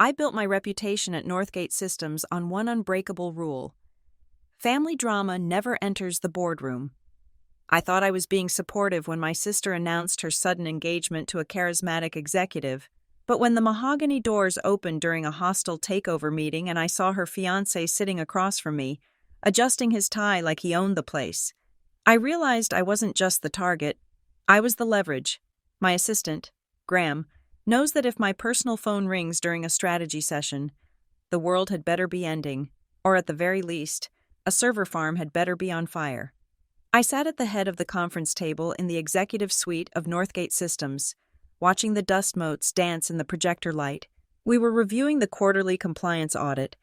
I built my reputation at Northgate Systems on one unbreakable rule: family drama never enters the boardroom. I thought I was being supportive when my sister announced her sudden engagement to a charismatic executive, but when the mahogany doors opened during a hostile takeover meeting and I saw her fiancé sitting across from me, adjusting his tie like he owned the place, I realized I wasn't just the target, I was the leverage. My assistant, Graham, knows that if my personal phone rings during a strategy session, the world had better be ending, or at the very least, a server farm had better be on fire. I sat at the head of the conference table in the executive suite of Northgate Systems, watching the dust motes dance in the projector light. We were reviewing the quarterly compliance audit,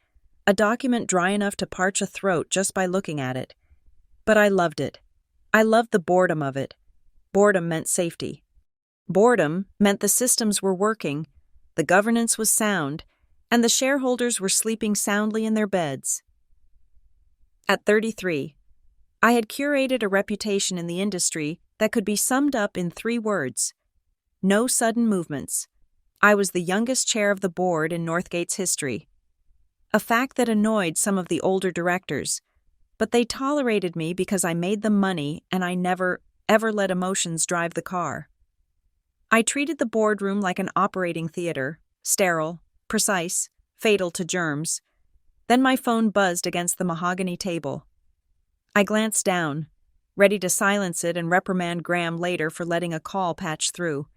a document dry enough to parch a throat just by looking at it. But I loved it. I loved the boredom of it. Boredom meant safety. Boredom meant the systems were working, the governance was sound, and the shareholders were sleeping soundly in their beds. At 33, I had curated a reputation in the industry that could be summed up in 3 words: no sudden movements. I was the youngest chair of the board in Northgate's history. A fact that annoyed some of the older directors, but they tolerated me because I made them money and I never, ever let emotions drive the car. I treated the boardroom like an operating theater, sterile, precise, fatal to germs. Then my phone buzzed against the mahogany table. I glanced down, ready to silence it and reprimand Graham later for letting a call patch through.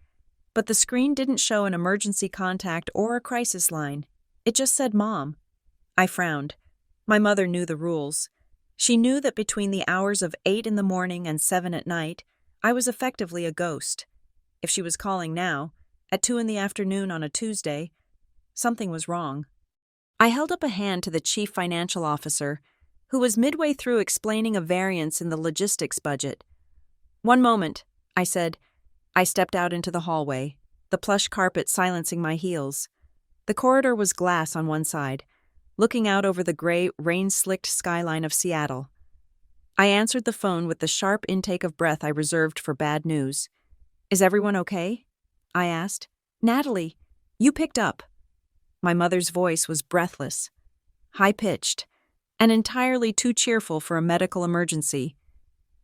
But the screen didn't show an emergency contact or a crisis line. It just said Mom. I frowned. My mother knew the rules. She knew that between the hours of 8 in the morning and 7 at night, I was effectively a ghost. If she was calling now, at 2 in the afternoon on a Tuesday, something was wrong. I held up a hand to the chief financial officer, who was midway through explaining a variance in the logistics budget. "One moment," I said. I stepped out into the hallway, the plush carpet silencing my heels. The corridor was glass on one side, looking out over the gray, rain-slicked skyline of Seattle. I answered the phone with the sharp intake of breath I reserved for bad news. "Is everyone okay?" I asked. "Natalie, you picked up." My mother's voice was breathless, high-pitched, and entirely too cheerful for a medical emergency.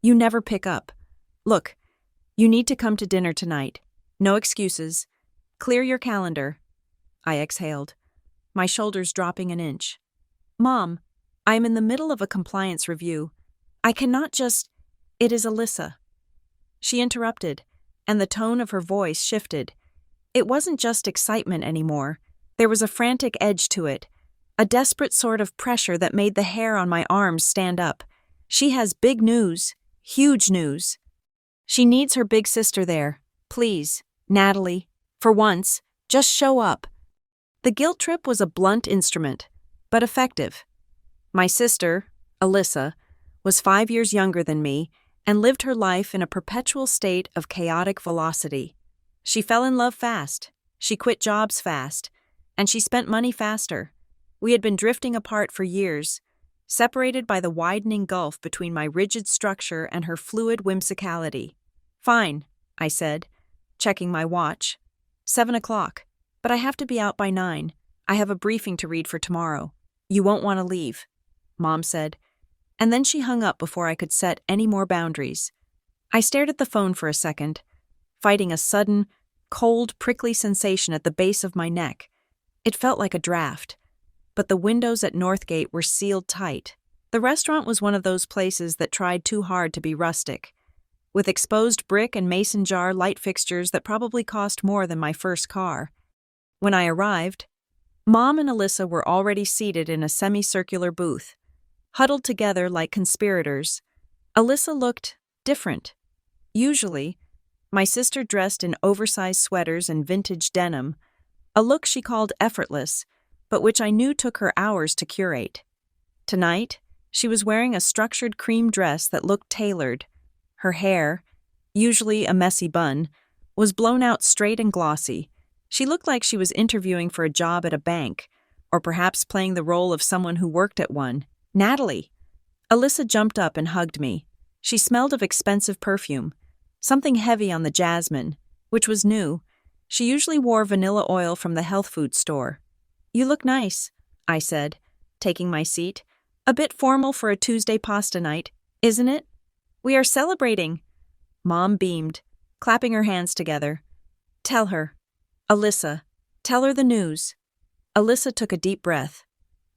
"You never pick up. Look, you need to come to dinner tonight. No excuses. Clear your calendar." I exhaled, my shoulders dropping an inch. "Mom, I am in the middle of a compliance review. I cannot just—" "It is Alyssa." She interrupted, and the tone of her voice shifted. It wasn't just excitement anymore. There was a frantic edge to it, a desperate sort of pressure that made the hair on my arms stand up. "She has big news, huge news. She needs her big sister there. Please, Natalie, for once, just show up." The guilt trip was a blunt instrument, but effective. My sister, Alyssa, was 5 years younger than me and lived her life in a perpetual state of chaotic velocity. She fell in love fast, she quit jobs fast, and she spent money faster. We had been drifting apart for years, separated by the widening gulf between my rigid structure and her fluid whimsicality. "Fine," I said, checking my watch. 7 o'clock, but I have to be out by 9. I have a briefing to read for tomorrow. You won't want to leave," Mom said, and then she hung up before I could set any more boundaries. I stared at the phone for a second, fighting a sudden, cold, prickly sensation at the base of my neck. It felt like a draft, but the windows at Northgate were sealed tight. The restaurant was one of those places that tried too hard to be rustic, with exposed brick and mason jar light fixtures that probably cost more than my first car. When I arrived, Mom and Alyssa were already seated in a semicircular booth, huddled together like conspirators. Alyssa looked different. Usually, my sister dressed in oversized sweaters and vintage denim, a look she called effortless, but which I knew took her hours to curate. Tonight, she was wearing a structured cream dress that looked tailored. Her hair, usually a messy bun, was blown out straight and glossy. She looked like she was interviewing for a job at a bank, or perhaps playing the role of someone who worked at one. "Natalie!" Alyssa jumped up and hugged me. She smelled of expensive perfume, something heavy on the jasmine, which was new. She usually wore vanilla oil from the health food store. You look nice, I said, taking my seat. A bit formal for a Tuesday pasta night, isn't it? We are celebrating. Mom beamed, clapping her hands together. Tell her. Alyssa, tell her the news. Alyssa took a deep breath,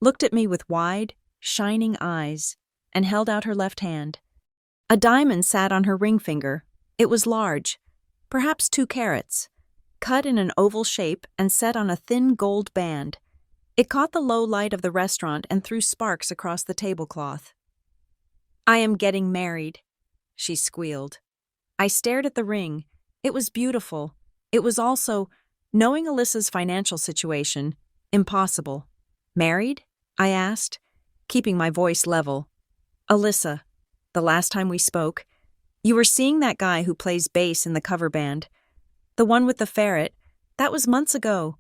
looked at me with wide, shining eyes, and held out her left hand. A diamond sat on her ring finger. It was large, perhaps 2 carats, cut in an oval shape and set on a thin gold band. It caught the low light of the restaurant and threw sparks across the tablecloth. I am getting married, she squealed. I stared at the ring. It was beautiful. It was also, knowing Alyssa's financial situation, impossible. Married? I asked, keeping my voice level. Alyssa, the last time we spoke, you were seeing that guy who plays bass in the cover band. The one with the ferret, that was months ago,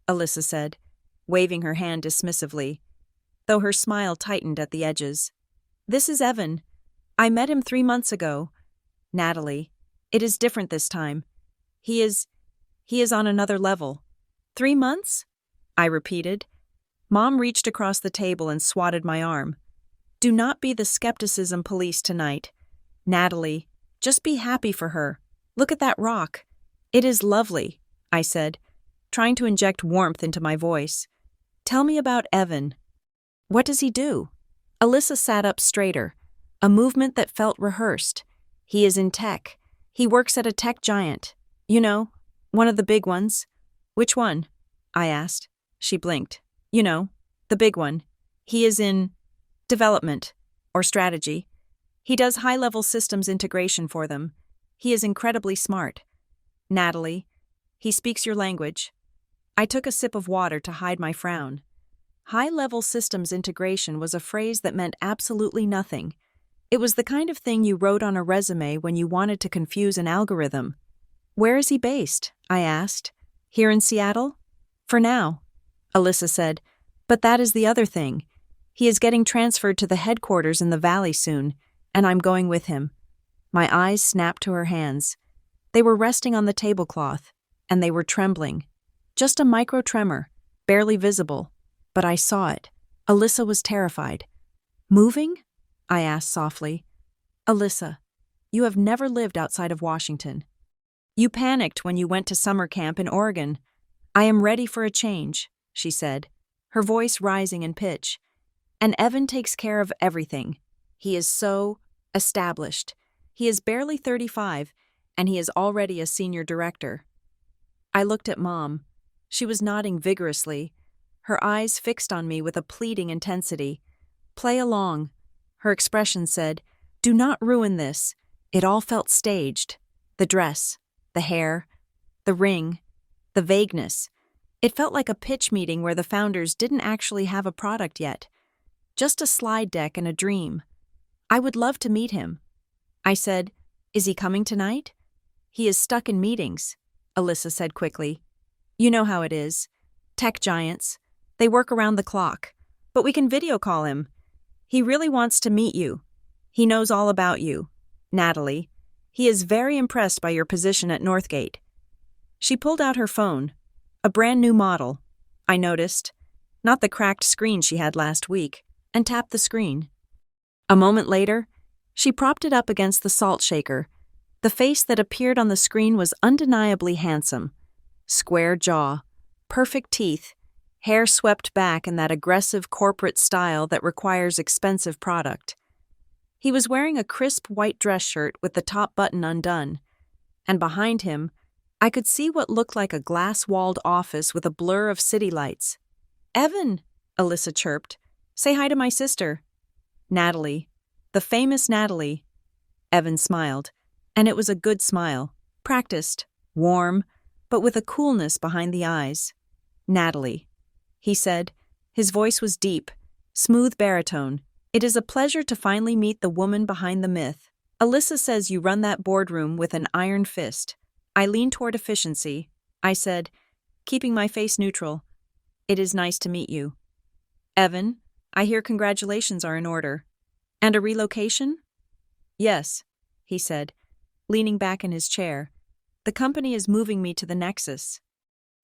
Alyssa said, waving her hand dismissively, though her smile tightened at the edges. This is Evan. I met him 3 months ago. Natalie, it is different this time. He is on another level. 3 months? I repeated. Mom reached across the table and swatted my arm. Do not be the skepticism police tonight. Natalie, just be happy for her. Look at that rock. It is lovely, I said, trying to inject warmth into my voice. Tell me about Evan. What does he do? Alyssa sat up straighter, a movement that felt rehearsed. He is in tech. He works at a tech giant. You know, one of the big ones. Which one? I asked. She blinked. You know, the big one. He is in development or strategy. He does high-level systems integration for them. He is incredibly smart. Natalie, he speaks your language. I took a sip of water to hide my frown. High-level systems integration was a phrase that meant absolutely nothing. It was the kind of thing you wrote on a resume when you wanted to confuse an algorithm. Where is he based? I asked. Here in Seattle? For now, Alyssa said, but that is the other thing. He is getting transferred to the headquarters in the valley soon, and I'm going with him. My eyes snapped to her hands. They were resting on the tablecloth, and they were trembling. Just a micro tremor, barely visible, but I saw it. Alyssa was terrified. Moving? I asked softly. Alyssa, you have never lived outside of Washington. You panicked when you went to summer camp in Oregon. I am ready for a change, she said, her voice rising in pitch. And Evan takes care of everything. He is so established. He is barely 35, and he is already a senior director. I looked at Mom. She was nodding vigorously, her eyes fixed on me with a pleading intensity. Play along. Her expression said, do not ruin this. It all felt staged. The dress, the hair, the ring, the vagueness. It felt like a pitch meeting where the founders didn't actually have a product yet. Just a slide deck and a dream. I would love to meet him. I said, is he coming tonight? He is stuck in meetings, Alyssa said quickly. You know how it is. Tech giants. They work around the clock. But we can video call him. He really wants to meet you. He knows all about you. Natalie. He is very impressed by your position at Northgate. She pulled out her phone. A brand new model, I noticed. Not the cracked screen she had last week, and tapped the screen. A moment later, she propped it up against the salt shaker. The face that appeared on the screen was undeniably handsome. Square jaw, perfect teeth, hair swept back in that aggressive corporate style that requires expensive product. He was wearing a crisp white dress shirt with the top button undone, and behind him, I could see what looked like a glass-walled office with a blur of city lights. Evan, Alyssa chirped. Say hi to my sister. Natalie. The famous Natalie. Evan smiled, and it was a good smile. Practiced, warm, but with a coolness behind the eyes. Natalie, he said. His voice was deep, smooth baritone. It is a pleasure to finally meet the woman behind the myth. Alyssa says you run that boardroom with an iron fist. I leaned toward efficiency. I said, keeping my face neutral, it is nice to meet you. Evan, I hear congratulations are in order. And a relocation? Yes, he said, leaning back in his chair. The company is moving me to the Nexus.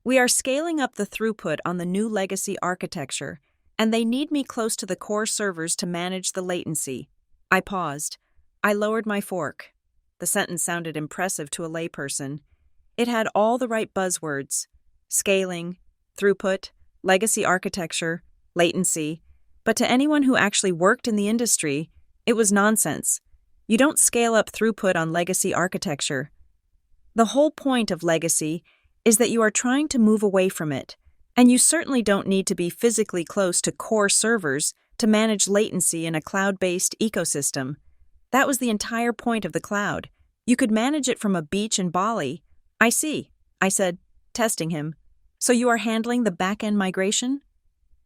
We are scaling up the throughput on the new legacy architecture, and they need me close to the core servers to manage the latency. I paused. I lowered my fork. The sentence sounded impressive to a layperson. It had all the right buzzwords: scaling, throughput, legacy architecture, latency. But to anyone who actually worked in the industry, it was nonsense. You don't scale up throughput on legacy architecture. The whole point of legacy is that you are trying to move away from it, and you certainly don't need to be physically close to core servers to manage latency in a cloud-based ecosystem. That was the entire point of the cloud. You could manage it from a beach in Bali. I see, I said, testing him. So you are handling the back-end migration?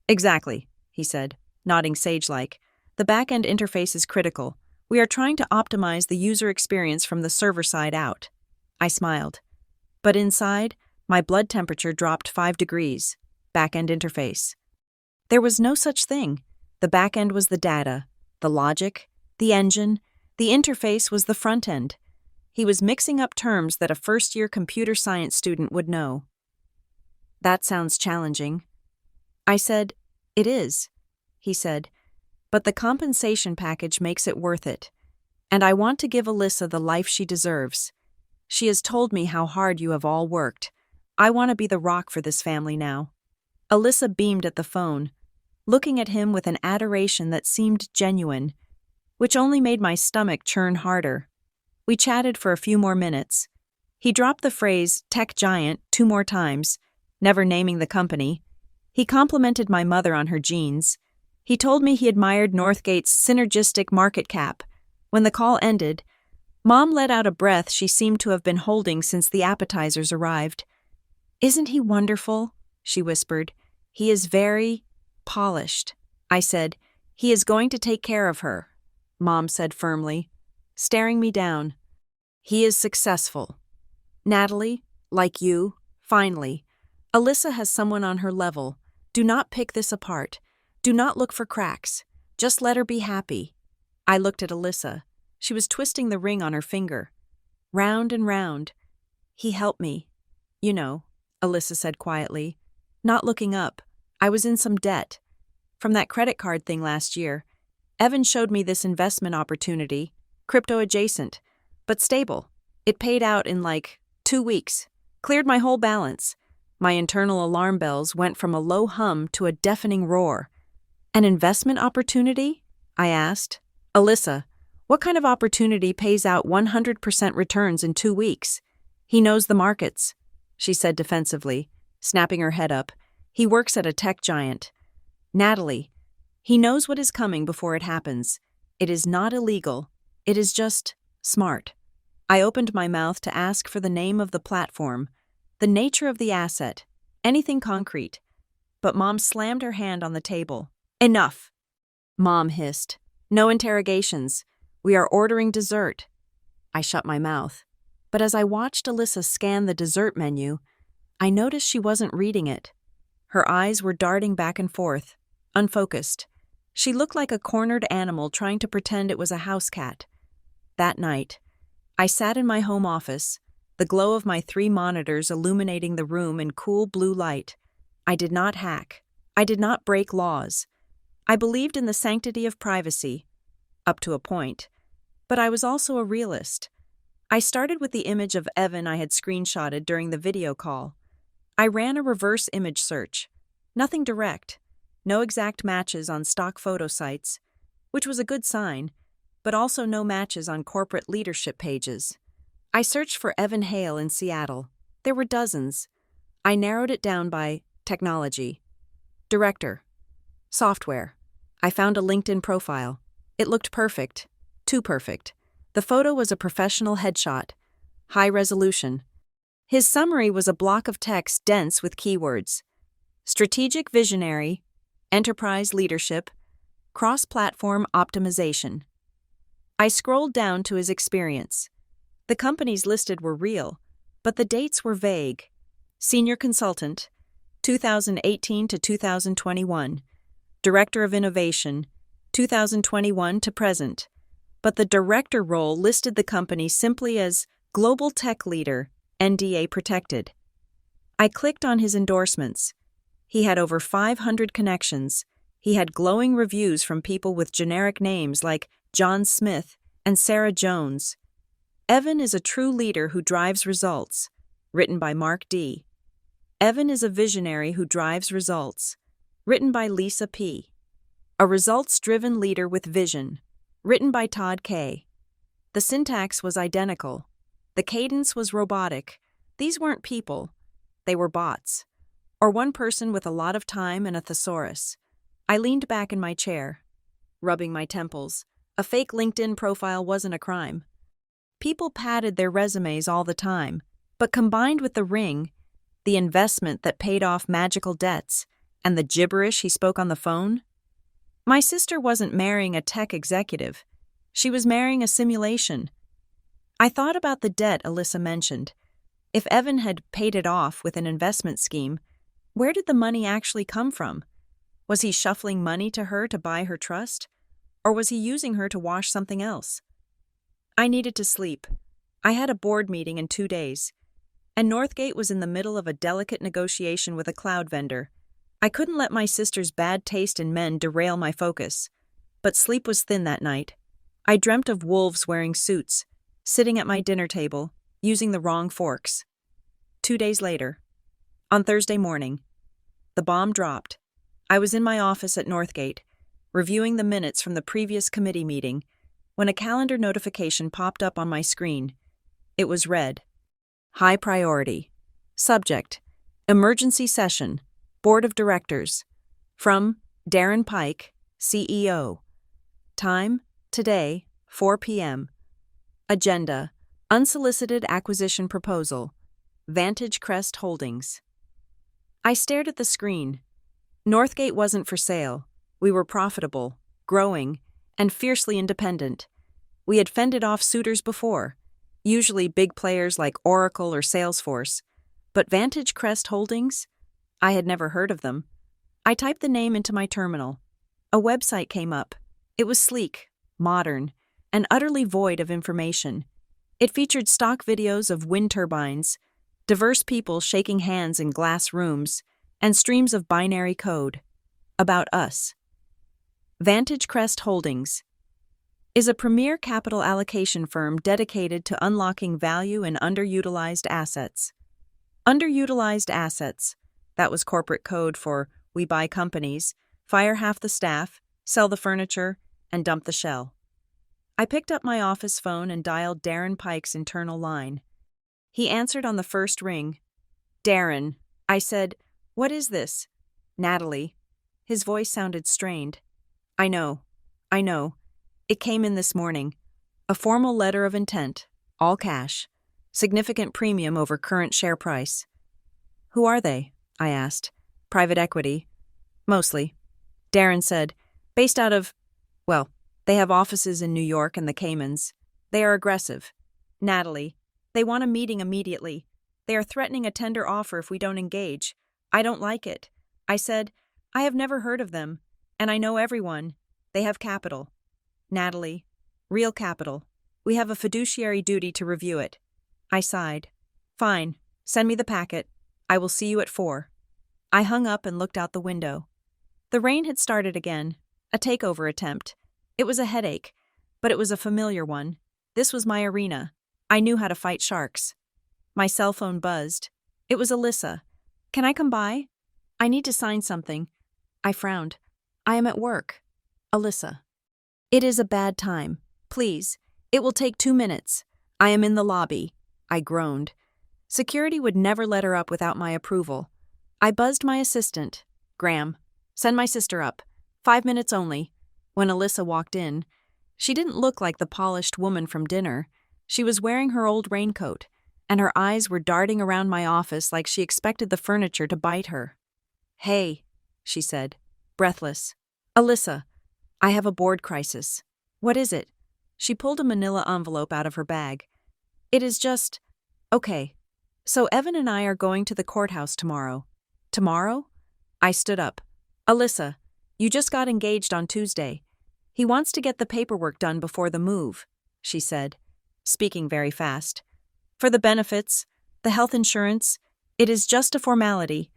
Exactly, he said, nodding sage-like. The back-end interface is critical. We are trying to optimize the user experience from the server side out. I smiled. But inside, my blood temperature dropped 5 degrees. Back-end interface. There was no such thing. The back-end was the data, the logic, the engine. The interface was the front end. He was mixing up terms that a first-year computer science student would know. That sounds challenging. I said, It is, he said, but the compensation package makes it worth it. And I want to give Alyssa the life she deserves. She has told me how hard you have all worked. I want to be the rock for this family now. Alyssa beamed at the phone, looking at him with an adoration that seemed genuine, which only made my stomach churn harder. We chatted for a few more minutes. He dropped the phrase tech giant 2 more times, never naming the company. He complimented my mother on her genes. He told me he admired Northgate's synergistic market cap. When the call ended, Mom let out a breath she seemed to have been holding since the appetizers arrived. Isn't he wonderful? She whispered. He is very polished. I said, He is going to take care of her, Mom said firmly, staring me down. He is successful. Natalie, like you, finally. Alyssa has someone on her level. Do not pick this apart. Do not look for cracks. Just let her be happy. I looked at Alyssa. She was twisting the ring on her finger. Round and round. He helped me. You know, Alyssa said quietly. Not looking up. I was in some debt. From that credit card thing last year. Evan showed me this investment opportunity, crypto adjacent, but stable. It paid out in 2 weeks. Cleared my whole balance. My internal alarm bells went from a low hum to a deafening roar. An investment opportunity? I asked. Alyssa, what kind of opportunity pays out 100% returns in 2 weeks? He knows the markets, she said defensively, snapping her head up. He works at a tech giant. Natalie, he knows what is coming before it happens. It is not illegal. It is just smart. I opened my mouth to ask for the name of the platform, the nature of the asset, anything concrete. But Mom slammed her hand on the table. Enough! Mom hissed. No interrogations. We are ordering dessert. I shut my mouth. But as I watched Alyssa scan the dessert menu, I noticed she wasn't reading it. Her eyes were darting back and forth, unfocused. She looked like a cornered animal trying to pretend it was a house cat. That night, I sat in my home office, the glow of my 3 monitors illuminating the room in cool blue light. I did not hack. I did not break laws. I believed in the sanctity of privacy, up to a point, but I was also a realist. I started with the image of Evan I had screenshotted during the video call. I ran a reverse image search. Nothing direct. No exact matches on stock photo sites, which was a good sign, but also no matches on corporate leadership pages. I searched for Evan Hale in Seattle. There were dozens. I narrowed it down by technology. Director. Software. I found a LinkedIn profile. It looked perfect. Too perfect. The photo was a professional headshot. High resolution. His summary was a block of text dense with keywords. Strategic visionary, enterprise leadership, cross-platform optimization. I scrolled down to his experience. The companies listed were real, but the dates were vague. Senior consultant, 2018 to 2021. Director of Innovation, 2021 to present. But the director role listed the company simply as Global Tech Leader, NDA protected. I clicked on his endorsements. He had over 500 connections. He had glowing reviews from people with generic names like John Smith and Sarah Jones. Evan is a true leader who drives results. Written by Mark D. Evan is a visionary who drives results. Written by Lisa P. A results-driven leader with vision. Written by Todd K. The syntax was identical. The cadence was robotic. These weren't people. They were bots. Or one person with a lot of time and a thesaurus. I leaned back in my chair, rubbing my temples. A fake LinkedIn profile wasn't a crime. People padded their resumes all the time, but combined with the ring, the investment that paid off magical debts, and the gibberish he spoke on the phone, my sister wasn't marrying a tech executive. She was marrying a simulation. I thought about the debt Alyssa mentioned. If Evan had paid it off with an investment scheme, where did the money actually come from? Was he shuffling money to her to buy her trust? Or was he using her to wash something else? I needed to sleep. I had a board meeting in 2 days, and Northgate was in the middle of a delicate negotiation with a cloud vendor. I couldn't let my sister's bad taste in men derail my focus, but sleep was thin that night. I dreamt of wolves wearing suits, sitting at my dinner table, using the wrong forks. 2 days later, on Thursday morning, the bomb dropped. I was in my office at Northgate, reviewing the minutes from the previous committee meeting, when a calendar notification popped up on my screen. It was red. High priority. Subject: Emergency Session, Board of Directors. From Darren Pike, CEO. Time: today, 4 p.m. Agenda: Unsolicited Acquisition Proposal. Vantage Crest Holdings. I stared at the screen. Northgate wasn't for sale. We were profitable, growing, and fiercely independent. We had fended off suitors before, usually big players like Oracle or Salesforce. But Vantage Crest Holdings? I had never heard of them. I typed the name into my terminal. A website came up. It was sleek, modern, and utterly void of information. It featured stock videos of wind turbines, diverse people shaking hands in glass rooms, and streams of binary code. About us. Vantage Crest Holdings is a premier capital allocation firm dedicated to unlocking value in underutilized assets. Underutilized assets, that was corporate code for we buy companies, fire half the staff, sell the furniture, and dump the shell. I picked up my office phone and dialed Darren Pike's internal line. He answered on the first ring. Darren, I said, what is this? Natalie. His voice sounded strained. I know. It came in this morning. A formal letter of intent, all cash. Significant premium over current share price. Who are they? I asked. Private equity. Mostly. Darren said, based out of, well, they have offices in New York and the Caymans. They are aggressive. Natalie, they want a meeting immediately. They are threatening a tender offer if we don't engage. I don't like it. I said, I have never heard of them, and I know everyone. They have capital. Natalie, real capital. We have a fiduciary duty to review it. I sighed. Fine, send me the packet. I will see you at 4. I hung up and looked out the window. The rain had started again, a takeover attempt. It was a headache, but it was a familiar one. This was my arena. I knew how to fight sharks. My cell phone buzzed. It was Alyssa. Can I come by? I need to sign something. I frowned. I am at work. Alyssa. It is a bad time. Please. It will take 2 minutes. I am in the lobby. I groaned. Security would never let her up without my approval. I buzzed my assistant. Graham. Send my sister up. 5 minutes only. When Alyssa walked in, she didn't look like the polished woman from dinner. She was wearing her old raincoat, and her eyes were darting around my office like she expected the furniture to bite her. Hey, she said, breathless. Alyssa, I have a board crisis. What is it? She pulled a manila envelope out of her bag. It is just... Okay. So Evan and I are going to the courthouse tomorrow. Tomorrow? I stood up. Alyssa, you just got engaged on Tuesday. He wants to get the paperwork done before the move, she said, speaking very fast. For the benefits, the health insurance, It is just a formality.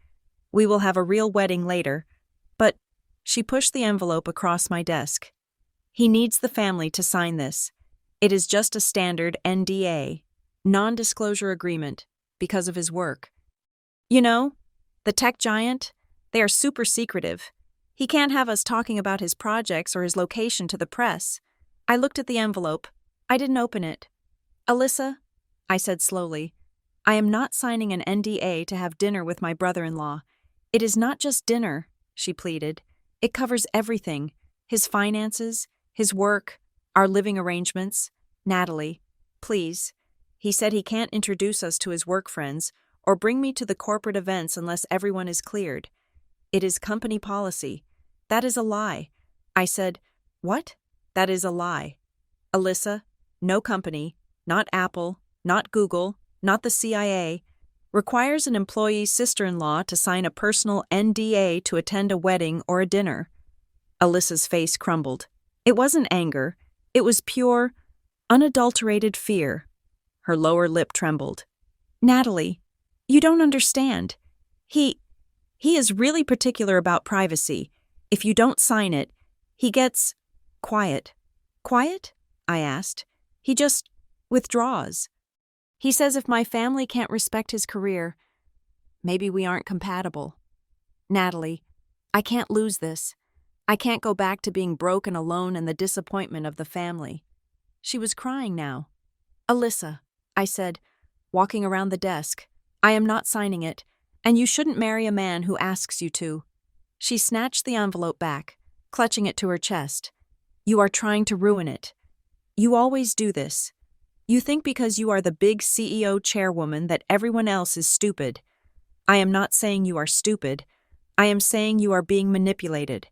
We will have a real wedding later. But she pushed the envelope across my desk. He needs the family to sign this. It is just a standard NDA, non-disclosure agreement, because of his work. You know, the tech giant, they are super secretive. He can't have us talking about his projects or his location to the press. I looked at the envelope. I didn't open it. Alyssa, I said slowly, I am not signing an NDA to have dinner with my brother-in-law. It is not just dinner, she pleaded. It covers everything. His finances, his work, our living arrangements. Natalie, please. He said he can't introduce us to his work friends or bring me to the corporate events unless everyone is cleared. It is company policy. That is a lie. I said, what? That is a lie. Alyssa, no company, not Apple, not Google, not the CIA, requires an employee's sister-in-law to sign a personal NDA to attend a wedding or a dinner. Alyssa's face crumbled. It wasn't anger. It was pure, unadulterated fear. Her lower lip trembled. Natalie, you don't understand. He is really particular about privacy. If you don't sign it, he gets quiet. Quiet? I asked. He just withdraws. He says if my family can't respect his career, maybe we aren't compatible. Natalie, I can't lose this. I can't go back to being broke and alone and the disappointment of the family. She was crying now. Alyssa, I said, walking around the desk, I am not signing it, and you shouldn't marry a man who asks you to. She snatched the envelope back, clutching it to her chest. You are trying to ruin it. You always do this. You think because you are the big CEO chairwoman that everyone else is stupid. I am not saying you are stupid. I am saying you are being manipulated.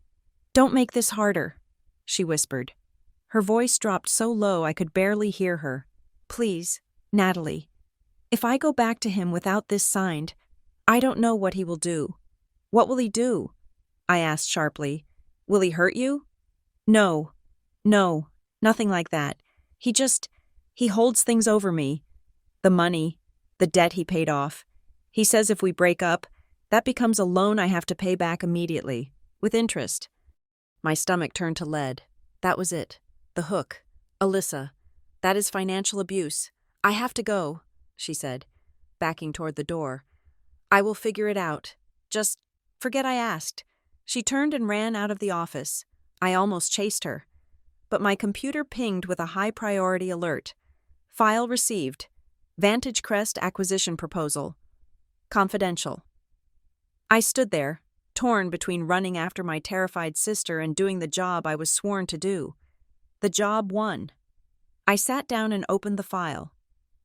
Don't make this harder, she whispered. Her voice dropped so low I could barely hear her. Please, Natalie. If I go back to him without this signed, I don't know what he will do. What will he do? I asked sharply. Will he hurt you? No, nothing like that. He holds things over me. The money, the debt he paid off. He says if we break up, that becomes a loan I have to pay back immediately, with interest. My stomach turned to lead. That was it. The hook. Alyssa, that is financial abuse. I have to go, she said, backing toward the door. I will figure it out. Just forget I asked. She turned and ran out of the office. I almost chased her. But my computer pinged with a high-priority alert. File received. Vantage Crest acquisition proposal. Confidential. I stood there, torn between running after my terrified sister and doing the job I was sworn to do. The job won. I sat down and opened the file.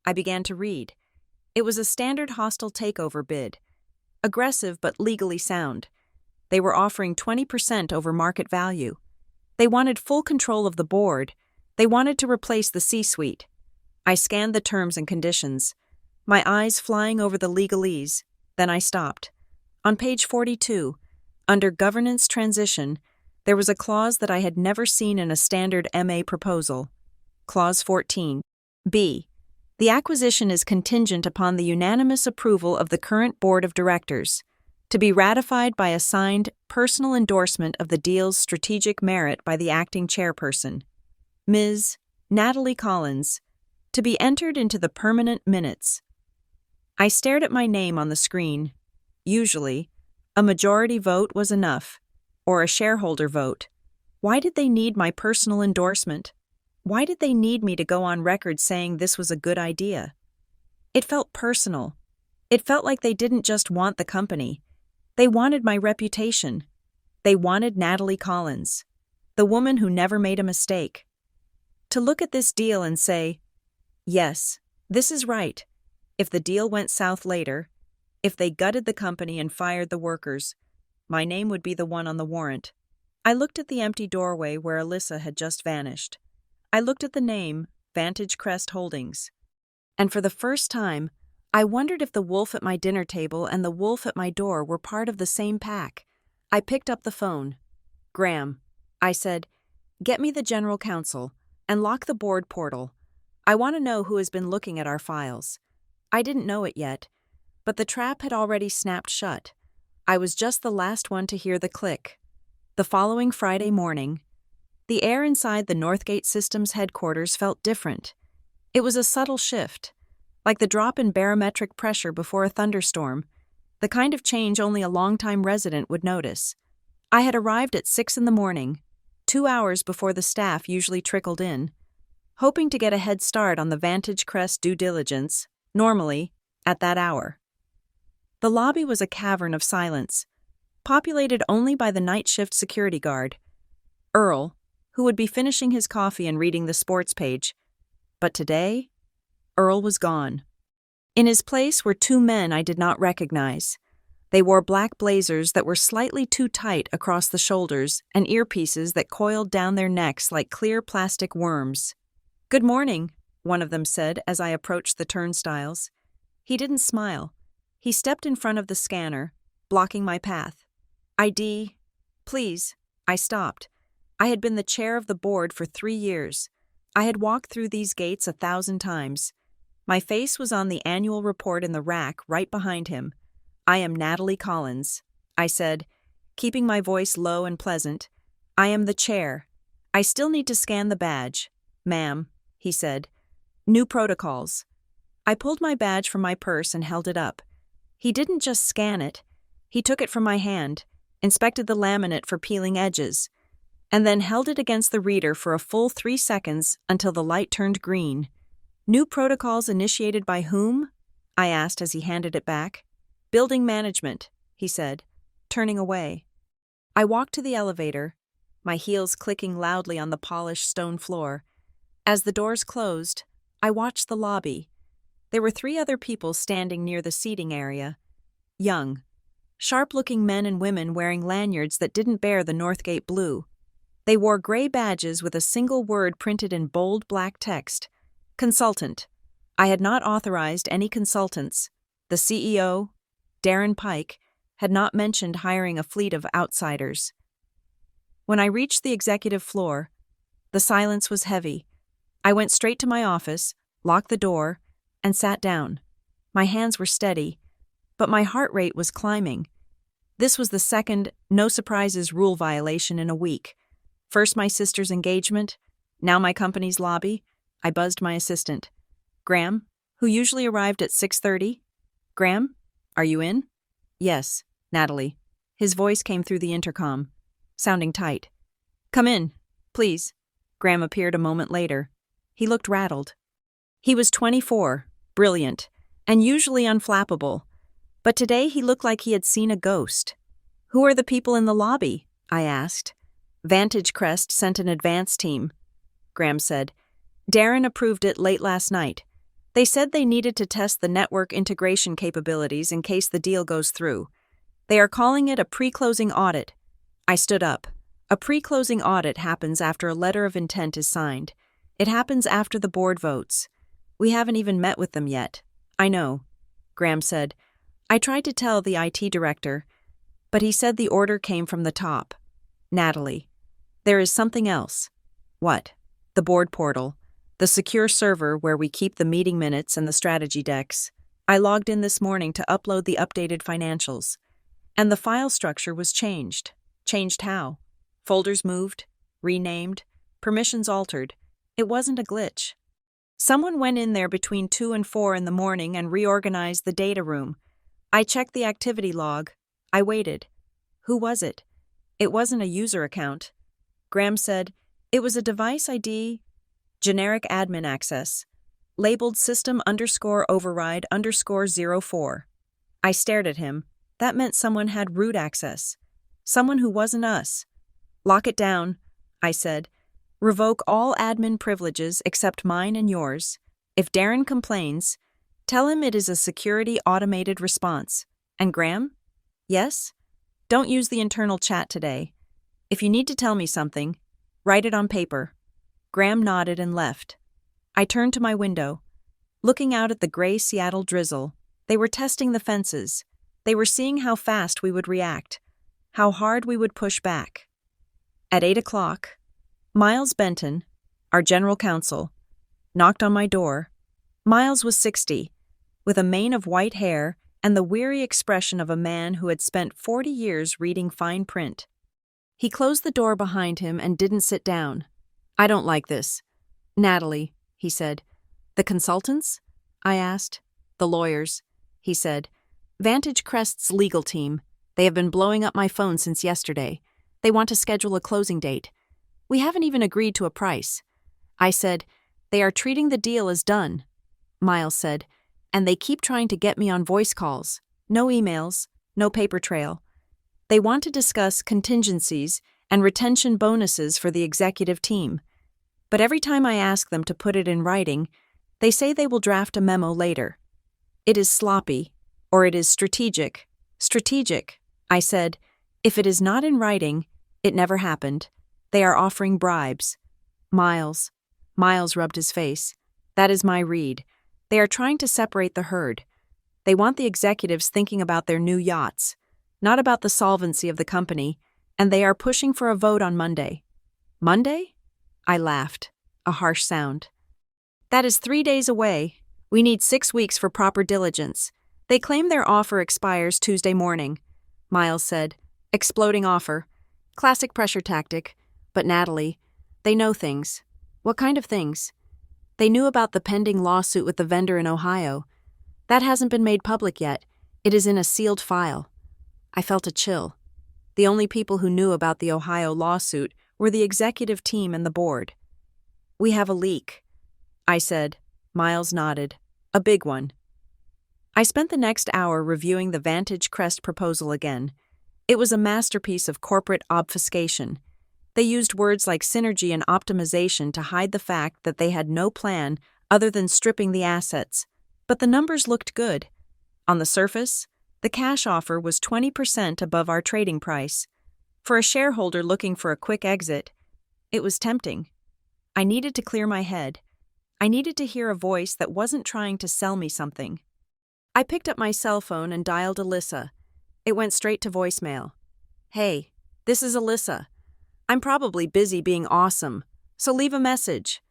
I began to read. It was a standard hostile takeover bid. Aggressive but legally sound. They were offering 20% over market value. They wanted full control of the board. They wanted to replace the C-suite. I scanned the terms and conditions, my eyes flying over the legalese. Then I stopped. On page 42, under Governance Transition, there was a clause that I had never seen in a standard MA proposal. Clause 14. B. The acquisition is contingent upon the unanimous approval of the current board of directors, to be ratified by a signed personal endorsement of the deal's strategic merit by the acting chairperson, Ms. Natalie Collins, to be entered into the permanent minutes. I stared at my name on the screen. Usually, a majority vote was enough, or a shareholder vote. Why did they need my personal endorsement? Why did they need me to go on record saying this was a good idea? It felt personal. It felt like they didn't just want the company. They wanted my reputation. They wanted Natalie Collins, the woman who never made a mistake. To look at this deal and say, yes, this is right. If the deal went south later, if they gutted the company and fired the workers, my name would be the one on the warrant. I looked at the empty doorway where Alyssa had just vanished. I looked at the name, Vantage Crest Holdings. And for the first time, I wondered if the wolf at my dinner table and the wolf at my door were part of the same pack. I picked up the phone. Graham, I said, get me the general counsel and lock the board portal. I want to know who has been looking at our files. I didn't know it yet, But the trap had already snapped shut. I was just the last one to hear the click. The following Friday morning, the air inside the Northgate Systems headquarters felt different. It was a subtle shift, like the drop in barometric pressure before a thunderstorm, the kind of change only a longtime resident would notice. I had arrived at 6 a.m, 2 hours before the staff usually trickled in, hoping to get a head start on the Vantage Crest due diligence, normally, at that hour. The lobby was a cavern of silence, populated only by the night shift security guard, Earl, who would be finishing his coffee and reading the sports page. But today, Earl was gone. In his place were two men I did not recognize. They wore black blazers that were slightly too tight across the shoulders and earpieces that coiled down their necks like clear plastic worms. "Good morning," one of them said as I approached the turnstiles. He didn't smile. He stepped in front of the scanner, blocking my path. "ID, please." I stopped. I had been the chair of the board for 3 years. I had walked through these gates 1,000 times. My face was on the annual report in the rack right behind him. "I am Natalie Collins," I said, keeping my voice low and pleasant. "I am the chair. I still need to scan the badge." "Ma'am," he said. "New protocols." I pulled my badge from my purse and held it up. He didn't just scan it. He took it from my hand, inspected the laminate for peeling edges, and then held it against the reader for a full 3 seconds until the light turned green. "New protocols initiated by whom?" I asked as he handed it back. "Building management," he said, turning away. I walked to the elevator, my heels clicking loudly on the polished stone floor. As the doors closed, I watched the lobby. There were 3 other people standing near the seating area. Young, sharp-looking men and women wearing lanyards that didn't bear the Northgate blue. They wore gray badges with a single word printed in bold black text: Consultant. I had not authorized any consultants. The CEO, Darren Pike, had not mentioned hiring a fleet of outsiders. When I reached the executive floor, the silence was heavy. I went straight to my office, locked the door, and sat down. My hands were steady, but my heart rate was climbing. This was the second no surprises rule violation in a week. First my sister's engagement, now my company's lobby. I buzzed my assistant. "Graham, who usually arrived at 6:30? "Graham, are you in?" "Yes, Natalie." His voice came through the intercom, sounding tight. "Come in, please." Graham appeared a moment later. He looked rattled. He was 24, brilliant, and usually unflappable. But today he looked like he had seen a ghost. "Who are the people in the lobby?" I asked. "Vantage Crest sent an advance team," Graham said. "Darren approved it late last night. They said they needed to test the network integration capabilities in case the deal goes through. They are calling it a pre-closing audit." I stood up. A pre-closing audit happens after a letter of intent is signed. It happens after the board votes. We haven't even met with them yet. "I know," Graham said. "I tried to tell the IT director, but he said the order came from the top." "Natalie, there is something else." "What?" "The board portal. The secure server where we keep the meeting minutes and the strategy decks. I logged in this morning to upload the updated financials. And the file structure was changed. Changed how? Folders moved, renamed, permissions altered. It wasn't a glitch. Someone went in there between 2 and 4 in the morning and reorganized the data room. I checked the activity log. I waited. Who was it? It wasn't a user account. Graham said, it was a device ID, generic admin access, labeled system_override_04. I stared at him. That meant someone had root access. Someone who wasn't us. Lock it down, I said. Revoke all admin privileges except mine and yours. If Darren complains, tell him it is a security automated response. And Graham? Yes? Don't use the internal chat today. If you need to tell me something, write it on paper. Graham nodded and left. I turned to my window. Looking out at the gray Seattle drizzle, they were testing the fences. They were seeing how fast we would react, how hard we would push back. At 8 o'clock, Miles Benton, our general counsel, knocked on my door. Miles was 60, with a mane of white hair and the weary expression of a man who had spent 40 years reading fine print. He closed the door behind him and didn't sit down. "I don't like this." "Natalie," he said. "The consultants?" I asked. "The lawyers," he said. "Vantage Crest's legal team. They have been blowing up my phone since yesterday. They want to schedule a closing date. We haven't even agreed to a price." I said, "They are treating the deal as done." Miles said, "And they keep trying to get me on voice calls. No emails, no paper trail. They want to discuss contingencies and retention bonuses for the executive team. But every time I ask them to put it in writing, they say they will draft a memo later. It is sloppy, or it is strategic. Strategic," I said. "If it is not in writing, it never happened. They are offering bribes." Miles rubbed his face. "That is my read. They are trying to separate the herd. They want the executives thinking about their new yachts, not about the solvency of the company, and they are pushing for a vote on Monday." "Monday?" I laughed, a harsh sound. "That is 3 days away. We need 6 weeks for proper diligence. They claim their offer expires Tuesday morning," Miles said. "Exploding offer. Classic pressure tactic. But Natalie, they know things." "What kind of things?" "They knew about the pending lawsuit with the vendor in Ohio. That hasn't been made public yet. It is in a sealed file." I felt a chill. The only people who knew about the Ohio lawsuit were the executive team and the board. "We have a leak," I said. Miles nodded. "A big one." I spent the next hour reviewing the Vantage Crest proposal again. It was a masterpiece of corporate obfuscation. They used words like synergy and optimization to hide the fact that they had no plan other than stripping the assets. But the numbers looked good. On the surface, the cash offer was 20% above our trading price. For a shareholder looking for a quick exit, it was tempting. I needed to clear my head. I needed to hear a voice that wasn't trying to sell me something. I picked up my cell phone and dialed Alyssa. It went straight to voicemail. "Hey, this is Alyssa. I'm probably busy being awesome, so leave a message."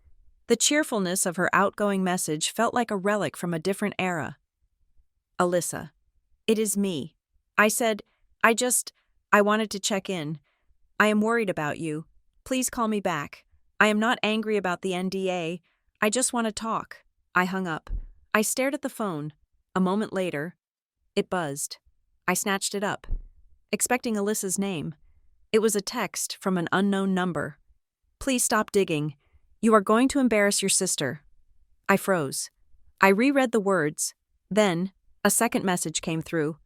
The cheerfulness of her outgoing message felt like a relic from a different era. "Alyssa, it is me." I said, I wanted to check in. I am worried about you. Please call me back. I am not angry about the NDA. I just want to talk." I hung up. I stared at the phone. A moment later, it buzzed. I snatched it up, expecting Alyssa's name. It was a text from an unknown number. "Please stop digging. You are going to embarrass your sister." I froze. I reread the words. Then, a second message came through.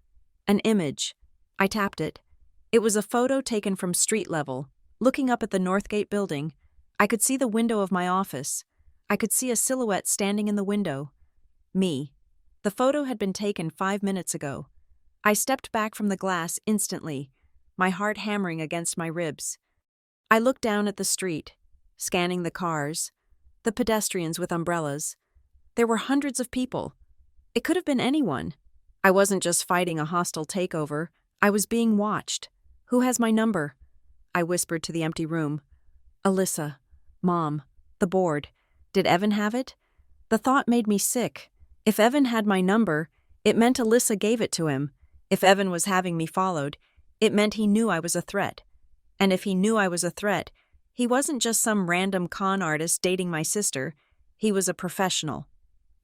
An image. I tapped it. It was a photo taken from street level. Looking up at the Northgate building, I could see the window of my office. I could see a silhouette standing in the window. Me. The photo had been taken 5 minutes ago. I stepped back from the glass instantly, my heart hammering against my ribs. I looked down at the street, scanning the cars, the pedestrians with umbrellas. There were hundreds of people. It could have been anyone. I wasn't just fighting a hostile takeover. I was being watched. "Who has my number?" I whispered to the empty room. "Alyssa. Mom. The board. Did Evan have it?" The thought made me sick. If Evan had my number, it meant Alyssa gave it to him. If Evan was having me followed, it meant he knew I was a threat. And if he knew I was a threat, he wasn't just some random con artist dating my sister. He was a professional.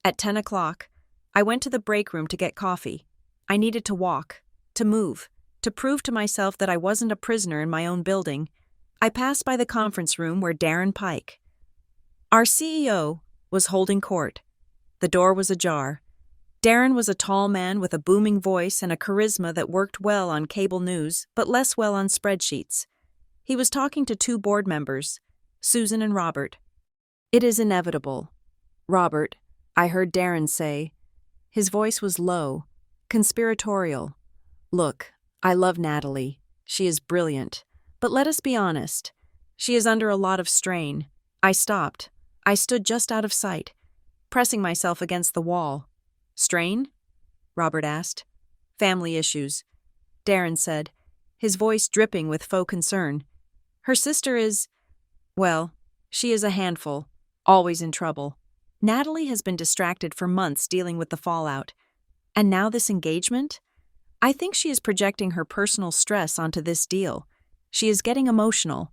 At 10 o'clock, I went to the break room to get coffee. I needed to walk, to move, to prove to myself that I wasn't a prisoner in my own building. I passed by the conference room where Darren Pike, our CEO, was holding court. The door was ajar. Darren was a tall man with a booming voice and a charisma that worked well on cable news, but less well on spreadsheets. He was talking to 2 board members, Susan and Robert. "It is inevitable, Robert," I heard Darren say. His voice was low, conspiratorial. "Look, I love Natalie. She is brilliant. But let us be honest. She is under a lot of strain." I stopped. I stood just out of sight, pressing myself against the wall. "Strain?" Robert asked. "Family issues," Darren said, his voice dripping with faux concern. "Her sister is, well, she is a handful, always in trouble. Natalie has been distracted for months dealing with the fallout. And now this engagement? I think she is projecting her personal stress onto this deal. She is getting emotional.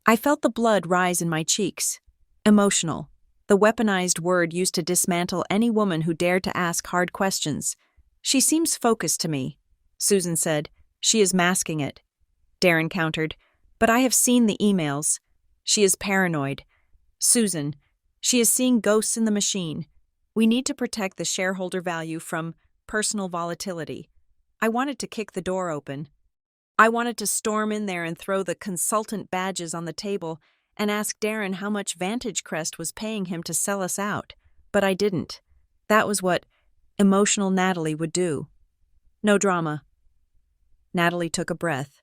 I felt the blood rise in my cheeks. Emotional. The weaponized word used to dismantle any woman who dared to ask hard questions. She seems focused to me, Susan said. She is masking it. Darren countered. But I have seen the emails. She is paranoid. Susan, she is seeing ghosts in the machine. We need to protect the shareholder value from personal volatility. I wanted to kick the door open. I wanted to storm in there and throw the consultant badges on the table and ask Darren how much Vantage Crest was paying him to sell us out, but I didn't. That was what emotional Natalie would do. No drama. Natalie took a breath,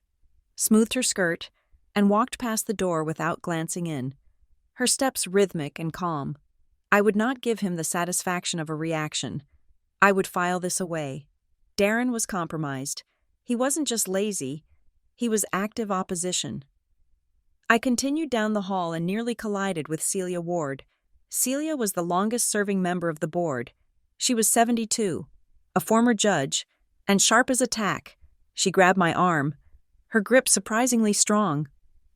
smoothed her skirt, and walked past the door without glancing in. Her steps rhythmic and calm. I would not give him the satisfaction of a reaction. I would file this away. Darren was compromised. He wasn't just lazy, he was active opposition. I continued down the hall and nearly collided with Celia Ward. Celia was the longest-serving member of the board. She was 72, a former judge, and sharp as a tack. She grabbed my arm, her grip surprisingly strong.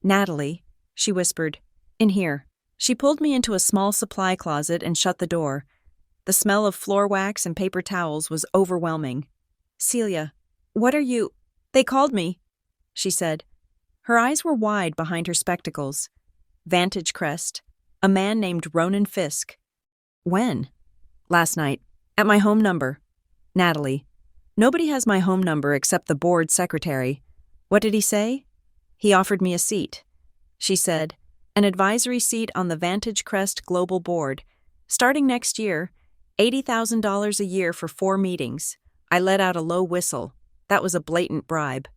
"Natalie," she whispered, "in here." She pulled me into a small supply closet and shut the door. The smell of floor wax and paper towels was overwhelming. "Celia, what are you—" "They called me," she said. Her eyes were wide behind her spectacles. Vantage Crest. A man named Ronan Fisk. "When?" "Last night. At my home number." "Natalie, nobody has my home number except the board secretary." "What did he say?" "He offered me a seat," she said. "An advisory seat on the Vantage Crest Global Board. Starting next year, $80,000 a year for 4 meetings. I let out a low whistle. That was a blatant bribe.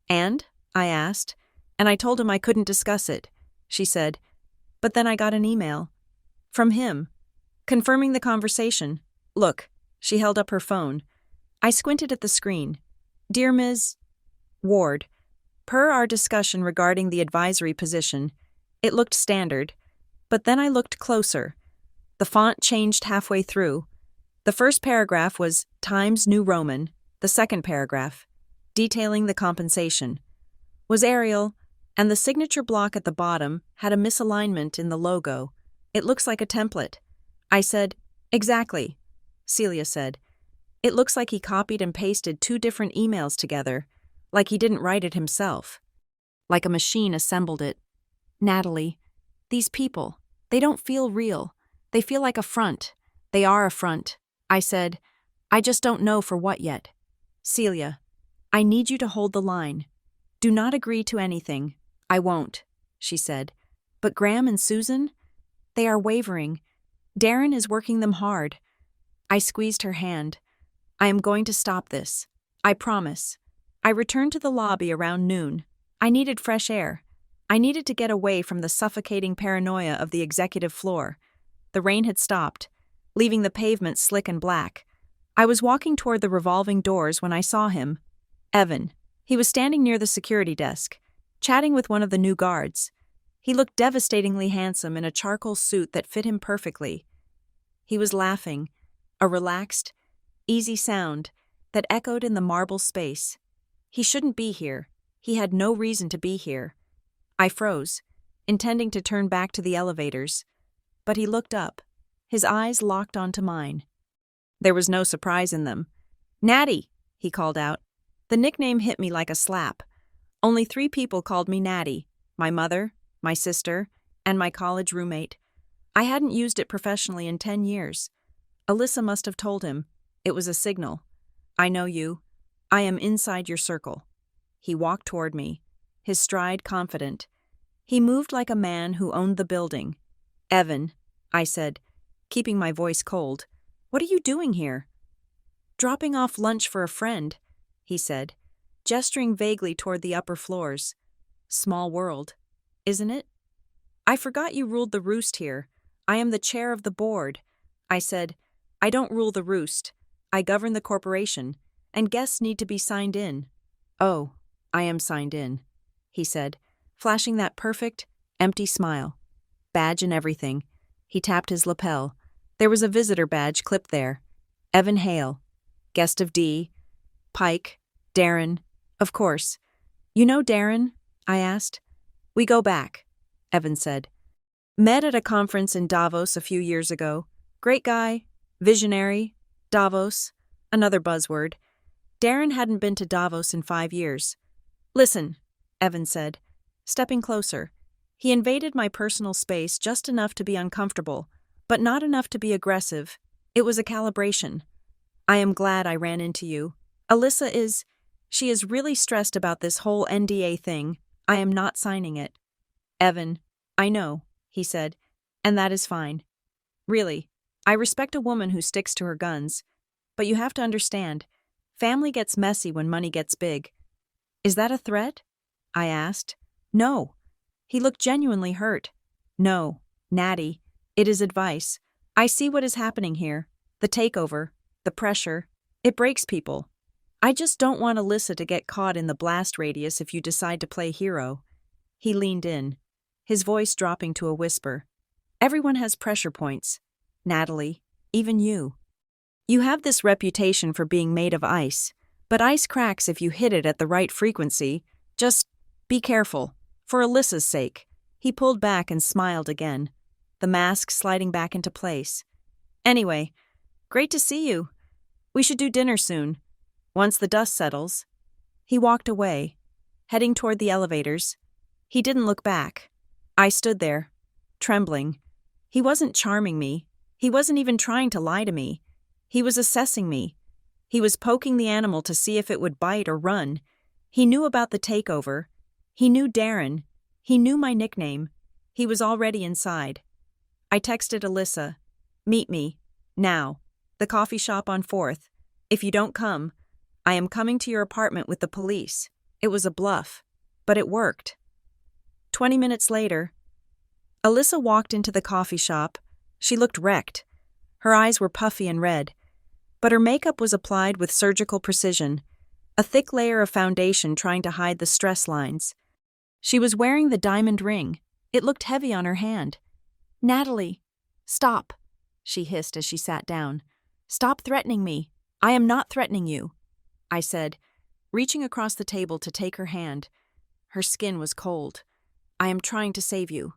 "And?" I asked. "And I told him I couldn't discuss it," she said. "But then I got an email. From him. Confirming the conversation. Look," she held up her phone. I squinted at the screen. "Dear Ms. Ward, per our discussion regarding the advisory position," it looked standard. But then I looked closer. The font changed halfway through. The first paragraph was Times New Roman. The second paragraph, detailing the compensation, was Arial, and the signature block at the bottom had a misalignment in the logo. "It looks like a template." I said, "Exactly," Celia said. "It looks like he copied and pasted 2 different emails together, like he didn't write it himself. Like a machine assembled it." "Natalie, these people, they don't feel real. They feel like a front. They are a front," I said. "I just don't know for what yet. Celia, I need you to hold the line. Do not agree to anything." "I won't," she said. "But Graham and Susan? They are wavering. Darren is working them hard." I squeezed her hand. "I am going to stop this. I promise." I returned to the lobby around noon. I needed fresh air. I needed to get away from the suffocating paranoia of the executive floor. The rain had stopped, leaving the pavement slick and black. I was walking toward the revolving doors when I saw him. Evan. He was standing near the security desk, chatting with one of the new guards. He looked devastatingly handsome in a charcoal suit that fit him perfectly. He was laughing, a relaxed, easy sound that echoed in the marble space. He shouldn't be here. He had no reason to be here. I froze, intending to turn back to the elevators. But he looked up, his eyes locked onto mine. There was no surprise in them. "Natty," he called out. The nickname hit me like a slap. Only 3 people called me Natty: my mother, my sister, and my college roommate. I hadn't used it professionally in 10 years. Alyssa must have told him. It was a signal. "I know you. I am inside your circle." He walked toward me, his stride confident. He moved like a man who owned the building. "Evan," I said, keeping my voice cold, "what are you doing here?" "Dropping off lunch for a friend," he said, gesturing vaguely toward the upper floors. "Small world, isn't it?" "I forgot you ruled the roost here. I am the chair of the board." I said, "I don't rule the roost. I govern the corporation, and guests need to be signed in." "Oh, I am signed in," he said, flashing that perfect, empty smile. Badge and everything. He tapped his lapel. There was a visitor badge clipped there. Evan Hale. Guest of D. Pike. Darren. Of course. You know Darren? I asked. We go back, Evan said. Met at a conference in Davos a few years ago. Great guy. Visionary. Davos. Another buzzword. Darren hadn't been to Davos in 5 years. Listen, Evan said, stepping closer. He invaded my personal space just enough to be uncomfortable, but not enough to be aggressive. It was a calibration. I am glad I ran into you. She is really stressed about this whole NDA thing. I am not signing it. Evan, I know, he said, and that is fine. Really, I respect a woman who sticks to her guns, but you have to understand, family gets messy when money gets big. Is that a threat? I asked. No. He looked genuinely hurt. No, Natty, it is advice. I see what is happening here. The takeover, the pressure, it breaks people. I just don't want Alyssa to get caught in the blast radius if you decide to play hero. He leaned in, his voice dropping to a whisper. Everyone has pressure points. Natalie, even you. You have this reputation for being made of ice, but ice cracks if you hit it at the right frequency. Just be careful. For Alyssa's sake. He pulled back and smiled again, the mask sliding back into place. Anyway, great to see you. We should do dinner soon. Once the dust settles. He walked away, heading toward the elevators. He didn't look back. I stood there, trembling. He wasn't charming me. He wasn't even trying to lie to me. He was assessing me. He was poking the animal to see if it would bite or run. He knew about the takeover. He knew Darren. He knew my nickname. He was already inside. I texted Alyssa. Meet me. Now. The coffee shop on 4th. If you don't come, I am coming to your apartment with the police. It was a bluff, but it worked. 20 minutes later, Alyssa walked into the coffee shop. She looked wrecked. Her eyes were puffy and red, but her makeup was applied with surgical precision, a thick layer of foundation trying to hide the stress lines. She was wearing the diamond ring. It looked heavy on her hand. Natalie, stop, she hissed as she sat down. Stop threatening me. I am not threatening you, I said, reaching across the table to take her hand. Her skin was cold. I am trying to save you.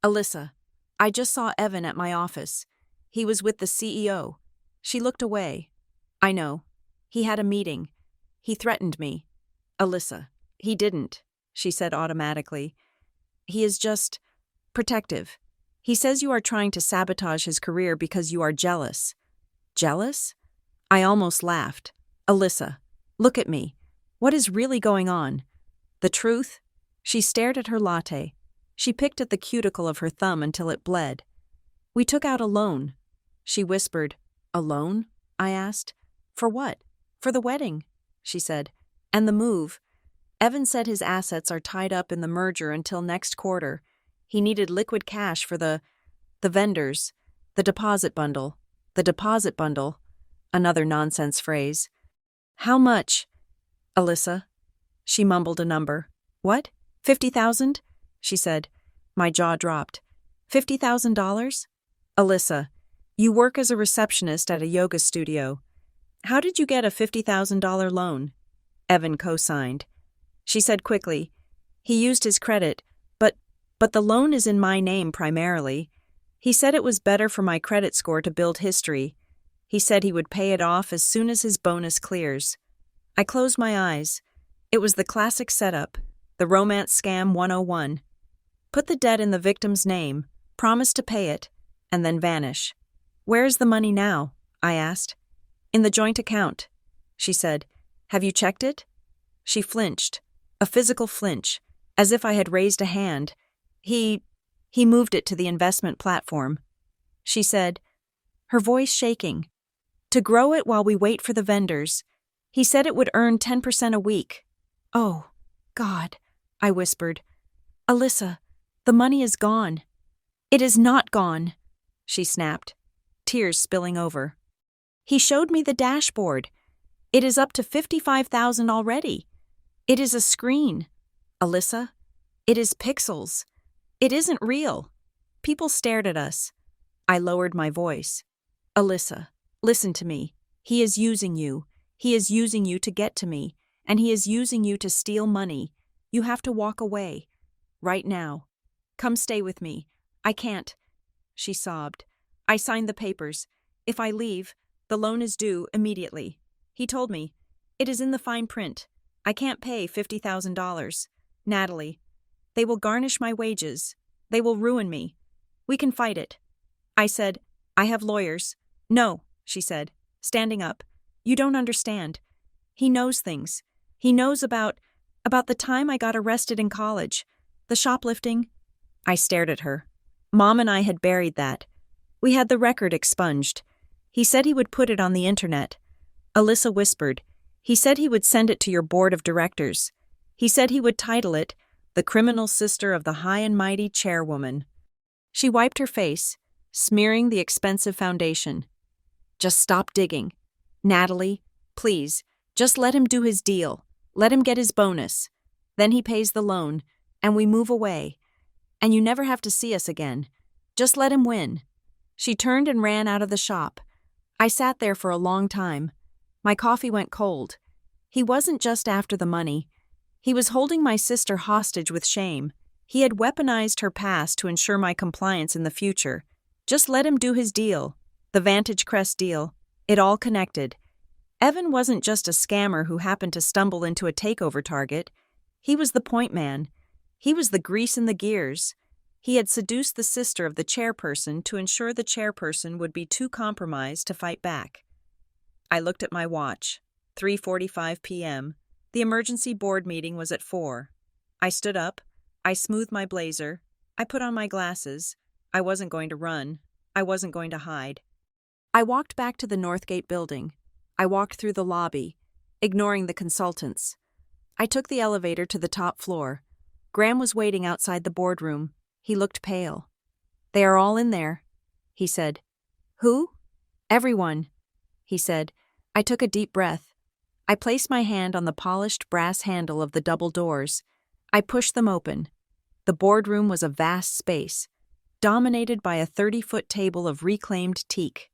Alyssa, I just saw Evan at my office. He was with the CEO. She looked away. I know. He had a meeting. He threatened me. Alyssa, he didn't, she said automatically. He is just protective. He says you are trying to sabotage his career because you are jealous. Jealous? I almost laughed. Alyssa, look at me. What is really going on? The truth? She stared at her latte. She picked at the cuticle of her thumb until it bled. We took out a loan. She whispered. A loan? I asked. For what? For the wedding, she said. And the move. Evan said his assets are tied up in the merger until next quarter. He needed liquid cash for the vendors, the deposit bundle. The deposit bundle. Another nonsense phrase. How much? Alyssa. She mumbled a number. What? 50,000? She said. My jaw dropped. $50,000? Alyssa, you work as a receptionist at a yoga studio. How did you get a $50,000 loan? Evan co-signed. She said quickly, he used his credit, but the loan is in my name primarily. He said it was better for my credit score to build history. He said he would pay it off as soon as his bonus clears. I closed my eyes. It was the classic setup, the romance scam 101. Put the debt in the victim's name, promise to pay it, and then vanish. Where is the money now? I asked. In the joint account, she said. Have you checked it? She flinched, a physical flinch, as if I had raised a hand. He moved it to the investment platform. She said, her voice shaking. To grow it while we wait for the vendors. He said it would earn 10% a week. Oh, God, I whispered. Alyssa, the money is gone. It is not gone, she snapped, tears spilling over. He showed me the dashboard. It is up to 55,000 already. It is a screen. Alyssa, it is pixels. It isn't real. People stared at us. I lowered my voice. Alyssa, listen to me. He is using you. He is using you to get to me, and he is using you to steal money. You have to walk away. Right now. Come stay with me. I can't." She sobbed. "I signed the papers. If I leave, the loan is due immediately. He told me. It is in the fine print. I can't pay $50,000. Natalie. They will garnish my wages. They will ruin me. We can fight it." I said, "I have lawyers." "No," she said, standing up. "You don't understand. He knows things. He knows about the time I got arrested in college. The shoplifting." I stared at her. Mom and I had buried that. We had the record expunged. He said he would put it on the internet. Alyssa whispered, "He said he would send it to your board of directors. He said he would title it, 'The Criminal Sister of the High and Mighty Chairwoman.'" She wiped her face, smearing the expensive foundation. "Just stop digging. Natalie, please, just let him do his deal. Let him get his bonus. Then he pays the loan, and we move away. And you never have to see us again. Just let him win." She turned and ran out of the shop. I sat there for a long time. My coffee went cold. He wasn't just after the money. He was holding my sister hostage with shame. He had weaponized her past to ensure my compliance in the future. Just let him do his deal. The Vantage Crest deal. It all connected. Evan wasn't just a scammer who happened to stumble into a takeover target. He was the point man. He was the grease in the gears. He had seduced the sister of the chairperson to ensure the chairperson would be too compromised to fight back. I looked at my watch. 3:45 p.m. The emergency board meeting was at 4. I stood up. I smoothed my blazer. I put on my glasses. I wasn't going to run. I wasn't going to hide. I walked back to the Northgate building. I walked through the lobby, ignoring the consultants. I took the elevator to the top floor. Graham was waiting outside the boardroom. He looked pale. "They are all in there," he said. "Who?" "Everyone," he said. I took a deep breath. I placed my hand on the polished brass handle of the double doors. I pushed them open. The boardroom was a vast space, dominated by a 30-foot table of reclaimed teak.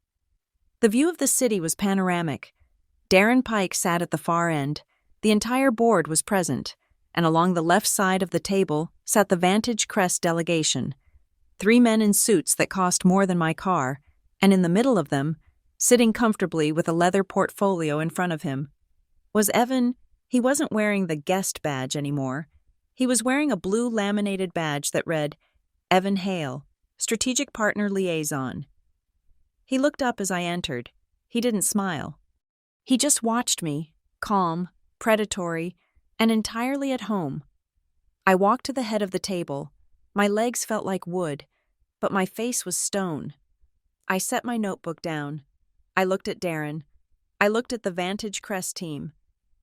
The view of the city was panoramic. Darren Pike sat at the far end. The entire board was present, and along the left side of the table sat the Vantage Crest delegation, 3 men in suits that cost more than my car, and in the middle of them, sitting comfortably with a leather portfolio in front of him, was Evan. He wasn't wearing the guest badge anymore. He was wearing a blue laminated badge that read, "Evan Hale, Strategic Partner Liaison." He looked up as I entered. He didn't smile. He just watched me, calm, predatory, and entirely at home. I walked to the head of the table. My legs felt like wood, but my face was stone. I set my notebook down. I looked at Darren. I looked at the Vantage Crest team.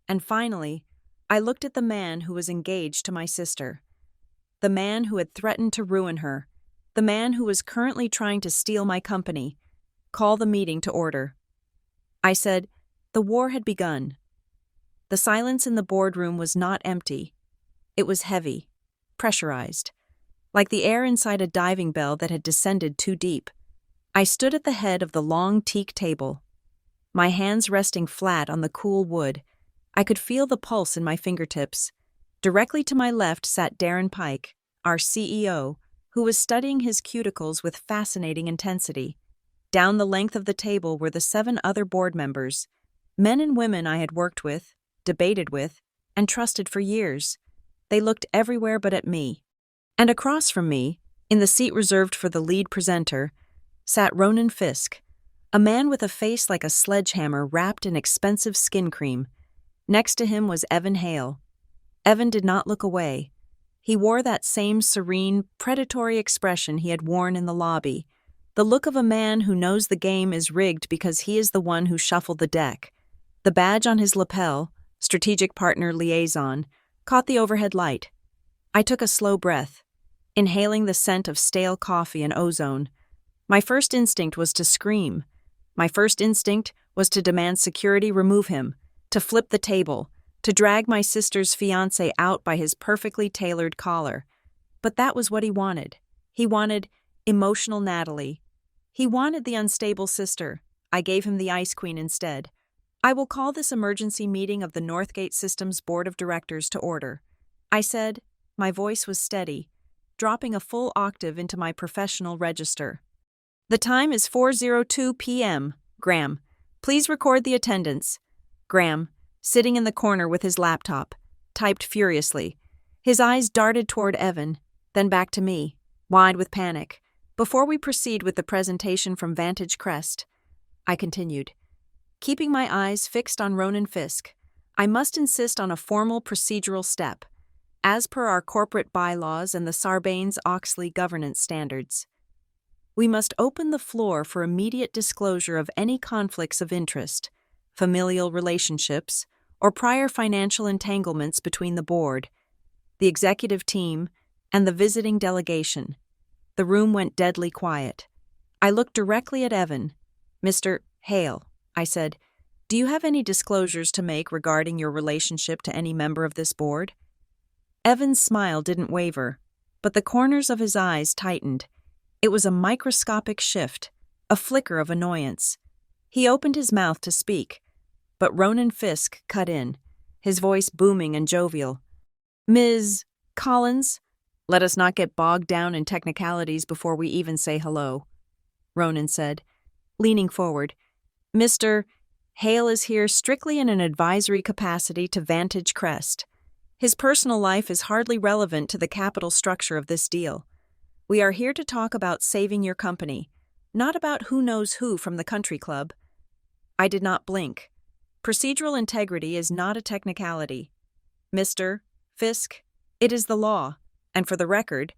And finally, I looked at the man who was engaged to my sister. The man who had threatened to ruin her. The man who was currently trying to steal my company. Call the meeting to order. I said, the war had begun. The silence in the boardroom was not empty. It was heavy, pressurized, like the air inside a diving bell that had descended too deep. I stood at the head of the long teak table, my hands resting flat on the cool wood. I could feel the pulse in my fingertips. Directly to my left sat Darren Pike, our CEO, who was studying his cuticles with fascinating intensity. Down the length of the table were the 7 other board members, men and women I had worked with, debated with, and trusted for years. They looked everywhere but at me. And across from me, in the seat reserved for the lead presenter, sat Ronan Fisk, a man with a face like a sledgehammer wrapped in expensive skin cream. Next to him was Evan Hale. Evan did not look away. He wore that same serene, predatory expression he had worn in the lobby, the look of a man who knows the game is rigged because he is the one who shuffled the deck. The badge on his lapel, Strategic Partner Liaison, caught the overhead light. I took a slow breath, inhaling the scent of stale coffee and ozone. My first instinct was to scream. My first instinct was to demand security remove him, to flip the table, to drag my sister's fiancé out by his perfectly tailored collar. But that was what he wanted. He wanted emotional Natalie. He wanted the unstable sister. I gave him the Ice Queen instead. I will call this emergency meeting of the Northgate Systems Board of Directors to order. I said, my voice was steady, dropping a full octave into my professional register. The time is 4:02 p.m., Graham. Please record the attendance. Graham, sitting in the corner with his laptop, typed furiously. His eyes darted toward Evan, then back to me, wide with panic. Before we proceed with the presentation from Vantage Crest, I continued, keeping my eyes fixed on Ronan Fisk, I must insist on a formal procedural step, as per our corporate bylaws and the Sarbanes-Oxley governance standards. We must open the floor for immediate disclosure of any conflicts of interest, familial relationships, or prior financial entanglements between the board, the executive team, and the visiting delegation. The room went deadly quiet. I looked directly at Evan. Mr. Hale, I said, do you have any disclosures to make regarding your relationship to any member of this board? Evan's smile didn't waver, but the corners of his eyes tightened. It was a microscopic shift, a flicker of annoyance. He opened his mouth to speak, but Ronan Fisk cut in, his voice booming and jovial. Ms. Collins, let us not get bogged down in technicalities before we even say hello, Ronan said, leaning forward. Mr. Hale is here strictly in an advisory capacity to Vantage Crest. His personal life is hardly relevant to the capital structure of this deal. We are here to talk about saving your company, not about who knows who from the country club. I did not blink. Procedural integrity is not a technicality. Mr. Fisk, it is the law, and for the record,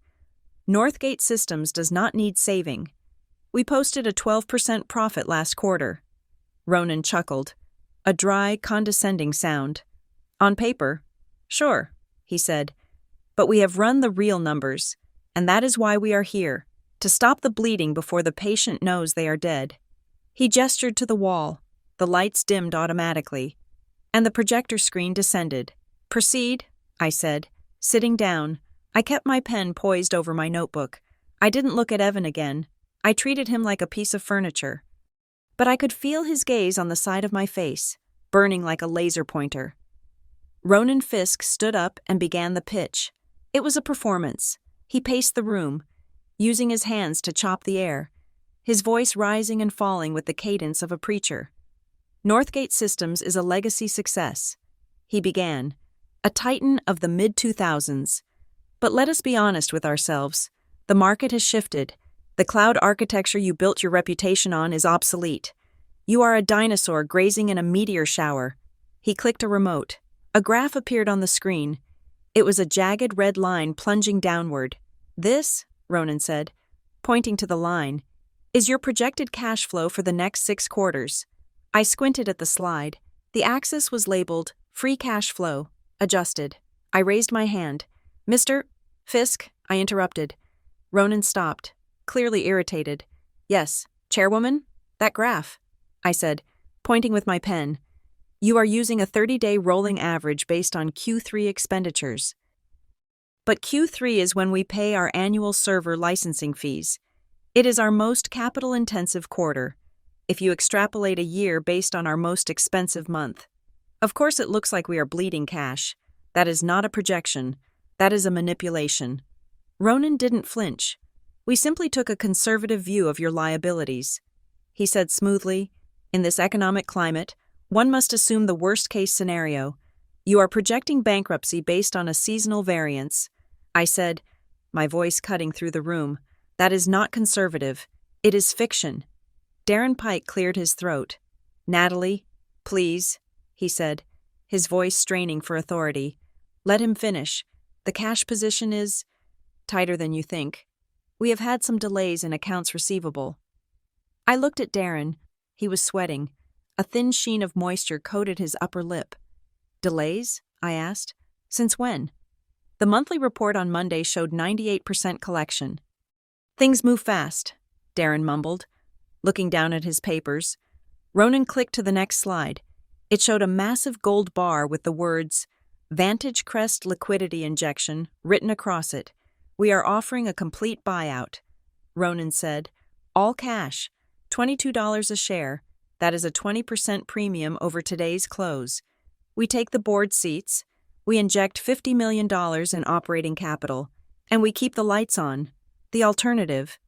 Northgate Systems does not need saving. We posted a 12% profit last quarter. Ronan chuckled, a dry, condescending sound. On paper, sure, he said, but we have run the real numbers, and that is why we are here, to stop the bleeding before the patient knows they are dead. He gestured to the wall. The lights dimmed automatically, and the projector screen descended. Proceed, I said, sitting down. I kept my pen poised over my notebook. I didn't look at Evan again. I treated him like a piece of furniture. But I could feel his gaze on the side of my face, burning like a laser pointer. Ronan Fisk stood up and began the pitch. It was a performance. He paced the room, using his hands to chop the air, his voice rising and falling with the cadence of a preacher. Northgate Systems is a legacy success, he began, a titan of the mid-2000s. But let us be honest with ourselves. The market has shifted. The cloud architecture you built your reputation on is obsolete. You are a dinosaur grazing in a meteor shower. He clicked a remote. A graph appeared on the screen. It was a jagged red line plunging downward. This, Ronan said, pointing to the line, is your projected cash flow for the next 6 quarters. I squinted at the slide. The axis was labeled Free Cash Flow, adjusted. I raised my hand. Mr. Fisk, I interrupted. Ronan stopped, clearly irritated. Yes, Chairwoman, that graph, I said, pointing with my pen. You are using a 30-day rolling average based on Q3 expenditures. But Q3 is when we pay our annual server licensing fees. It is our most capital-intensive quarter, if you extrapolate a year based on our most expensive month. Of course it looks like we are bleeding cash. That is not a projection. That is a manipulation. Ronan didn't flinch. We simply took a conservative view of your liabilities. He said smoothly, in this economic climate, one must assume the worst-case scenario. You are projecting bankruptcy based on a seasonal variance. I said, my voice cutting through the room, that is not conservative. It is fiction. Darren Pike cleared his throat. Natalie, please, he said, his voice straining for authority. Let him finish. The cash position is tighter than you think. We have had some delays in accounts receivable. I looked at Darren. He was sweating. A thin sheen of moisture coated his upper lip. Delays? I asked. Since when? The monthly report on Monday showed 98% collection. Things move fast, Darren mumbled, looking down at his papers. Ronan clicked to the next slide. It showed a massive gold bar with the words, Vantage Crest Liquidity Injection, written across it. We are offering a complete buyout. Ronan said, all cash, $22 a share. That is a 20% premium over today's close. We take the board seats, we inject $50 million in operating capital, and we keep the lights on. The alternative.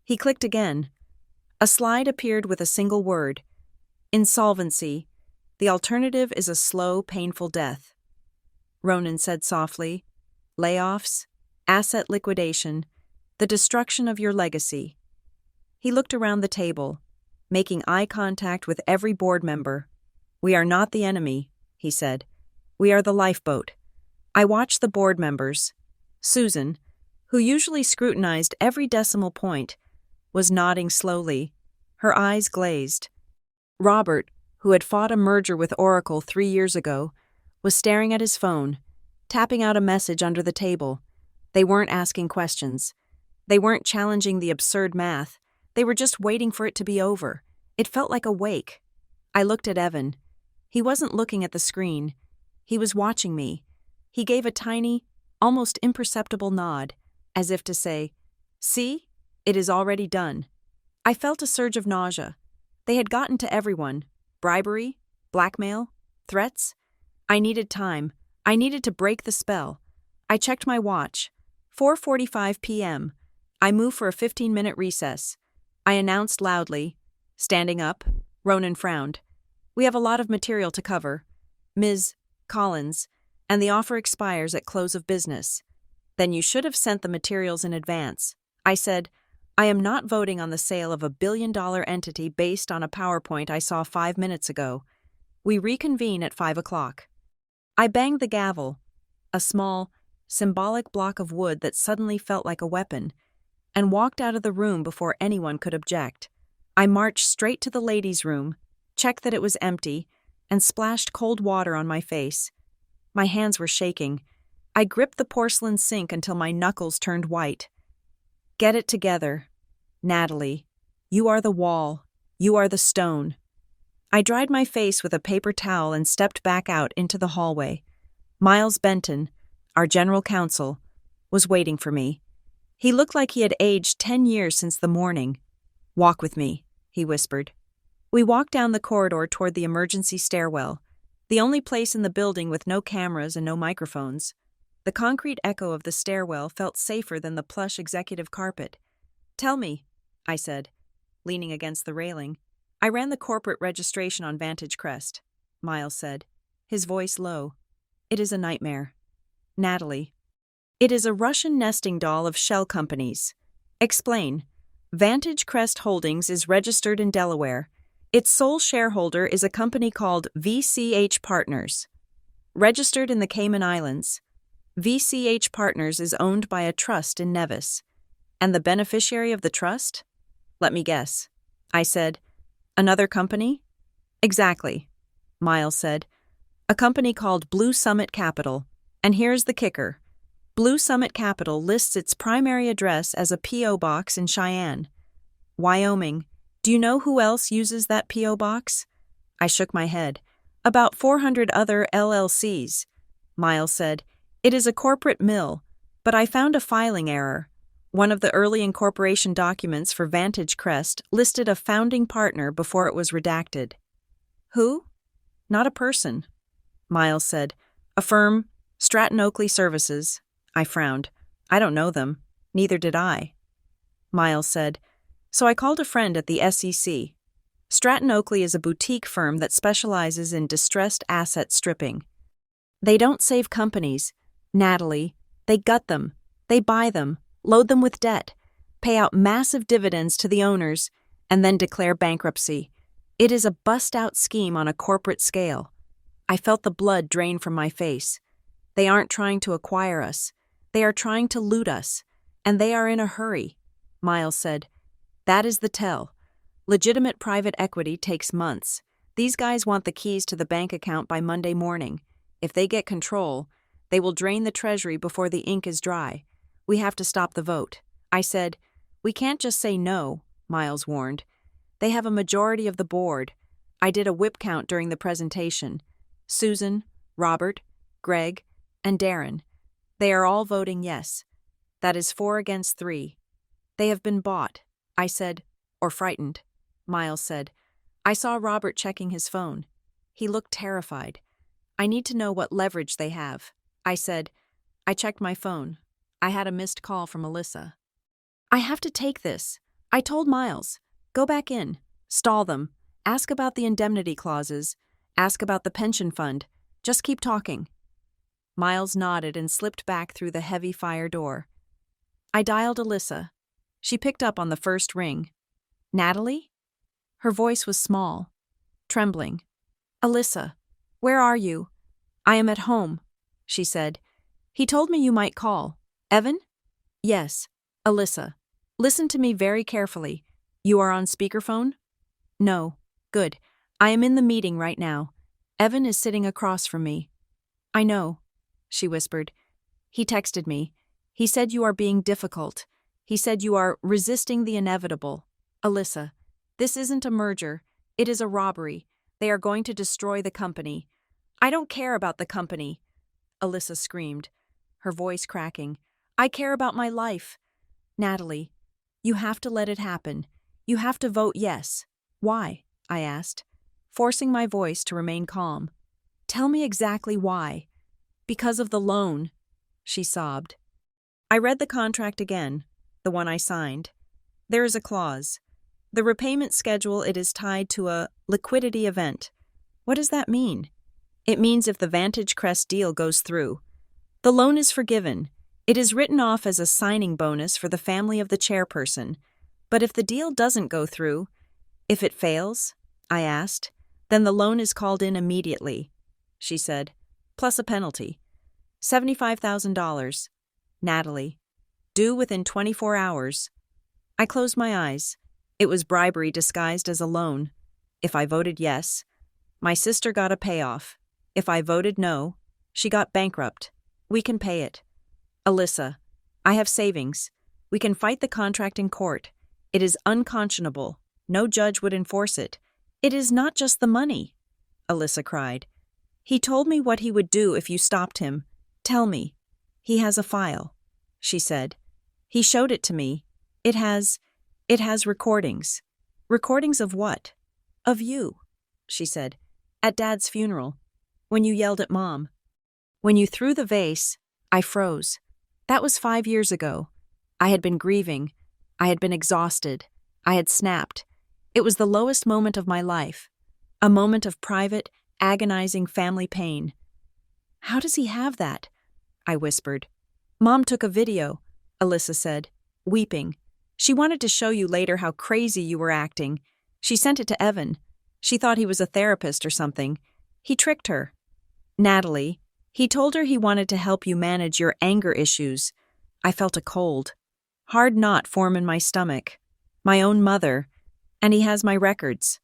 He clicked again. A slide appeared with a single word. Insolvency. The alternative is a slow, painful death. Ronan said softly. Layoffs, asset liquidation, the destruction of your legacy. He looked around the table, making eye contact with every board member. We are not the enemy, he said. We are the lifeboat. I watched the board members. Susan, who usually scrutinized every decimal point, was nodding slowly, her eyes glazed. Robert, who had fought a merger with Oracle 3 years ago, was staring at his phone, tapping out a message under the table. They weren't asking questions. They weren't challenging the absurd math. They were just waiting for it to be over. It felt like a wake. I looked at Evan. He wasn't looking at the screen. He was watching me. He gave a tiny, almost imperceptible nod, as if to say, "See? It is already done." I felt a surge of nausea. They had gotten to everyone. Bribery, blackmail, threats. I needed time. I needed to break the spell. I checked my watch. 4:45 p.m. I moved for a 15-minute recess. I announced loudly. Standing up, Ronan frowned. We have a lot of material to cover. Ms. Collins, and the offer expires at close of business. Then you should have sent the materials in advance. I said, I am not voting on the sale of a billion-dollar entity based on a PowerPoint I saw 5 minutes ago. We reconvene at 5 o'clock. I banged the gavel, a small, symbolic block of wood that suddenly felt like a weapon, and walked out of the room before anyone could object. I marched straight to the ladies' room, checked that it was empty, and splashed cold water on my face. My hands were shaking. I gripped the porcelain sink until my knuckles turned white. Get it together. Natalie, you are the wall. You are the stone. I dried my face with a paper towel and stepped back out into the hallway. Miles Benton, our general counsel, was waiting for me. He looked like he had aged 10 years since the morning. Walk with me, he whispered. We walked down the corridor toward the emergency stairwell, the only place in the building with no cameras and no microphones. The concrete echo of the stairwell felt safer than the plush executive carpet. Tell me, I said, leaning against the railing. I ran the corporate registration on Vantage Crest, Miles said, his voice low. It is a nightmare. Natalie. It is a Russian nesting doll of shell companies. Explain. Vantage Crest Holdings is registered in Delaware. Its sole shareholder is a company called VCH Partners. Registered in the Cayman Islands. VCH Partners is owned by a trust in Nevis. And the beneficiary of the trust? Let me guess. I said, another company? Exactly, Miles said. A company called Blue Summit Capital. And here's the kicker. Blue Summit Capital lists its primary address as a P.O. box in Cheyenne, Wyoming. Do you know who else uses that P.O. box? I shook my head. About 400 other LLCs. Miles said, it is a corporate mill, but I found a filing error. One of the early incorporation documents for Vantage Crest listed a founding partner before it was redacted. Who? Not a person. Miles said, a firm, Stratton Oakley Services. I frowned. I don't know them. Neither did I. Miles said, so I called a friend at the SEC. Stratton Oakley is a boutique firm that specializes in distressed asset stripping. They don't save companies, Natalie. They gut them. They buy them, load them with debt, pay out massive dividends to the owners, and then declare bankruptcy. It is a bust-out scheme on a corporate scale. I felt the blood drain from my face. They aren't trying to acquire us. They are trying to loot us. And they are in a hurry, Miles said. That is the tell. Legitimate private equity takes months. These guys want the keys to the bank account by Monday morning. If they get control, they will drain the treasury before the ink is dry. We have to stop the vote. I said, we can't just say no, Miles warned. They have a majority of the board. I did a whip count during the presentation. Susan, Robert, Greg, and Darren. They are all voting yes. That is 4 against 3. They have been bought, I said, or frightened. Miles said, I saw Robert checking his phone. He looked terrified. I need to know what leverage they have. I said, I checked my phone. I had a missed call from Alyssa. I have to take this. I told Miles. Go back in. Stall them. Ask about the indemnity clauses. Ask about the pension fund. Just keep talking. Miles nodded and slipped back through the heavy fire door. I dialed Alyssa. She picked up on the first ring. Natalie? Her voice was small, trembling. Alyssa, where are you? I am at home, she said. He told me you might call. Evan? Yes. Alyssa, listen to me very carefully. You are on speakerphone? No. Good. I am in the meeting right now. Evan is sitting across from me. I know, she whispered. He texted me. He said you are being difficult. He said you are resisting the inevitable. Alyssa, this isn't a merger. It is a robbery. They are going to destroy the company. I don't care about the company, Alyssa screamed, her voice cracking. I care about my life. Natalie, you have to let it happen. You have to vote yes. Why? I asked, forcing my voice to remain calm. Tell me exactly why. Because of the loan, she sobbed. I read the contract again, the one I signed. There is a clause. The repayment schedule, it is tied to a liquidity event. What does that mean? It means if the Vantage Crest deal goes through. The loan is forgiven. It is written off as a signing bonus for the family of the chairperson. But if the deal doesn't go through, if it fails, I asked, then the loan is called in immediately, she said, plus a penalty. $75,000. Natalie. Due within 24 hours. I closed my eyes. It was bribery disguised as a loan. If I voted yes, my sister got a payoff. If I voted no, she got bankrupt. We can pay it. Alyssa, I have savings. We can fight the contract in court. It is unconscionable. No judge would enforce it. It is not just the money, Alyssa cried. He told me what he would do if you stopped him. Tell me. He has a file, she said. He showed it to me. It has recordings. Recordings of what? Of you, she said. At Dad's funeral. When you yelled at Mom. When you threw the vase, I froze. That was 5 years ago. I had been grieving. I had been exhausted. I had snapped. It was the lowest moment of my life. A moment of private, agonizing family pain. How does he have that? I whispered. Mom took a video, Alyssa said, weeping. She wanted to show you later how crazy you were acting. She sent it to Evan. She thought he was a therapist or something. He tricked her. Natalie, he told her he wanted to help you manage your anger issues. I felt a cold, hard knot form in my stomach. My own mother. And he has my records.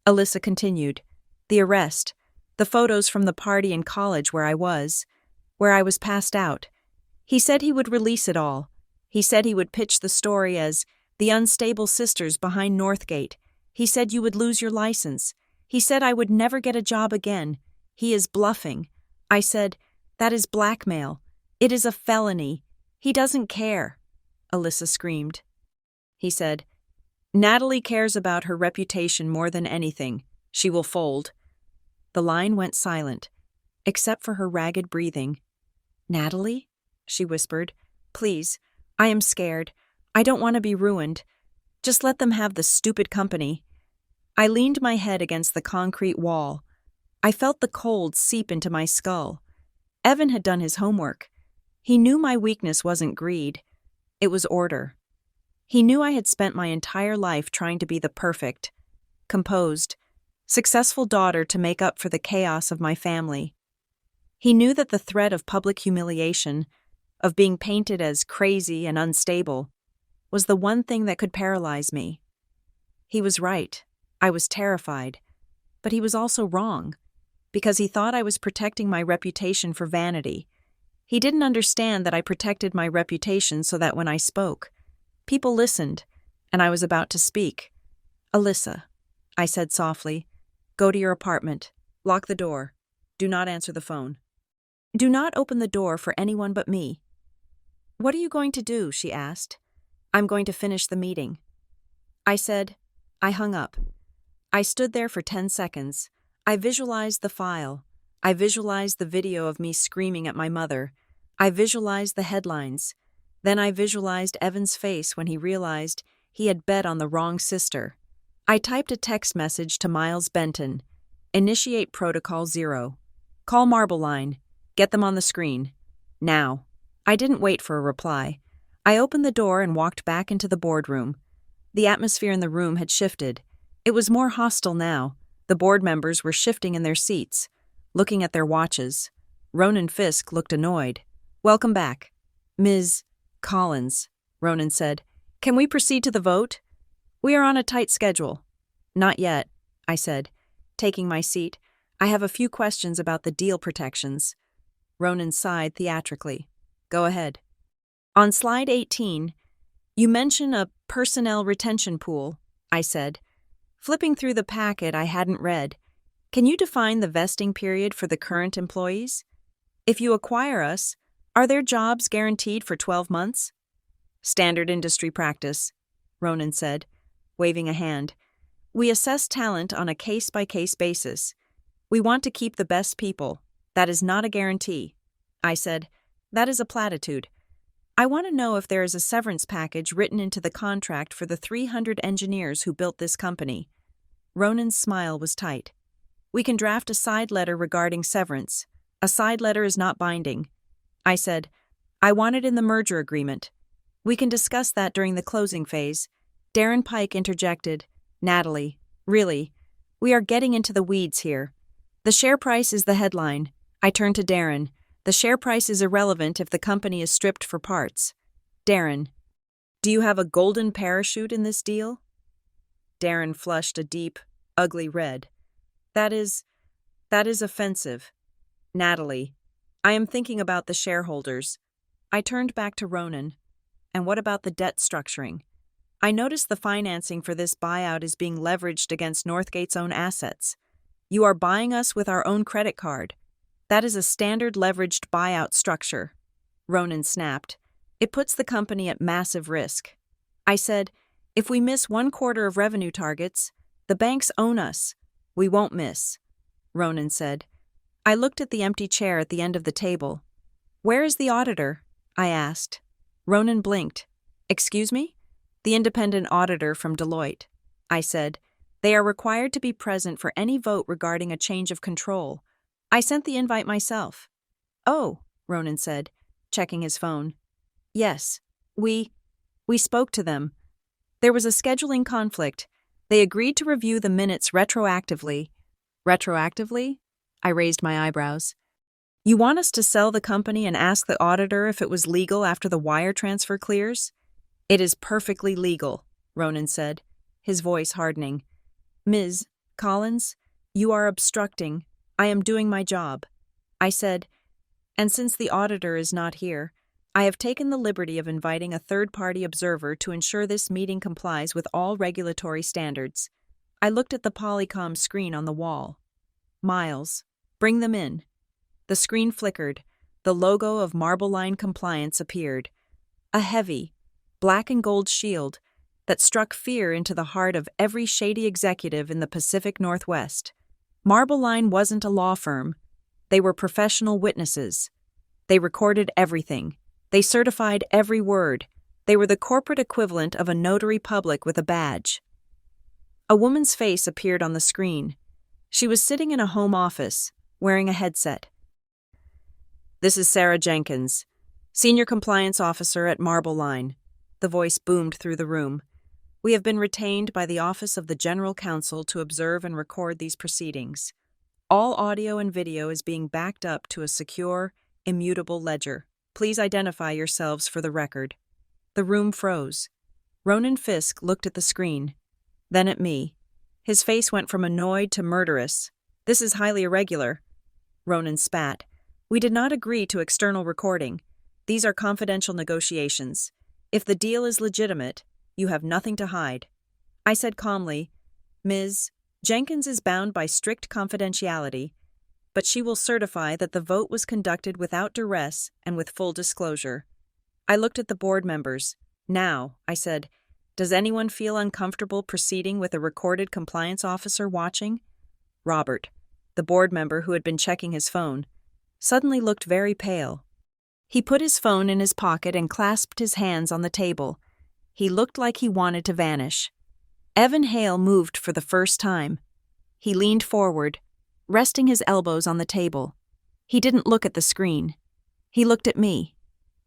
Alyssa continued. The arrest. The photos from the party in college where I was passed out. He said he would release it all. He said he would pitch the story as the unstable sisters behind Northgate. He said you would lose your license. He said I would never get a job again. He is bluffing. I said, that is blackmail. It is a felony. He doesn't care, Alyssa screamed. He said, Natalie cares about her reputation more than anything. She will fold. The line went silent, except for her ragged breathing. Natalie? She whispered. Please, I am scared. I don't want to be ruined. Just let them have the stupid company. I leaned my head against the concrete wall. I felt the cold seep into my skull. Evan had done his homework. He knew my weakness wasn't greed. It was order. He knew I had spent my entire life trying to be the perfect, composed, successful daughter to make up for the chaos of my family. He knew that the threat of public humiliation, of being painted as crazy and unstable, was the one thing that could paralyze me. He was right. I was terrified. But he was also wrong, because he thought I was protecting my reputation for vanity. He didn't understand that I protected my reputation so that when I spoke, people listened, and I was about to speak. Alyssa, I said softly, go to your apartment. Lock the door. Do not answer the phone. Do not open the door for anyone but me. What are you going to do? She asked. I'm going to finish the meeting. I said, I hung up. I stood there for 10 seconds. I visualized the file. I visualized the video of me screaming at my mother. I visualized the headlines. Then I visualized Evan's face when he realized he had bet on the wrong sister. I typed a text message to Miles Benton. Initiate Protocol 0. Call Marble Line. Get them on the screen. Now. I didn't wait for a reply. I opened the door and walked back into the boardroom. The atmosphere in the room had shifted. It was more hostile now. The board members were shifting in their seats, looking at their watches. Ronan Fisk looked annoyed. "Welcome back, Ms. Collins," Ronan said. "Can we proceed to the vote? We are on a tight schedule." "Not yet," I said, taking my seat. "I have a few questions about the deal protections." Ronan sighed theatrically. "Go ahead." "On slide 18, you mention a personnel retention pool," I said, flipping through the packet I hadn't read. "Can you define the vesting period for the current employees? If you acquire us, are their jobs guaranteed for 12 months? "Standard industry practice," Ronan said, waving a hand. "We assess talent on a case-by-case basis. We want to keep the best people. That is not a guarantee." I said, "That is a platitude. I want to know if there is a severance package written into the contract for the 300 engineers who built this company." Ronan's smile was tight. "We can draft a side letter regarding severance. A side letter is not binding." I said, "I want it in the merger agreement. We can discuss that during the closing phase." Darren Pike interjected, "Natalie, really, we are getting into the weeds here. The share price is the headline." I turned to Darren. "The share price is irrelevant if the company is stripped for parts." "Darren, do you have a golden parachute in this deal?" Darren flushed a deep, ugly red. That is offensive. "Natalie, I am thinking about the shareholders." I turned back to Ronan. "And what about the debt structuring? I noticed the financing for this buyout is being leveraged against Northgate's own assets. You are buying us with our own credit card. That is a standard leveraged buyout structure." Ronan snapped. "It puts the company at massive risk." I said, "If we miss 1/4 of revenue targets, the banks own us. We won't miss." Ronan said. I looked at the empty chair at the end of the table. "Where is the auditor?" I asked. Ronan blinked. "Excuse me?" "The independent auditor from Deloitte," I said. "They are required to be present for any vote regarding a change of control. I sent the invite myself." "Oh," Ronan said, checking his phone. "Yes, we spoke to them. There was a scheduling conflict. They agreed to review the minutes retroactively." "Retroactively?" I raised my eyebrows. "You want us to sell the company and ask the auditor if it was legal after the wire transfer clears?" "It is perfectly legal," Ronan said, his voice hardening. "Ms. Collins, you are obstructing. I am doing my job." I said, "And since the auditor is not here, I have taken the liberty of inviting a third-party observer to ensure this meeting complies with all regulatory standards." I looked at the Polycom screen on the wall. "Miles, bring them in." The screen flickered. The logo of Marble Line Compliance appeared. A heavy, black and gold shield that struck fear into the heart of every shady executive in the Pacific Northwest. Marble Line wasn't a law firm. They were professional witnesses. They recorded everything. They certified every word. They were the corporate equivalent of a notary public with a badge. A woman's face appeared on the screen. She was sitting in a home office, wearing a headset. "This is Sarah Jenkins, Senior Compliance Officer at Marble Line." The voice boomed through the room. "We have been retained by the Office of the General Counsel to observe and record these proceedings. All audio and video is being backed up to a secure, immutable ledger. Please identify yourselves for the record." The room froze. Ronan Fisk looked at the screen, then at me. His face went from annoyed to murderous. "This is highly irregular." Ronan spat. "We did not agree to external recording. These are confidential negotiations. If the deal is legitimate, you have nothing to hide." I said calmly, "Ms. Jenkins is bound by strict confidentiality, but she will certify that the vote was conducted without duress and with full disclosure." I looked at the board members. "Now," I said, Does anyone feel uncomfortable proceeding with a recorded compliance officer watching? Robert, the board member who had been checking his phone, suddenly looked very pale. He put his phone in his pocket and clasped his hands on the table. He looked like he wanted to vanish. Evan Hale moved for the first time. He leaned forward, resting his elbows on the table. He didn't look at the screen. He looked at me.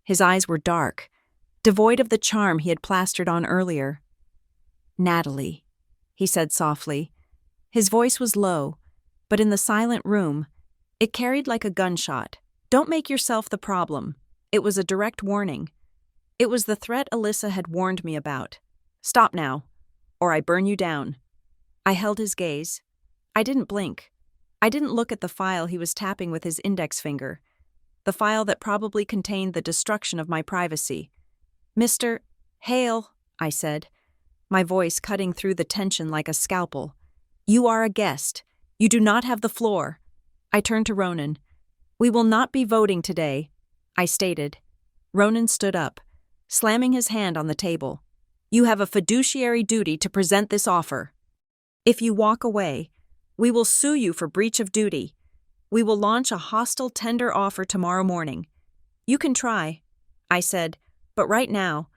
His eyes were dark, devoid of the charm he had plastered on earlier. "Natalie," he said softly. His voice was low, but in the silent room, it carried like a gunshot. "Don't make yourself the problem." It was a direct warning. It was the threat Alyssa had warned me about. "Stop now, or I burn you down." I held his gaze. I didn't blink. I didn't look at the file he was tapping with his index finger, the file that probably contained the destruction of my privacy. "Mr. Hale," I said, my voice cutting through the tension like a scalpel. "You are a guest. You do not have the floor." I turned to Ronan. "We will not be voting today," I stated. Ronan stood up, slamming his hand on the table. "You have a fiduciary duty to present this offer. If you walk away, we will sue you for breach of duty. We will launch a hostile tender offer tomorrow morning." "You can try," I said, "but right now,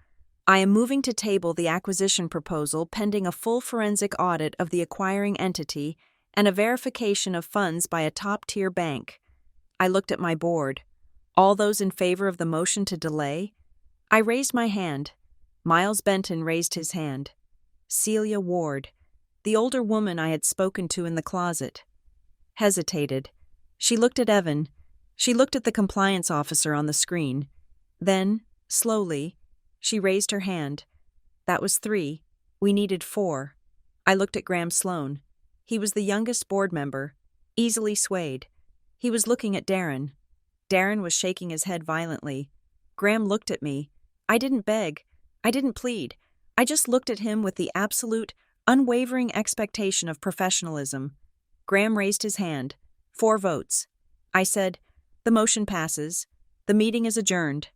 I am moving to table the acquisition proposal pending a full forensic audit of the acquiring entity and a verification of funds by a top-tier bank." I looked at my board. All those in favor of the motion to delay? I raised my hand. Miles Benton raised his hand. Celia Ward, the older woman I had spoken to in the closet, hesitated. She looked at Evan. She looked at the compliance officer on the screen. Then, slowly, she raised her hand. That was 3. We needed 4. I looked at Graham Sloan. He was the youngest board member, easily swayed. He was looking at Darren. Darren was shaking his head violently. Graham looked at me. I didn't beg. I didn't plead. I just looked at him with the absolute, unwavering expectation of professionalism. Graham raised his hand. 4 votes. I said, "The motion passes. The meeting is adjourned."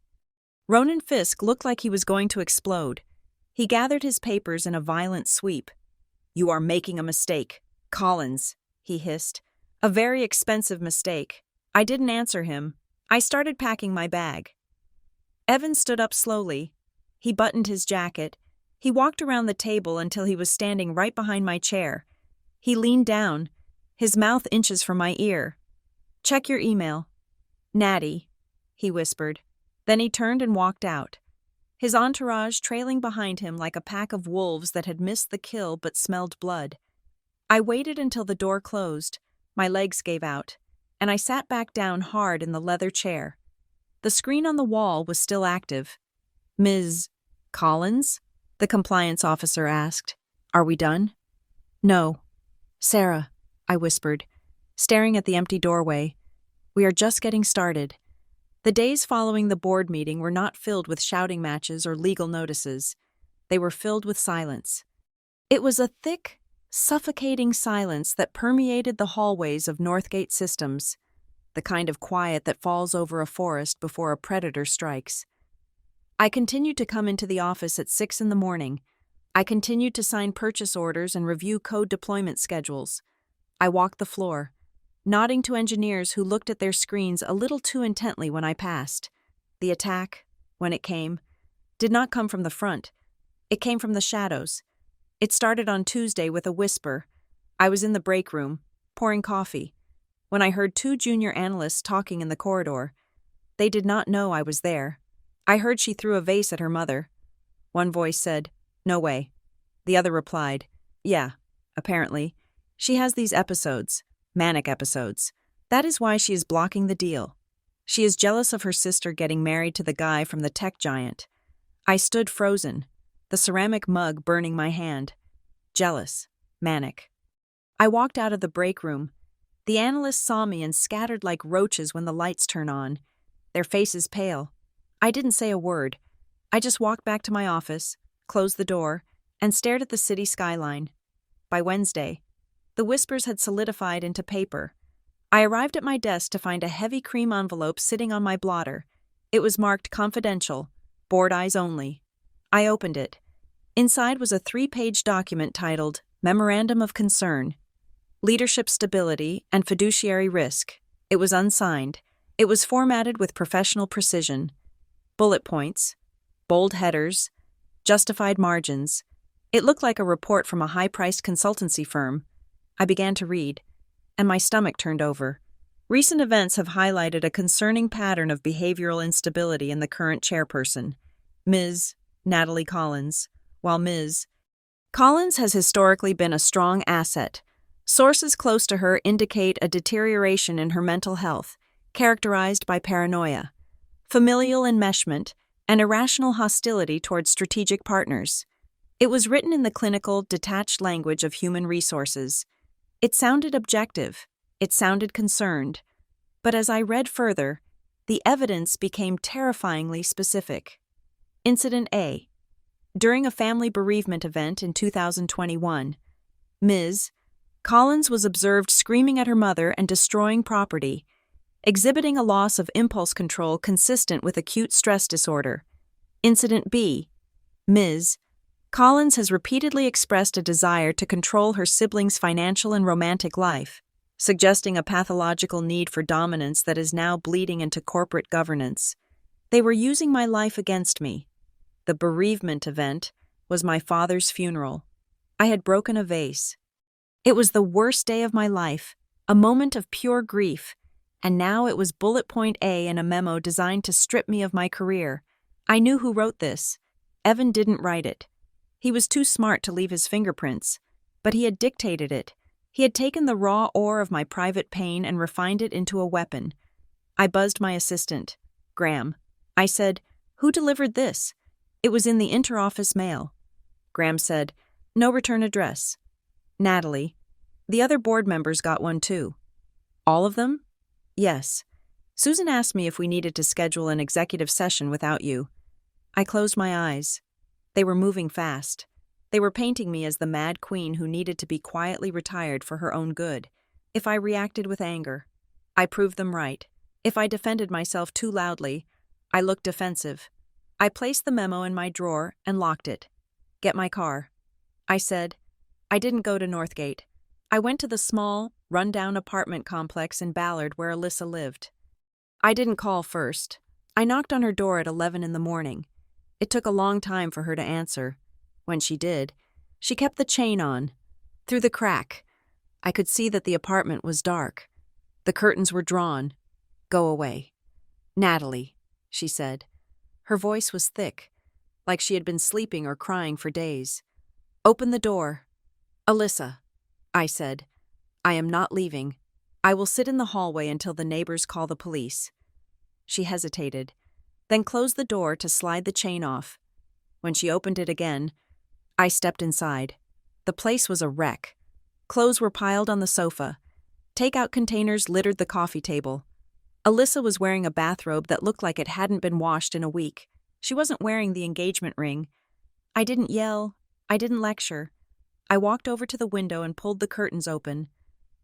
Ronan Fisk looked like he was going to explode. He gathered his papers in a violent sweep. "You are making a mistake, Collins," he hissed. "A very expensive mistake." I didn't answer him. I started packing my bag. Evan stood up slowly. He buttoned his jacket. He walked around the table until he was standing right behind my chair. He leaned down, his mouth inches from my ear. "Check your email." "Natty," he whispered. Then he turned and walked out, his entourage trailing behind him like a pack of wolves that had missed the kill but smelled blood. I waited until the door closed, my legs gave out, and I sat back down hard in the leather chair. The screen on the wall was still active. "Ms. Collins?" the compliance officer asked. "Are we done?" "No." "Sarah," I whispered, staring at the empty doorway. "We are just getting started." The days following the board meeting were not filled with shouting matches or legal notices. They were filled with silence. It was a thick, suffocating silence that permeated the hallways of Northgate Systems, the kind of quiet that falls over a forest before a predator strikes. I continued to come into the office at 6 in the morning. I continued to sign purchase orders and review code deployment schedules. I walked the floor, nodding to engineers who looked at their screens a little too intently when I passed. The attack, when it came, did not come from the front. It came from the shadows. It started on Tuesday with a whisper. I was in the break room, pouring coffee, when I heard 2 junior analysts talking in the corridor. They did not know I was there. I heard she threw a vase at her mother. One voice said, "No way." The other replied, "Yeah, apparently. She has these episodes. Manic episodes. That is why she is blocking the deal. She is jealous of her sister getting married to the guy from the tech giant." I stood frozen, the ceramic mug burning my hand. Jealous. Manic. I walked out of the break room. The analysts saw me and scattered like roaches when the lights turn on, their faces pale. I didn't say a word. I just walked back to my office, closed the door, and stared at the city skyline. By Wednesday, the whispers had solidified into paper. I arrived at my desk to find a heavy cream envelope sitting on my blotter. It was marked confidential, board eyes only. I opened it. Inside was a 3-page document titled Memorandum of Concern, Leadership Stability and Fiduciary Risk. It was unsigned. It was formatted with professional precision. Bullet points, bold headers, justified margins. It looked like a report from a high-priced consultancy firm. I began to read, and my stomach turned over. Recent events have highlighted a concerning pattern of behavioral instability in the current chairperson, Ms. Natalie Collins, while Ms. Collins has historically been a strong asset. Sources close to her indicate a deterioration in her mental health, characterized by paranoia, familial enmeshment, and irrational hostility towards strategic partners. It was written in the clinical, detached language of human resources. It sounded objective. It sounded concerned. But as I read further, the evidence became terrifyingly specific. Incident A. During a family bereavement event in 2021, Ms. Collins was observed screaming at her mother and destroying property, exhibiting a loss of impulse control consistent with acute stress disorder. Incident B. Ms. Collins has repeatedly expressed a desire to control her siblings' financial and romantic life, suggesting a pathological need for dominance that is now bleeding into corporate governance. They were using my life against me. The bereavement event was my father's funeral. I had broken a vase. It was the worst day of my life, a moment of pure grief, and now it was bullet point A in a memo designed to strip me of my career. I knew who wrote this. Evan didn't write it. He was too smart to leave his fingerprints, but he had dictated it. He had taken the raw ore of my private pain and refined it into a weapon. I buzzed my assistant, Graham. I said, "Who delivered this?" It was in the interoffice mail. Graham said, "No return address." Natalie. The other board members got one too. All of them? Yes. Susan asked me if we needed to schedule an executive session without you. I closed my eyes. They were moving fast. They were painting me as the mad queen who needed to be quietly retired for her own good. If I reacted with anger, I proved them right. If I defended myself too loudly, I looked defensive. I placed the memo in my drawer and locked it. "Get my car," I said. I didn't go to Northgate. I went to the small, run-down apartment complex in Ballard where Alyssa lived. I didn't call first. I knocked on her door at 11 in the morning. It took a long time for her to answer. When she did, she kept the chain on. Through the crack, I could see that the apartment was dark. The curtains were drawn. "Go away." "Natalie," she said. Her voice was thick, like she had been sleeping or crying for days. "Open the door." "Alyssa," I said, "I am not leaving. I will sit in the hallway until the neighbors call the police." She hesitated, then closed the door to slide the chain off. When she opened it again, I stepped inside. The place was a wreck. Clothes were piled on the sofa. Takeout containers littered the coffee table. Alyssa was wearing a bathrobe that looked like it hadn't been washed in a week. She wasn't wearing the engagement ring. I didn't yell. I didn't lecture. I walked over to the window and pulled the curtains open,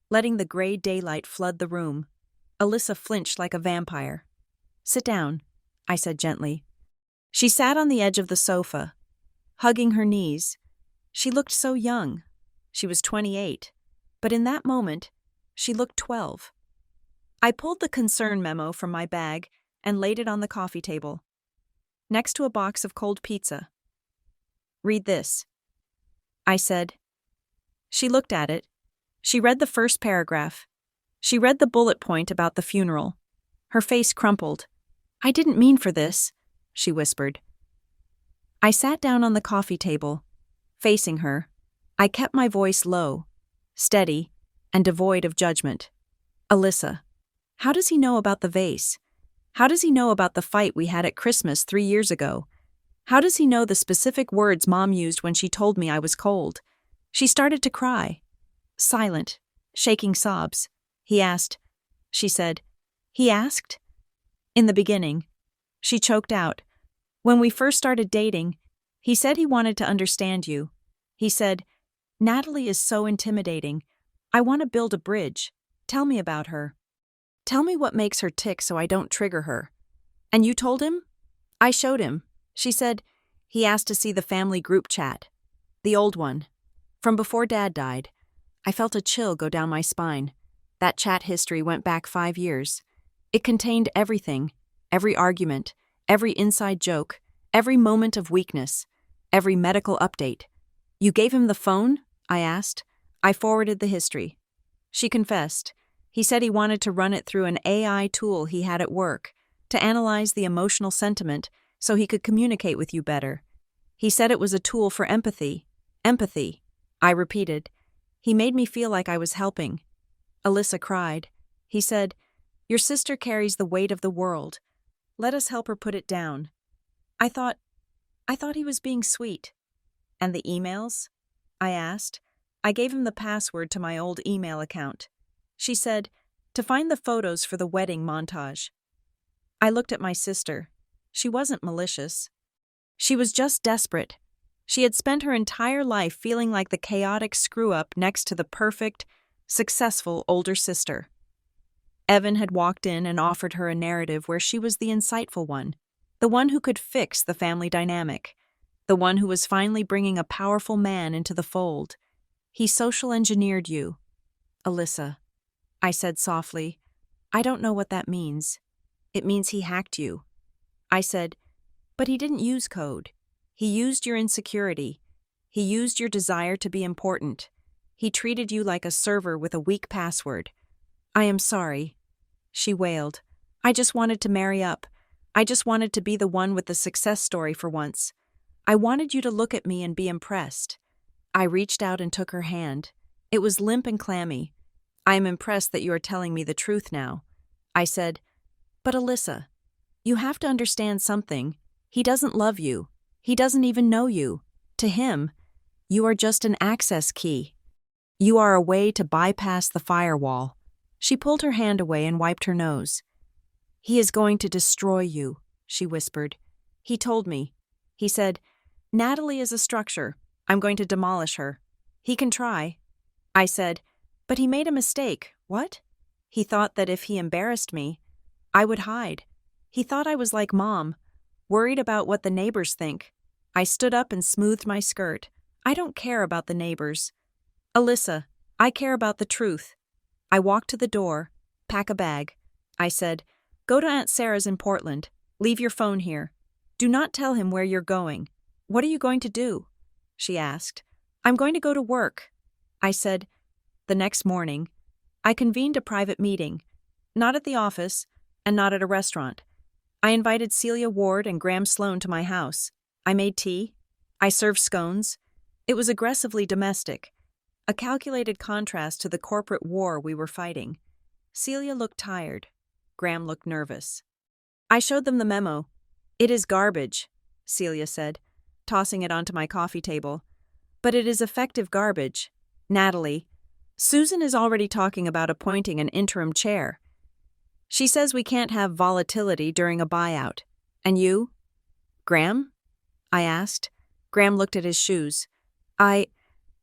letting the gray daylight flood the room. Alyssa flinched like a vampire. "Sit down," I said gently. She sat on the edge of the sofa, hugging her knees. She looked so young. She was 28, but in that moment, she looked 12. I pulled the concern memo from my bag and laid it on the coffee table, next to a box of cold pizza. "Read this," I said. She looked at it. She read the first paragraph. She read the bullet point about the funeral. Her face crumpled. "I didn't mean for this," she whispered. I sat down on the coffee table, facing her. I kept my voice low, steady, and devoid of judgment. "Alyssa, how does he know about the vase? How does he know about the fight we had at Christmas 3 years ago? How does he know the specific words Mom used when she told me I was cold?" She started to cry. Silent, shaking sobs. "He asked," she said. "He asked?" "In the beginning." She choked out. "When we first started dating, he said he wanted to understand you. He said, 'Natalie is so intimidating. I want to build a bridge. Tell me about her. Tell me what makes her tick so I don't trigger her.' And you told him?" I showed him. She said, He asked to see the family group chat. The old one. From before Dad died. I felt a chill go down my spine. That chat history went back 5 years. It contained everything. Every argument. Every inside joke. Every moment of weakness. Every medical update. You gave him the phone? I asked. I forwarded the history. She confessed. He said he wanted to run it through an AI tool he had at work, to analyze the emotional sentiment so he could communicate with you better. He said it was a tool for empathy. Empathy. I repeated. He made me feel like I was helping. Alyssa cried. He said, "Your sister carries the weight of the world. Let us help her put it down." I thought he was being sweet. And the emails? I asked. I gave him the password to my old email account. She said, to find the photos for the wedding montage. I looked at my sister. She wasn't malicious. She was just desperate. She had spent her entire life feeling like the chaotic screw-up next to the perfect, successful older sister. Evan had walked in and offered her a narrative where she was the insightful one, the one who could fix the family dynamic, the one who was finally bringing a powerful man into the fold. He social engineered you. Alyssa, I said softly, I don't know what that means. It means he hacked you. I said, but he didn't use code. He used your insecurity. He used your desire to be important. He treated you like a server with a weak password. I am sorry, she wailed. I just wanted to marry up. I just wanted to be the one with the success story for once. I wanted you to look at me and be impressed. I reached out and took her hand. It was limp and clammy. I am impressed that you are telling me the truth now. I said, but Alyssa, you have to understand something. He doesn't love you. He doesn't even know you. To him, you are just an access key. You are a way to bypass the firewall. She pulled her hand away and wiped her nose. He is going to destroy you, she whispered. He told me. He said, Natalie is a structure. I'm going to demolish her. He can try. I said, but he made a mistake. What? He thought that if he embarrassed me, I would hide. He thought I was like Mom, worried about what the neighbors think. I stood up and smoothed my skirt. I don't care about the neighbors. Alyssa, I care about the truth. I walked to the door. Pack a bag. I said, go to Aunt Sarah's in Portland. Leave your phone here. Do not tell him where you're going. What are you going to do? She asked. I'm going to go to work. I said, the next morning, I convened a private meeting, not at the office and not at a restaurant. I invited Celia Ward and Graham Sloan to my house. I made tea. I served scones. It was aggressively domestic, a calculated contrast to the corporate war we were fighting. Celia looked tired. Graham looked nervous. I showed them the memo. It is garbage, Celia said, tossing it onto my coffee table. But it is effective garbage. Natalie, Susan is already talking about appointing an interim chair. She says we can't have volatility during a buyout. And you? Graham? I asked. Graham looked at his shoes. I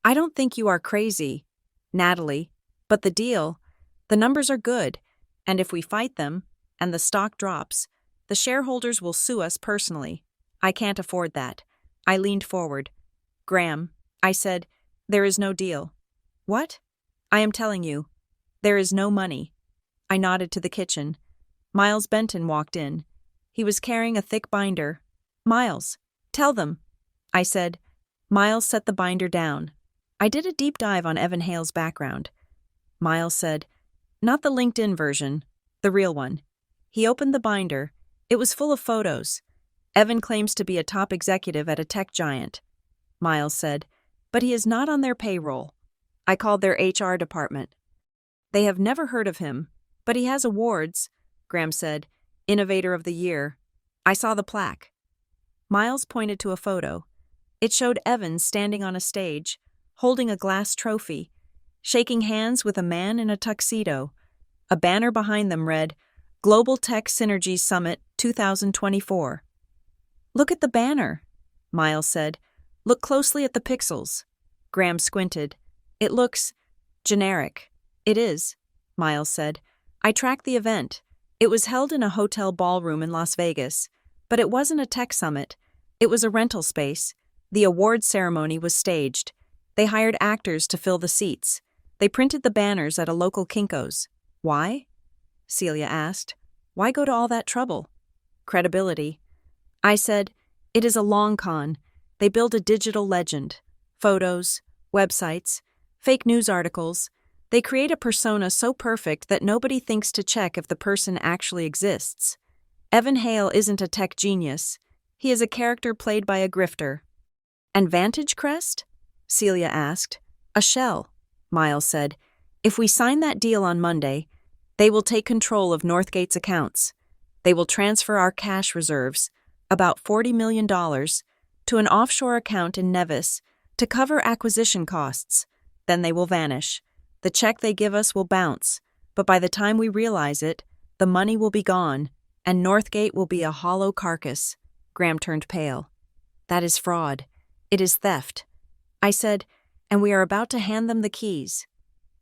don't think you are crazy, Natalie, but the numbers are good, and if we fight them, and the stock drops, the shareholders will sue us personally. I can't afford that. I leaned forward. Graham, I said, there is no deal. What? I am telling you. There is no money. I nodded to the kitchen. Miles Benton walked in. He was carrying a thick binder. Miles, tell them. I said. Miles set the binder down. I did a deep dive on Evan Hale's background. Miles said, not the LinkedIn version, the real one. He opened the binder. It was full of photos. Evan claims to be a top executive at a tech giant. Miles said, but he is not on their payroll. I called their HR department. They have never heard of him, but he has awards, Graham said, Innovator of the Year. I saw the plaque. Miles pointed to a photo. It showed Evan standing on a stage, holding a glass trophy, shaking hands with a man in a tuxedo. A banner behind them read, Global Tech Synergy Summit 2024. Look at the banner, Miles said. Look closely at the pixels. Graham squinted. It looks generic. It is, Miles said. I tracked the event. It was held in a hotel ballroom in Las Vegas, but it wasn't a tech summit. It was a rental space. The awards ceremony was staged. They hired actors to fill the seats. They printed the banners at a local Kinko's. Why? Celia asked. Why go to all that trouble? Credibility. I said, it is a long con. They build a digital legend. Photos, websites, fake news articles. They create a persona so perfect that nobody thinks to check if the person actually exists. Evan Hale isn't a tech genius. He is a character played by a grifter. And Vantage Crest? Celia asked. A shell, Miles said. If we sign that deal on Monday, they will take control of Northgate's accounts. They will transfer our cash reserves, about $40 million, to an offshore account in Nevis to cover acquisition costs. Then they will vanish. The check they give us will bounce, but by the time we realize it, the money will be gone, and Northgate will be a hollow carcass. Graham turned pale. That is fraud. It is theft. I said, and we are about to hand them the keys.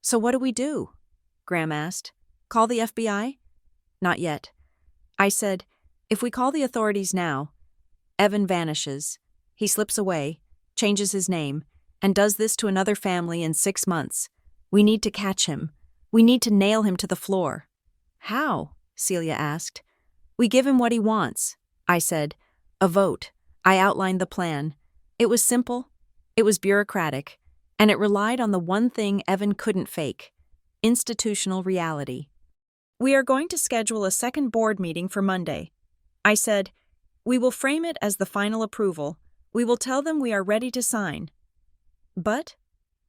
So what do we do? Graham asked. Call the FBI? Not yet. I said, if we call the authorities now, Evan vanishes. He slips away, changes his name, and does this to another family in 6 months. We need to catch him. We need to nail him to the floor. How? Celia asked. We give him what he wants. I said, a vote. I outlined the plan. It was simple. It was bureaucratic. And it relied on the one thing Evan couldn't fake: institutional reality. We are going to schedule a second board meeting for Monday. I said, we will frame it as the final approval. We will tell them we are ready to sign. But?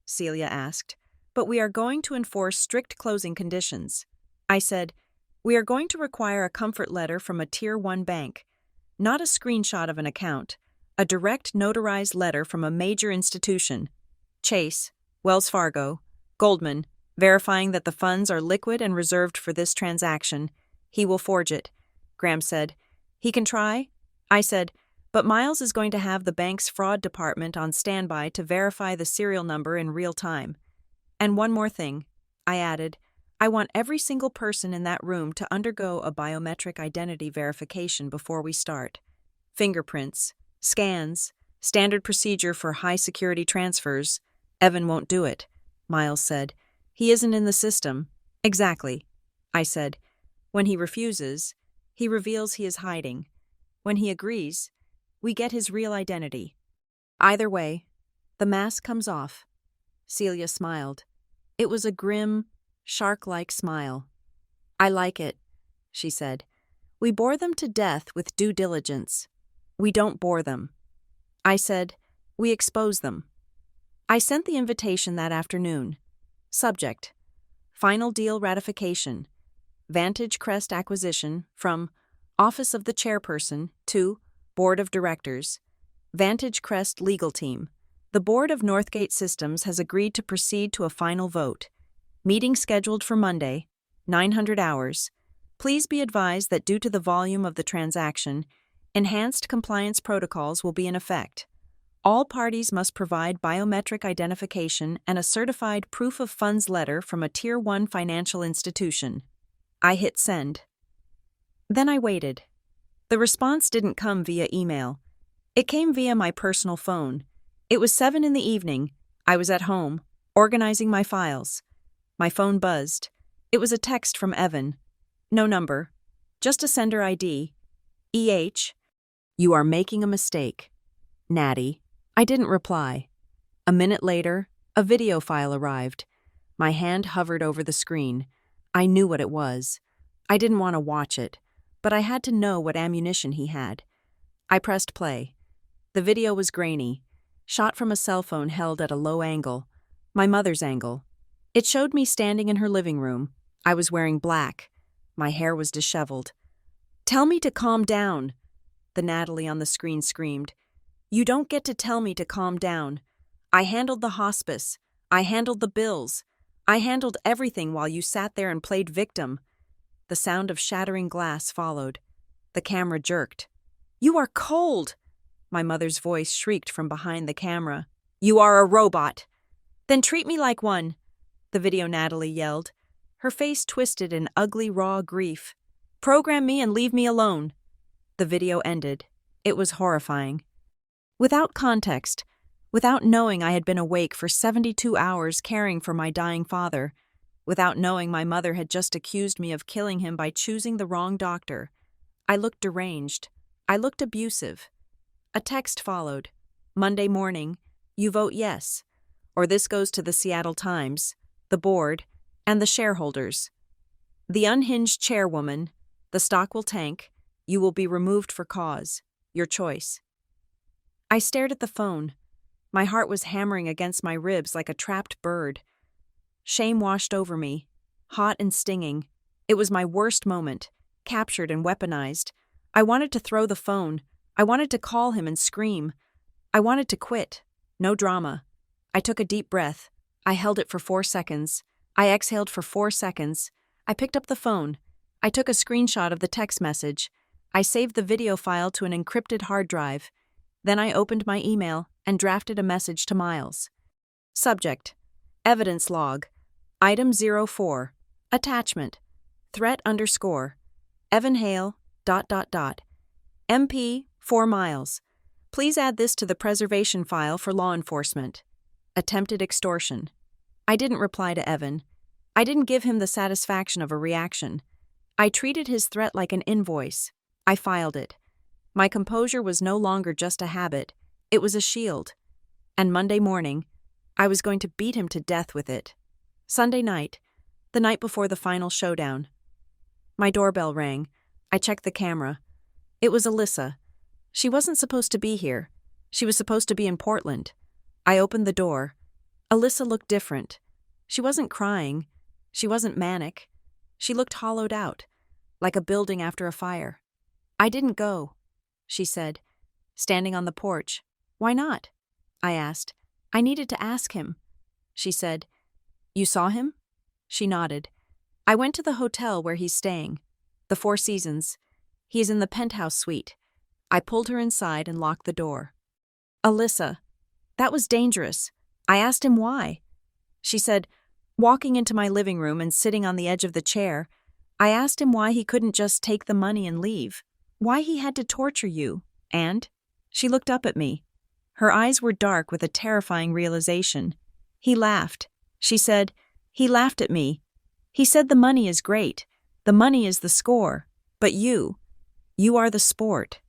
Celia asked. But we are going to enforce strict closing conditions. I said, we are going to require a comfort letter from a Tier 1 bank, not a screenshot of an account, a direct notarized letter from a major institution. Chase, Wells Fargo, Goldman, verifying that the funds are liquid and reserved for this transaction. He will forge it. Graham said. He can try? I said, but Miles is going to have the bank's fraud department on standby to verify the serial number in real time. And one more thing, I added, I want every single person in that room to undergo a biometric identity verification before we start. Fingerprints, scans, standard procedure for high-security transfers. Evan won't do it, Miles said. He isn't in the system. Exactly, I said. When he refuses, he reveals he is hiding. When he agrees, we get his real identity. Either way, the mask comes off. Celia smiled. It was a grim, shark-like smile. I like it, she said. We bore them to death with due diligence. We don't bore them. I said, we expose them. I sent the invitation that afternoon. Subject: Final deal ratification. Vantage Crest acquisition from Office of the Chairperson to Board of Directors. Vantage Crest legal team. The Board of Northgate Systems has agreed to proceed to a final vote. Meeting scheduled for Monday, 900 hours. Please be advised that due to the volume of the transaction, enhanced compliance protocols will be in effect. All parties must provide biometric identification and a certified proof of funds letter from a Tier 1 financial institution. I hit send. Then I waited. The response didn't come via email. It came via my personal phone. It was 7 in the evening. I was at home, organizing my files. My phone buzzed. It was a text from Evan. No number. Just a sender ID. EH. You are making a mistake. Natty. I didn't reply. A minute later, a video file arrived. My hand hovered over the screen. I knew what it was. I didn't want to watch it, but I had to know what ammunition he had. I pressed play. The video was grainy, shot from a cell phone held at a low angle, my mother's angle. It showed me standing in her living room. I was wearing black. My hair was disheveled. Tell me to calm down, the Natalie on the screen screamed. You don't get to tell me to calm down. I handled the hospice. I handled the bills. I handled everything while you sat there and played victim. The sound of shattering glass followed. The camera jerked. You are cold, my mother's voice shrieked from behind the camera. You are a robot. Then treat me like one, the video Natalie yelled. Her face twisted in ugly, raw grief. Program me and leave me alone. The video ended. It was horrifying. Without context, without knowing I had been awake for 72 hours caring for my dying father, without knowing my mother had just accused me of killing him by choosing the wrong doctor, I looked deranged. I looked abusive. A text followed. Monday morning, you vote yes. Or this goes to the Seattle Times, the board, and the shareholders. The unhinged chairwoman, the stock will tank, you will be removed for cause. Your choice. I stared at the phone. My heart was hammering against my ribs like a trapped bird. Shame washed over me, hot and stinging. It was my worst moment, captured and weaponized. I wanted to throw the phone. I wanted to call him and scream. I wanted to quit. No drama. I took a deep breath. I held it for 4 seconds. I exhaled for 4 seconds. I picked up the phone. I took a screenshot of the text message. I saved the video file to an encrypted hard drive. Then I opened my email and drafted a message to Miles. Subject: Evidence log. Item 04. Attachment: Threat _ Evan Hale ... MP 4 Miles. Please add this to the preservation file for law enforcement. Attempted extortion. I didn't reply to Evan. I didn't give him the satisfaction of a reaction. I treated his threat like an invoice. I filed it. My composure was no longer just a habit. It was a shield. And Monday morning, I was going to beat him to death with it. Sunday night, the night before the final showdown. My doorbell rang. I checked the camera. It was Alyssa. She wasn't supposed to be here. She was supposed to be in Portland. I opened the door. Alyssa looked different. She wasn't crying. She wasn't manic. She looked hollowed out, like a building after a fire. I didn't go, she said, standing on the porch. Why not? I asked. I needed to ask him. She said, You saw him? She nodded. I went to the hotel where he's staying, the Four Seasons. He's in the penthouse suite. I pulled her inside and locked the door. Alyssa, that was dangerous. I asked him why. She said, walking into my living room and sitting on the edge of the chair, I asked him why he couldn't just take the money and leave. Why he had to torture you. And she looked up at me. Her eyes were dark with a terrifying realization. He laughed. She said, He laughed at me. He said the money is great. The money is the score. But you are the sport.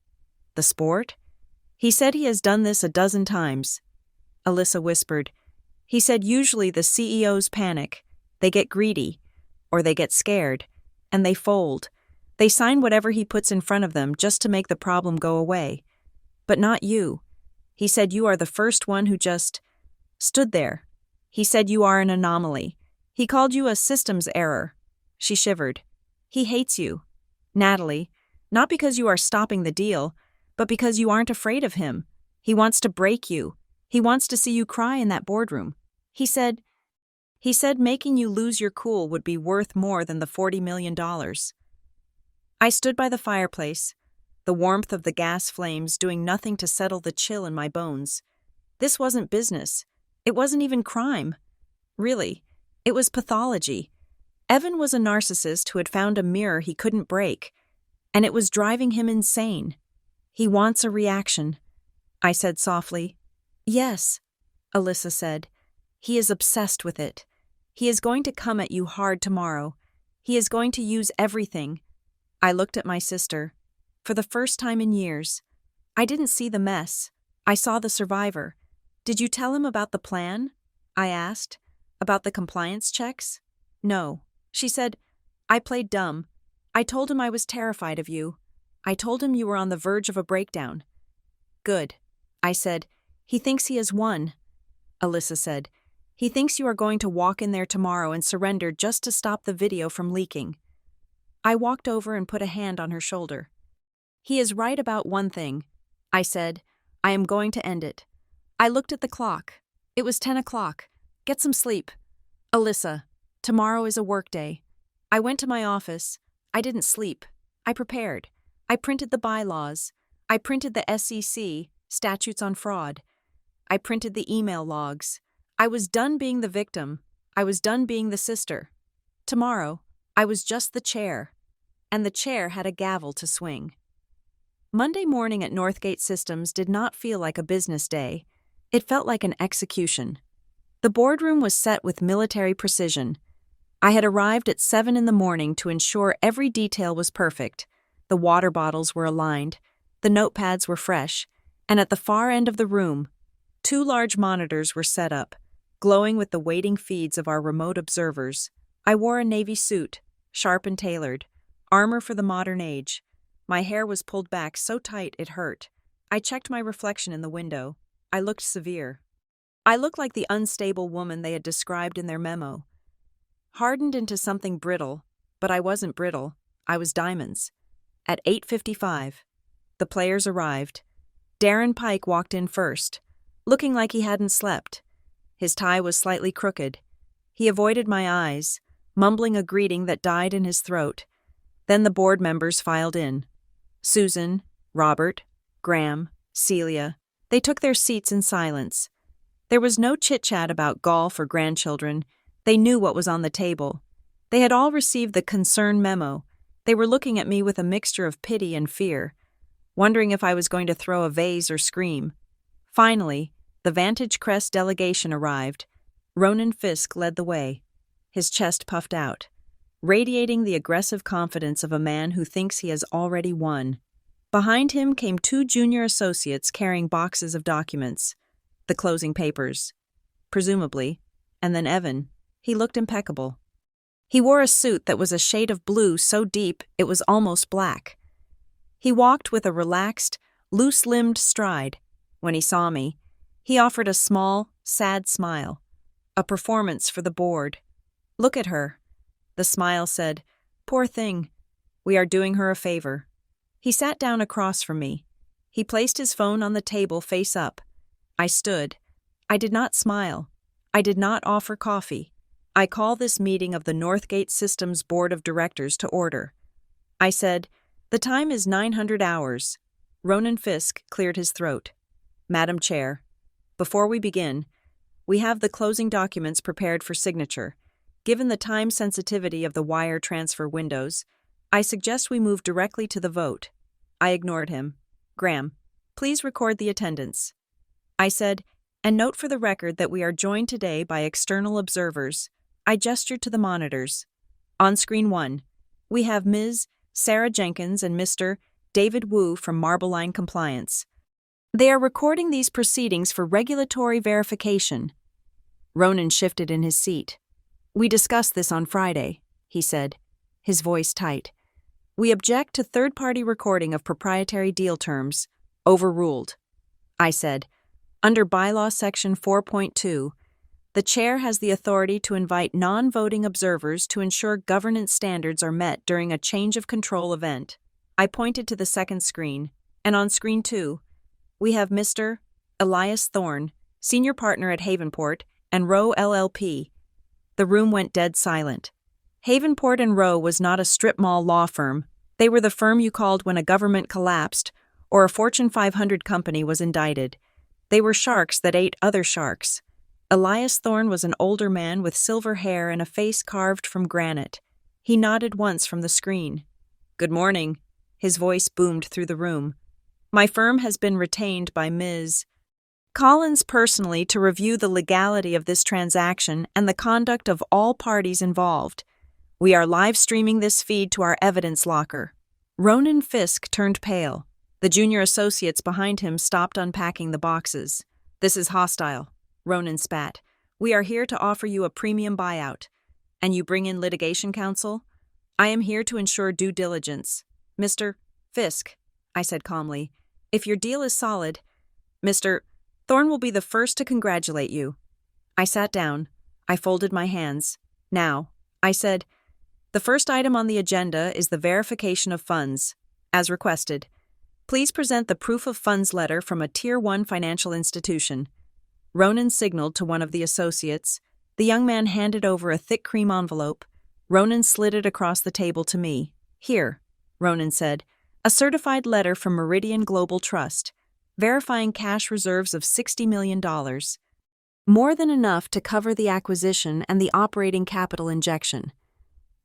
The sport? He said he has done this a dozen times. Alyssa whispered. He said usually the CEOs panic. They get greedy. Or they get scared. And they fold. They sign whatever he puts in front of them just to make the problem go away. But not you. He said you are the first one who just stood there. He said you are an anomaly. He called you a systems error. She shivered. He hates you. Natalie, not because you are stopping the deal, but because you aren't afraid of him. He wants to break you. He wants to see you cry in that boardroom. He said making you lose your cool would be worth more than the $40 million. I stood by the fireplace, the warmth of the gas flames doing nothing to settle the chill in my bones. This wasn't business. It wasn't even crime. Really, it was pathology. Evan was a narcissist who had found a mirror he couldn't break, and it was driving him insane. He wants a reaction, I said softly. Yes, Alyssa said. He is obsessed with it. He is going to come at you hard tomorrow. He is going to use everything. I looked at my sister. For the first time in years. I didn't see the mess. I saw the survivor. Did you tell him about the plan? I asked. About the compliance checks? No. She said, I played dumb. I told him I was terrified of you. I told him you were on the verge of a breakdown. Good. I said, he thinks he has won. Alyssa said, he thinks you are going to walk in there tomorrow and surrender just to stop the video from leaking. I walked over and put a hand on her shoulder. He is right about one thing. I said, I am going to end it. I looked at the clock. It was 10 o'clock. Get some sleep. Alyssa, tomorrow is a work day. I went to my office. I didn't sleep. I prepared. I printed the bylaws. I printed the SEC, statutes on fraud. I printed the email logs. I was done being the victim. I was done being the sister. Tomorrow, I was just the chair. And the chair had a gavel to swing. Monday morning at Northgate Systems did not feel like a business day. It felt like an execution. The boardroom was set with military precision. I had arrived at 7 in the morning to ensure every detail was perfect. The water bottles were aligned, the notepads were fresh, and at the far end of the room, 2 large monitors were set up, glowing with the waiting feeds of our remote observers. I wore a navy suit, sharp and tailored, armor for the modern age. My hair was pulled back so tight it hurt. I checked my reflection in the window. I looked severe. I looked like the unstable woman they had described in their memo. Hardened into something brittle, but I wasn't brittle. I was diamonds. At 8:55, the players arrived. Darren Pike walked in first, looking like he hadn't slept. His tie was slightly crooked. He avoided my eyes, mumbling a greeting that died in his throat. Then the board members filed in. Susan, Robert, Graham, Celia. They took their seats in silence. There was no chit-chat about golf or grandchildren. They knew what was on the table. They had all received the concern memo. They were looking at me with a mixture of pity and fear, wondering if I was going to throw a vase or scream. Finally, the Vantage Crest delegation arrived. Ronan Fisk led the way, his chest puffed out, radiating the aggressive confidence of a man who thinks he has already won. Behind him came 2 junior associates carrying boxes of documents, the closing papers, presumably, and then Evan. He looked impeccable. He wore a suit that was a shade of blue so deep it was almost black. He walked with a relaxed, loose-limbed stride. When he saw me, he offered a small, sad smile, a performance for the board. "Look at her." The smile said, "Poor thing. We are doing her a favor." He sat down across from me. He placed his phone on the table face up. I stood. I did not smile. I did not offer coffee. I call this meeting of the Northgate Systems Board of Directors to order. I said, "The time is 900 hours. Ronan Fisk cleared his throat. "Madam Chair, before we begin, we have the closing documents prepared for signature. Given the time sensitivity of the wire transfer windows, I suggest we move directly to the vote." I ignored him. "Graham, please record the attendance." I said, "And note for the record that we are joined today by external observers." I gestured to the monitors. On screen 1, we have Ms. Sarah Jenkins and Mr. David Wu from Marbleline Compliance. They are recording these proceedings for regulatory verification. Ronan shifted in his seat. "We discussed this on Friday," he said, his voice tight. "We object to third-party recording of proprietary deal terms. Overruled." I said, "Under Bylaw Section 4.2, the Chair has the authority to invite non-voting observers to ensure governance standards are met during a change of control event." I pointed to the second screen, and on screen 2, we have Mr. Elias Thorne, senior partner at Havenport, and Rowe LLP. The room went dead silent. Havenport and Rowe was not a strip mall law firm. They were the firm you called when a government collapsed or a Fortune 500 company was indicted. They were sharks that ate other sharks. Elias Thorne was an older man with silver hair and a face carved from granite. He nodded once from the screen. "Good morning." His voice boomed through the room. "My firm has been retained by Ms. Collins personally to review the legality of this transaction and the conduct of all parties involved. We are live streaming this feed to our evidence locker." Ronan Fisk turned pale. The junior associates behind him stopped unpacking the boxes. "This is hostile," Ronan spat. "We are here to offer you a premium buyout. And you bring in litigation counsel? I am here to ensure due diligence. Mr. Fisk," I said calmly, "if your deal is solid, Mr. Thorne will be the first to congratulate you." I sat down. I folded my hands. "Now," I said, "the first item on the agenda is the verification of funds. As requested, please present the proof of funds letter from a Tier 1 financial institution." Ronan signaled to one of the associates. The young man handed over a thick cream envelope. Ronan slid it across the table to me. "Here," Ronan said, "a certified letter from Meridian Global Trust, verifying cash reserves of $60 million. More than enough to cover the acquisition and the operating capital injection."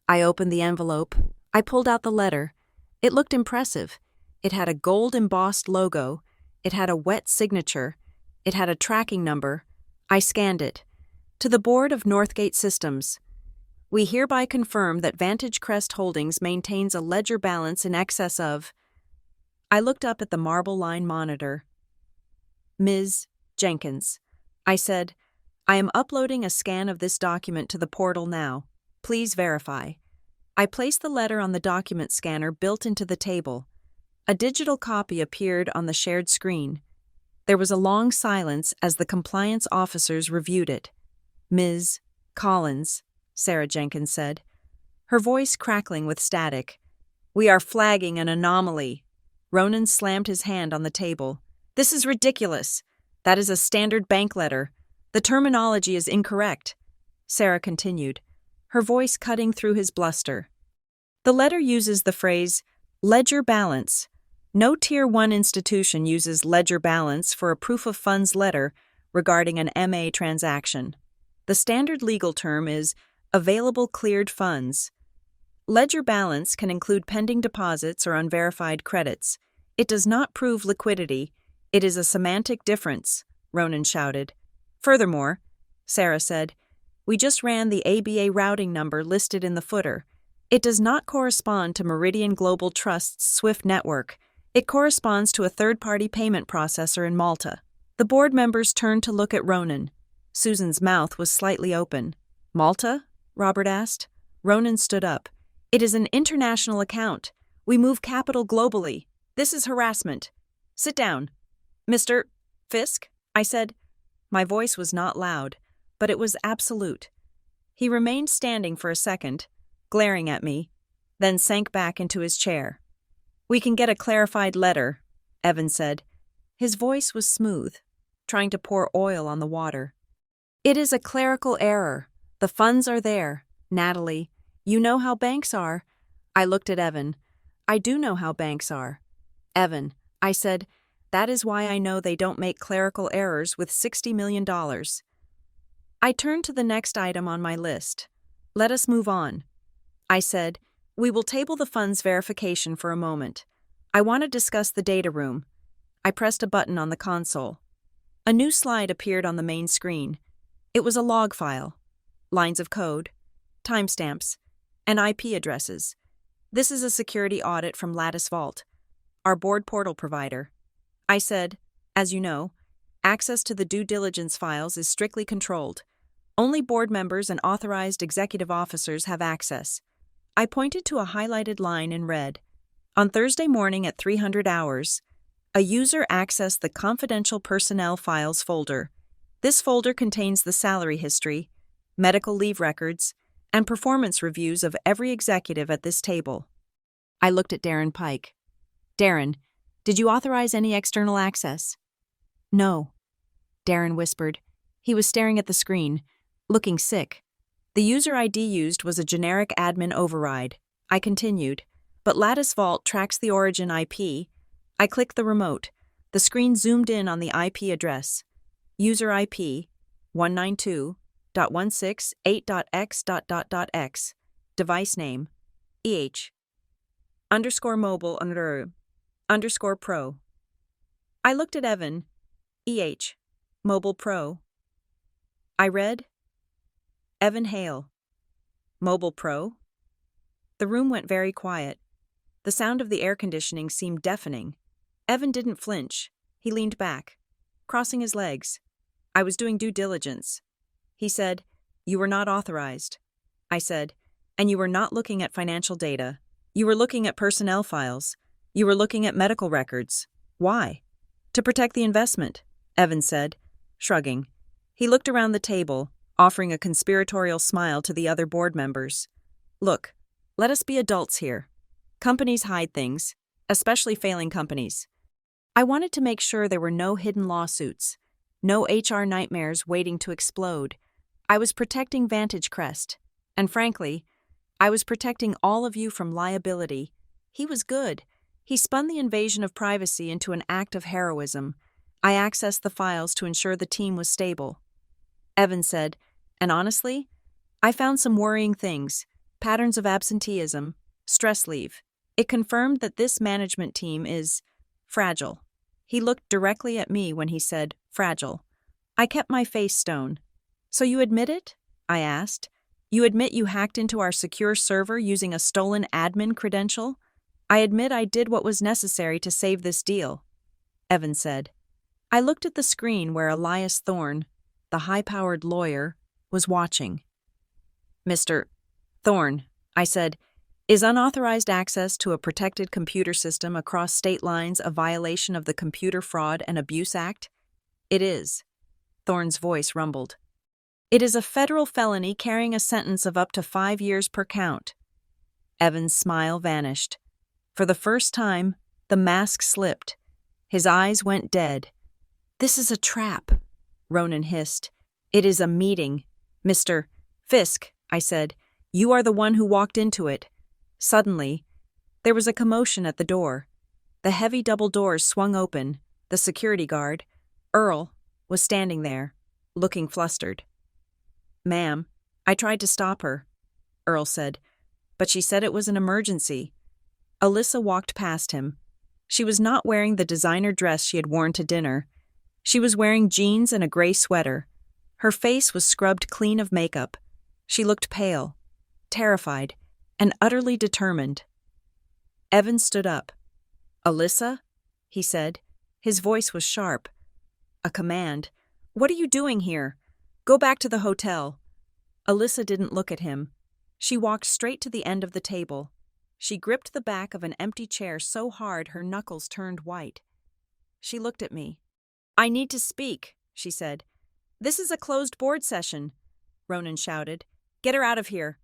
I opened the envelope. I pulled out the letter. It looked impressive. It had a gold embossed logo. It had a wet signature. It had a tracking number. I scanned it. To the Board of Northgate Systems. We hereby confirm that Vantage Crest Holdings maintains a ledger balance in excess of... I looked up at the marble line monitor. Ms. Jenkins. I said, I am uploading a scan of this document to the portal now. Please verify. I placed the letter on the document scanner built into the table. A digital copy appeared on the shared screen. There was a long silence as the compliance officers reviewed it. Ms. Collins, Sarah Jenkins said, her voice crackling with static. We are flagging an anomaly. Ronan slammed his hand on the table. This is ridiculous. That is a standard bank letter. The terminology is incorrect. Sarah continued, her voice cutting through his bluster. The letter uses the phrase, ledger balance. No Tier 1 institution uses ledger balance for a proof of funds letter regarding an MA transaction. The standard legal term is available cleared funds. Ledger balance can include pending deposits or unverified credits. It does not prove liquidity. It is a semantic difference, Ronan shouted. Furthermore, Sarah said, we just ran the ABA routing number listed in the footer. It does not correspond to Meridian Global Trust's SWIFT network. It corresponds to a third-party payment processor in Malta. The board members turned to look at Ronan. Susan's mouth was slightly open. Malta? Robert asked. Ronan stood up. It is an international account. We move capital globally. This is harassment. Sit down. Mr. Fisk, I said. My voice was not loud, but it was absolute. He remained standing for a second, glaring at me, then sank back into his chair. We can get a clarified letter, Evan said. His voice was smooth, trying to pour oil on the water. It is a clerical error. The funds are there. Natalie, you know how banks are. I looked at Evan. I do know how banks are. Evan, I said, that is why I know they don't make clerical errors with $60 million. I turned to the next item on my list. Let us move on. I said, we will table the funds verification for a moment. I want to discuss the data room. I pressed a button on the console. A new slide appeared on the main screen. It was a log file. Lines of code, timestamps, and IP addresses. This is a security audit from Lattice Vault, our board portal provider. I said, as you know, access to the due diligence files is strictly controlled. Only board members and authorized executive officers have access. I pointed to a highlighted line in red. On Thursday morning at 300 hours, a user accessed the confidential personnel files folder. This folder contains the salary history, medical leave records, and performance reviews of every executive at this table. I looked at Darren Pike. Darren, did you authorize any external access? No, Darren whispered. He was staring at the screen, looking sick. The user ID used was a generic admin override. I continued, but Lattice Vault tracks the origin IP. I clicked the remote. The screen zoomed in on the IP address. User IP 192.168.x.x. Device name EH _mobile _pro. I looked at Evan. EH Mobile Pro. I read Evan Hale. Mobile Pro? The room went very quiet. The sound of the air conditioning seemed deafening. Evan didn't flinch. He leaned back, crossing his legs. I was doing due diligence. He said, you were not authorized. I said, and you were not looking at financial data. You were looking at personnel files. You were looking at medical records. Why? To protect the investment, Evan said, shrugging. He looked around the table, offering a conspiratorial smile to the other board members. Look, let us be adults here. Companies hide things, especially failing companies. I wanted to make sure there were no hidden lawsuits, no HR nightmares waiting to explode. I was protecting Vantage Crest, and frankly, I was protecting all of you from liability. He was good. He spun the invasion of privacy into an act of heroism. I accessed the files to ensure the team was stable. Evan said, and honestly, I found some worrying things, patterns of absenteeism, stress leave. It confirmed that this management team is fragile. He looked directly at me when he said, fragile. I kept my face stone. So you admit it? I asked. You admit you hacked into our secure server using a stolen admin credential? I admit I did what was necessary to save this deal, Evan said. I looked at the screen where Elias Thorne, the high-powered lawyer, was watching. Mr. Thorne, I said, is unauthorized access to a protected computer system across state lines a violation of the Computer Fraud and Abuse Act? It is. Thorne's voice rumbled. It is a federal felony carrying a sentence of up to 5 years per count. Evan's smile vanished. For the first time, the mask slipped. His eyes went dead. This is a trap, Ronan hissed. It is a meeting. Mr. Fisk, I said, you are the one who walked into it. Suddenly, there was a commotion at the door. The heavy double doors swung open. The security guard, Earl, was standing there, looking flustered. Ma'am, I tried to stop her, Earl said, but she said it was an emergency. Alyssa walked past him. She was not wearing the designer dress she had worn to dinner. She was wearing jeans and a gray sweater. Her face was scrubbed clean of makeup. She looked pale, terrified, and utterly determined. Evan stood up. Alyssa? He said. His voice was sharp. A command. What are you doing here? Go back to the hotel. Alyssa didn't look at him. She walked straight to the end of the table. She gripped the back of an empty chair so hard her knuckles turned white. She looked at me. I need to speak, she said. This is a closed board session, Ronan shouted. Get her out of here.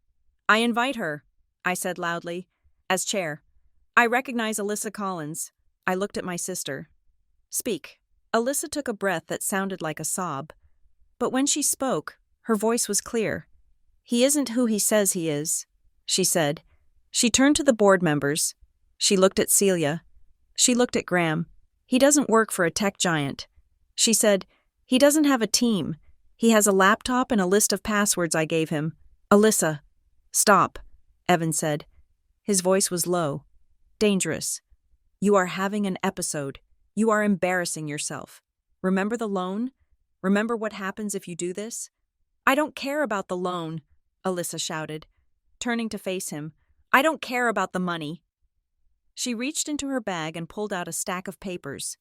I invite her, I said loudly. As chair. I recognize Alyssa Collins. I looked at my sister. Speak. Alyssa took a breath that sounded like a sob. But when she spoke, her voice was clear. He isn't who he says he is, she said. She turned to the board members. She looked at Celia. She looked at Graham. He doesn't work for a tech giant. She said, he doesn't have a team. He has a laptop and a list of passwords I gave him. Alyssa. Stop, Evan said. His voice was low. Dangerous. You are having an episode. You are embarrassing yourself. Remember the loan? Remember what happens if you do this? I don't care about the loan, Alyssa shouted, turning to face him. I don't care about the money. She reached into her bag and pulled out a stack of papers.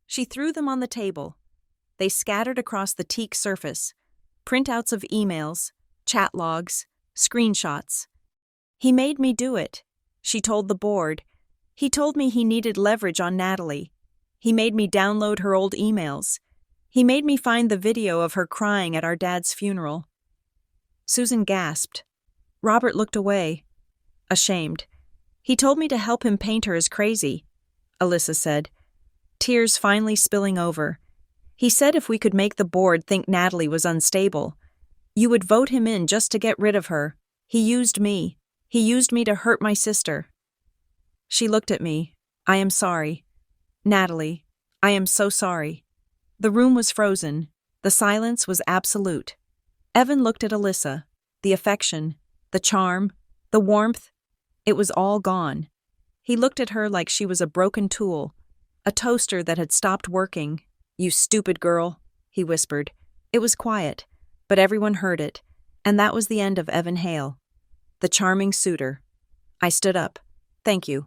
She threw them on the table. They scattered across the teak surface. Printouts of emails, chat logs, screenshots. He made me do it, she told the board. He told me he needed leverage on Natalie. He made me download her old emails. He made me find the video of her crying at our dad's funeral. Susan gasped. Robert looked away, ashamed. He told me to help him paint her as crazy, Alyssa said, tears finally spilling over. He said if we could make the board think Natalie was unstable, you would vote him in just to get rid of her. He used me. He used me to hurt my sister. She looked at me. I am sorry. Natalie, I am so sorry. The room was frozen. The silence was absolute. Evan looked at Alyssa. The affection, the charm, the warmth, it was all gone. He looked at her like she was a broken tool, a toaster that had stopped working. You stupid girl, he whispered. It was quiet, but everyone heard it, and that was the end of Evan Hale, the charming suitor. I stood up. Thank you.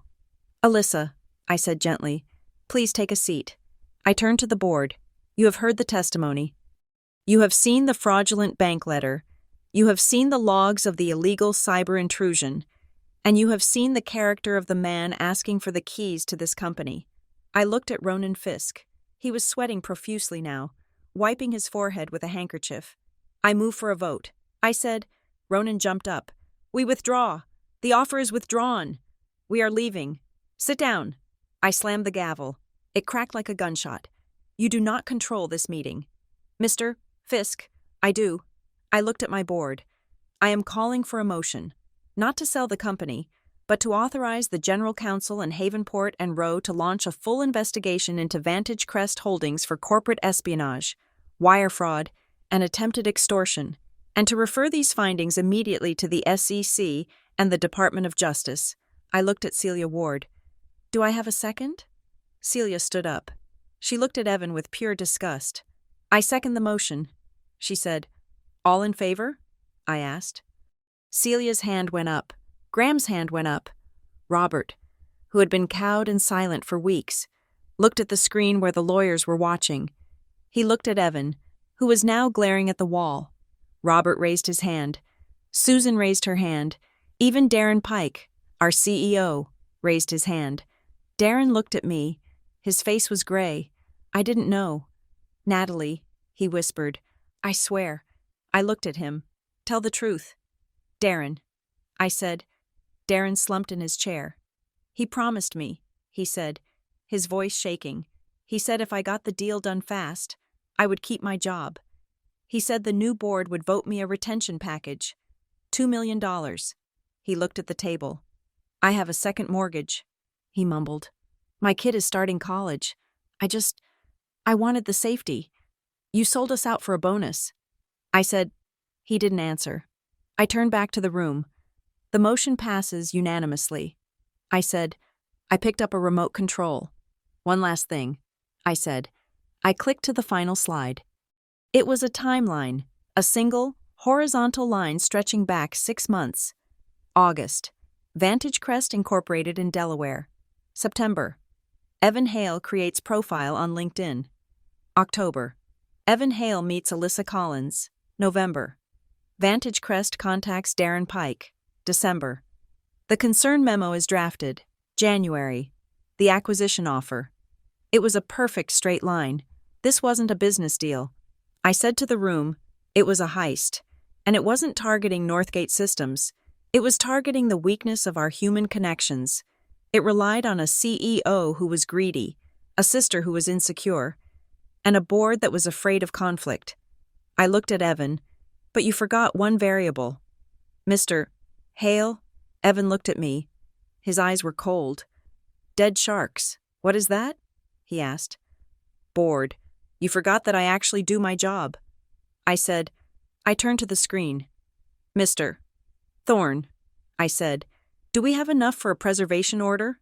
Alyssa, I said gently, please take a seat. I turned to the board. You have heard the testimony. You have seen the fraudulent bank letter. You have seen the logs of the illegal cyber intrusion. And you have seen the character of the man asking for the keys to this company. I looked at Ronan Fisk. He was sweating profusely now, wiping his forehead with a handkerchief. I move for a vote. I said. Ronan jumped up. We withdraw. The offer is withdrawn. We are leaving. Sit down. I slammed the gavel. It cracked like a gunshot. You do not control this meeting. Mr. Fisk, I do. I looked at my board. I am calling for a motion, not to sell the company, but to authorize the General Counsel and Havenport and Rowe to launch a full investigation into Vantage Crest Holdings for corporate espionage, wire fraud, and attempted extortion, and to refer these findings immediately to the SEC and the Department of Justice. I looked at Celia Ward. Do I have a second? Celia stood up. She looked at Evan with pure disgust. I second the motion, she said. All in favor? I asked. Celia's hand went up. Graham's hand went up. Robert, who had been cowed and silent for weeks, looked at the screen where the lawyers were watching. He looked at Evan, who was now glaring at the wall. Robert raised his hand. Susan raised her hand. Even Darren Pike, our CEO, raised his hand. Darren looked at me. His face was gray. I didn't know. Natalie, he whispered. I swear. I looked at him. Tell the truth. Darren, I said. Darren slumped in his chair. He promised me, he said, his voice shaking. He said if I got the deal done fast, I would keep my job. He said the new board would vote me a retention package. $2 million. He looked at the table. I have a second mortgage, he mumbled. My kid is starting college. I wanted the safety. You sold us out for a bonus. I said. He didn't answer. I turned back to the room. The motion passes unanimously. I said. I picked up a remote control. One last thing, I said. I clicked to the final slide. It was a timeline, a single, horizontal line stretching back 6 months. August. Vantage Crest Incorporated in Delaware. September. Evan Hale creates profile on LinkedIn. October. Evan Hale meets Alyssa Collins. November. Vantage Crest contacts Darren Pike. December. The concern memo is drafted. January. The acquisition offer. It was a perfect straight line. This wasn't a business deal. I said to the room, it was a heist. And it wasn't targeting Northgate Systems. It was targeting the weakness of our human connections. It relied on a CEO who was greedy, a sister who was insecure, and a board that was afraid of conflict. I looked at Evan, but you forgot one variable. Mr. Hale, Evan looked at me. His eyes were cold. Dead sharks. What is that? He asked. Bored. You forgot that I actually do my job. I said. I turned to the screen. Mr. Thorne, I said, do we have enough for a preservation order?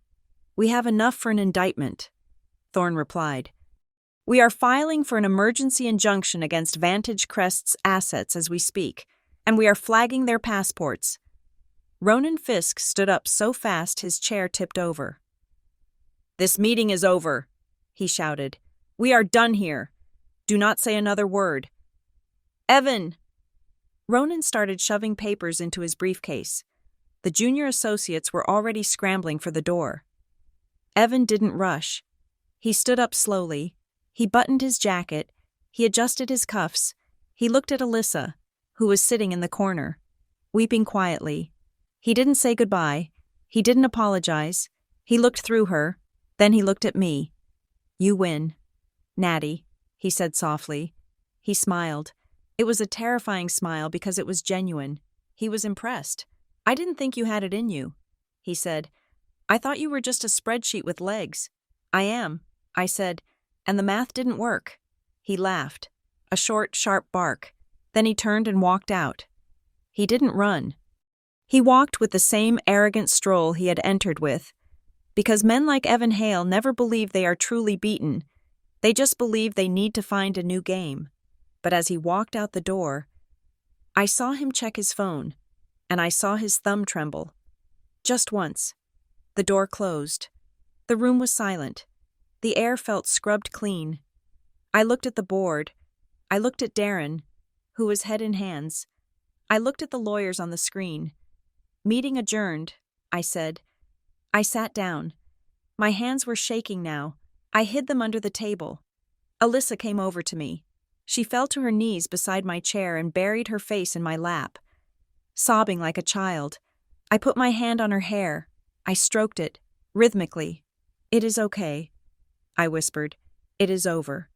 We have enough for an indictment. Thorne replied. We are filing for an emergency injunction against Vantage Crest's assets as we speak, and we are flagging their passports. Ronan Fisk stood up so fast his chair tipped over. This meeting is over, he shouted. We are done here. Do not say another word. Evan! Ronan started shoving papers into his briefcase. The junior associates were already scrambling for the door. Evan didn't rush. He stood up slowly. He buttoned his jacket. He adjusted his cuffs. He looked at Alyssa, who was sitting in the corner, weeping quietly. He didn't say goodbye. He didn't apologize. He looked through her. Then he looked at me. You win. Natty, he said softly. He smiled. It was a terrifying smile because it was genuine. He was impressed. I didn't think you had it in you, he said. I thought you were just a spreadsheet with legs. I am, I said, and the math didn't work. He laughed. A short, sharp bark. Then he turned and walked out. He didn't run. He walked with the same arrogant stroll he had entered with, because men like Evan Hale never believe they are truly beaten. They just believe they need to find a new game. But as he walked out the door, I saw him check his phone, and I saw his thumb tremble. Just once. The door closed. The room was silent. The air felt scrubbed clean. I looked at the board. I looked at Darren, who was head in hands. I looked at the lawyers on the screen. Meeting adjourned, I said. I sat down. My hands were shaking now. I hid them under the table. Alyssa came over to me. She fell to her knees beside my chair and buried her face in my lap. Sobbing like a child, I put my hand on her hair. I stroked it, rhythmically. It is okay, I whispered. It is over.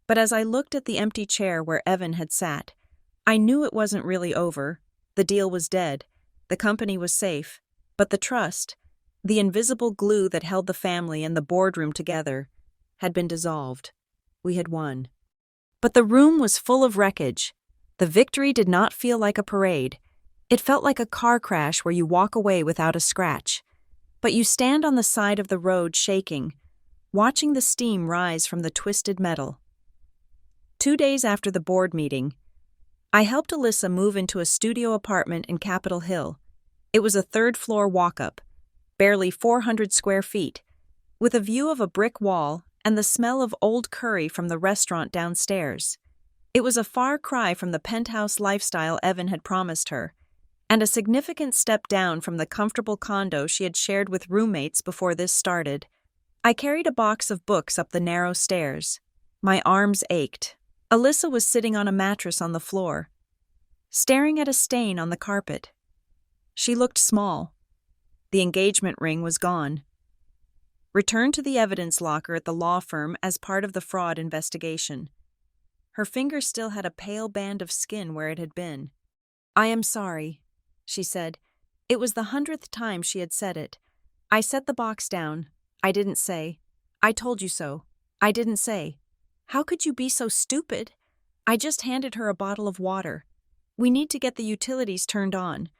But as I looked at the empty chair where Evan had sat, I knew it wasn't really over. The deal was dead. The company was safe. But the trust, the invisible glue that held the family and the boardroom together, had been dissolved. We had won. But the room was full of wreckage. The victory did not feel like a parade. It felt like a car crash where you walk away without a scratch. But you stand on the side of the road shaking, watching the steam rise from the twisted metal. 2 days after the board meeting, I helped Alyssa move into a studio apartment in Capitol Hill. It was a third-floor walk-up, barely 400 square feet, with a view of a brick wall and the smell of old curry from the restaurant downstairs. It was a far cry from the penthouse lifestyle Evan had promised her, and a significant step down from the comfortable condo she had shared with roommates before this started. I carried a box of books up the narrow stairs. My arms ached. Alyssa was sitting on a mattress on the floor, staring at a stain on the carpet. She looked small. The engagement ring was gone. Returned to the evidence locker at the law firm as part of the fraud investigation. Her finger still had a pale band of skin where it had been. "I am sorry," she said. It was the 100th time she had said it. "I set the box down. I didn't say. I told you so. I didn't say. How could you be so stupid?" I just handed her a bottle of water. "We need to get the utilities turned on,"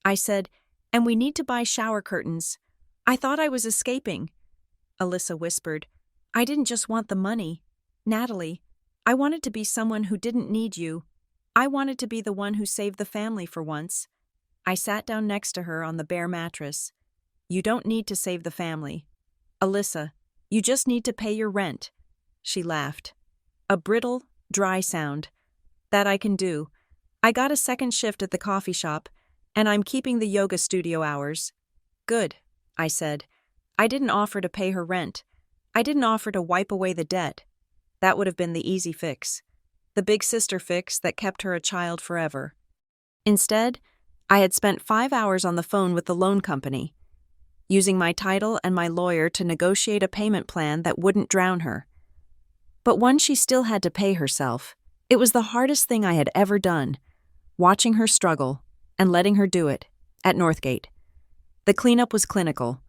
I said, "and we need to buy shower curtains." "I thought I was escaping," Alyssa whispered. "I didn't just want the money. Natalie, I wanted to be someone who didn't need you. I wanted to be the one who saved the family for once." I sat down next to her on the bare mattress. "You don't need to save the family, Alyssa. You just need to pay your rent." She laughed. A brittle, dry sound. "That I can do. I got a second shift at the coffee shop, and I'm keeping the yoga studio hours." "Good," I said. I didn't offer to pay her rent. I didn't offer to wipe away the debt. That would have been the easy fix. The big sister fix that kept her a child forever. Instead, I had spent 5 hours on the phone with the loan company, using my title and my lawyer to negotiate a payment plan that wouldn't drown her. But one she still had to pay herself. It was the hardest thing I had ever done, watching her struggle and letting her do it, at Northgate. The cleanup was clinical.